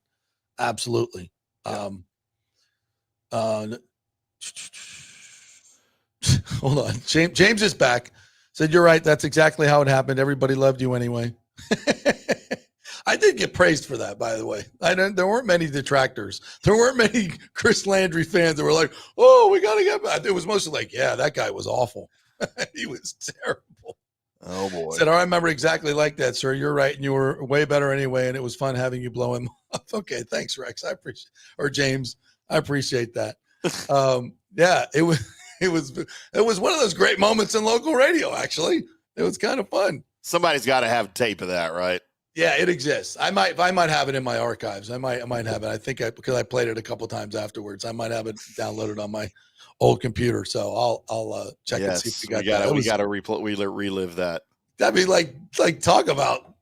Absolutely. Yeah. Hold on. James is back. Said, you're right. That's exactly how it happened. Everybody loved you anyway. I did get praised for that, by the way. There weren't many detractors. There weren't many Chris Landry fans that were like, oh, we got to get back. It was mostly like, yeah, that guy was awful. He was terrible. Oh, boy. Said, I remember exactly like that, sir. You're right. And you were way better anyway. And it was fun having you blow him off. Okay. Thanks, Rex. James. I appreciate that. Yeah, it was one of those great moments in local radio. Actually, it was kind of fun. Somebody's got to have tape of that, right? Yeah, it exists. I might have it in my archives. I might have it. I think because I played it a couple times afterwards. I might have it downloaded on my old computer. So I'll check and see if we got that. We got to relive that. That'd be like talk about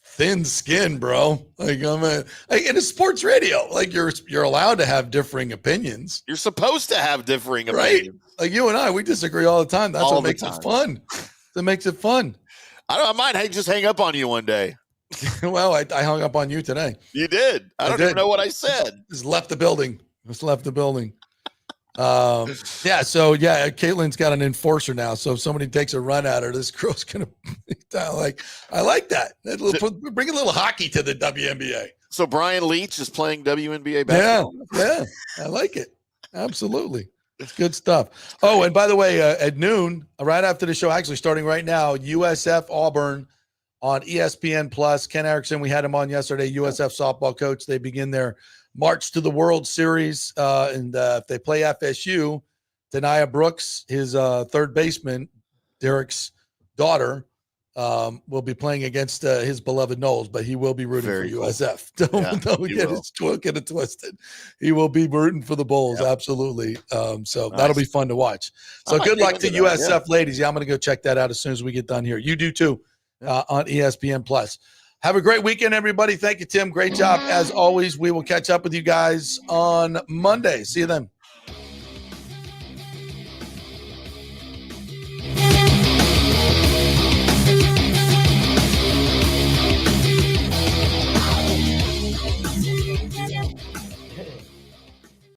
thin skin, bro. Like in a sports radio, like you're allowed to have differing opinions. You're supposed to have differing right? opinions. Like you and I, we disagree all the time. That's what makes it fun. That makes it fun. I might just hang up on you one day. Well, I hung up on you today. You did. I don't even know what I said. Just left the building. Caitlin's got an enforcer now. So if somebody takes a run at her, this girl's gonna I like that. Bring a little hockey to the WNBA. So Brian Leach is playing WNBA basketball. Yeah, I like it. Absolutely. It's good stuff. Oh, and by the way, at noon, right after the show, actually starting right now, USF Auburn on ESPN Plus. Ken Erickson, we had him on yesterday, USF softball coach. They begin their march to the World Series. And if they play FSU, Dania Brooks, his third baseman, Derek's daughter, will be playing against his beloved Knowles, but he will be rooting for USF. Don't get it twisted. He will be rooting for the Bulls, absolutely. So that'll be fun to watch. So good luck to USF ladies. Yeah, I'm going to go check that out as soon as we get done here. You do too. On ESPN Plus. Have a great weekend, everybody. Thank you, Tim. Great job as always. We will catch up with you guys on Monday. See you then.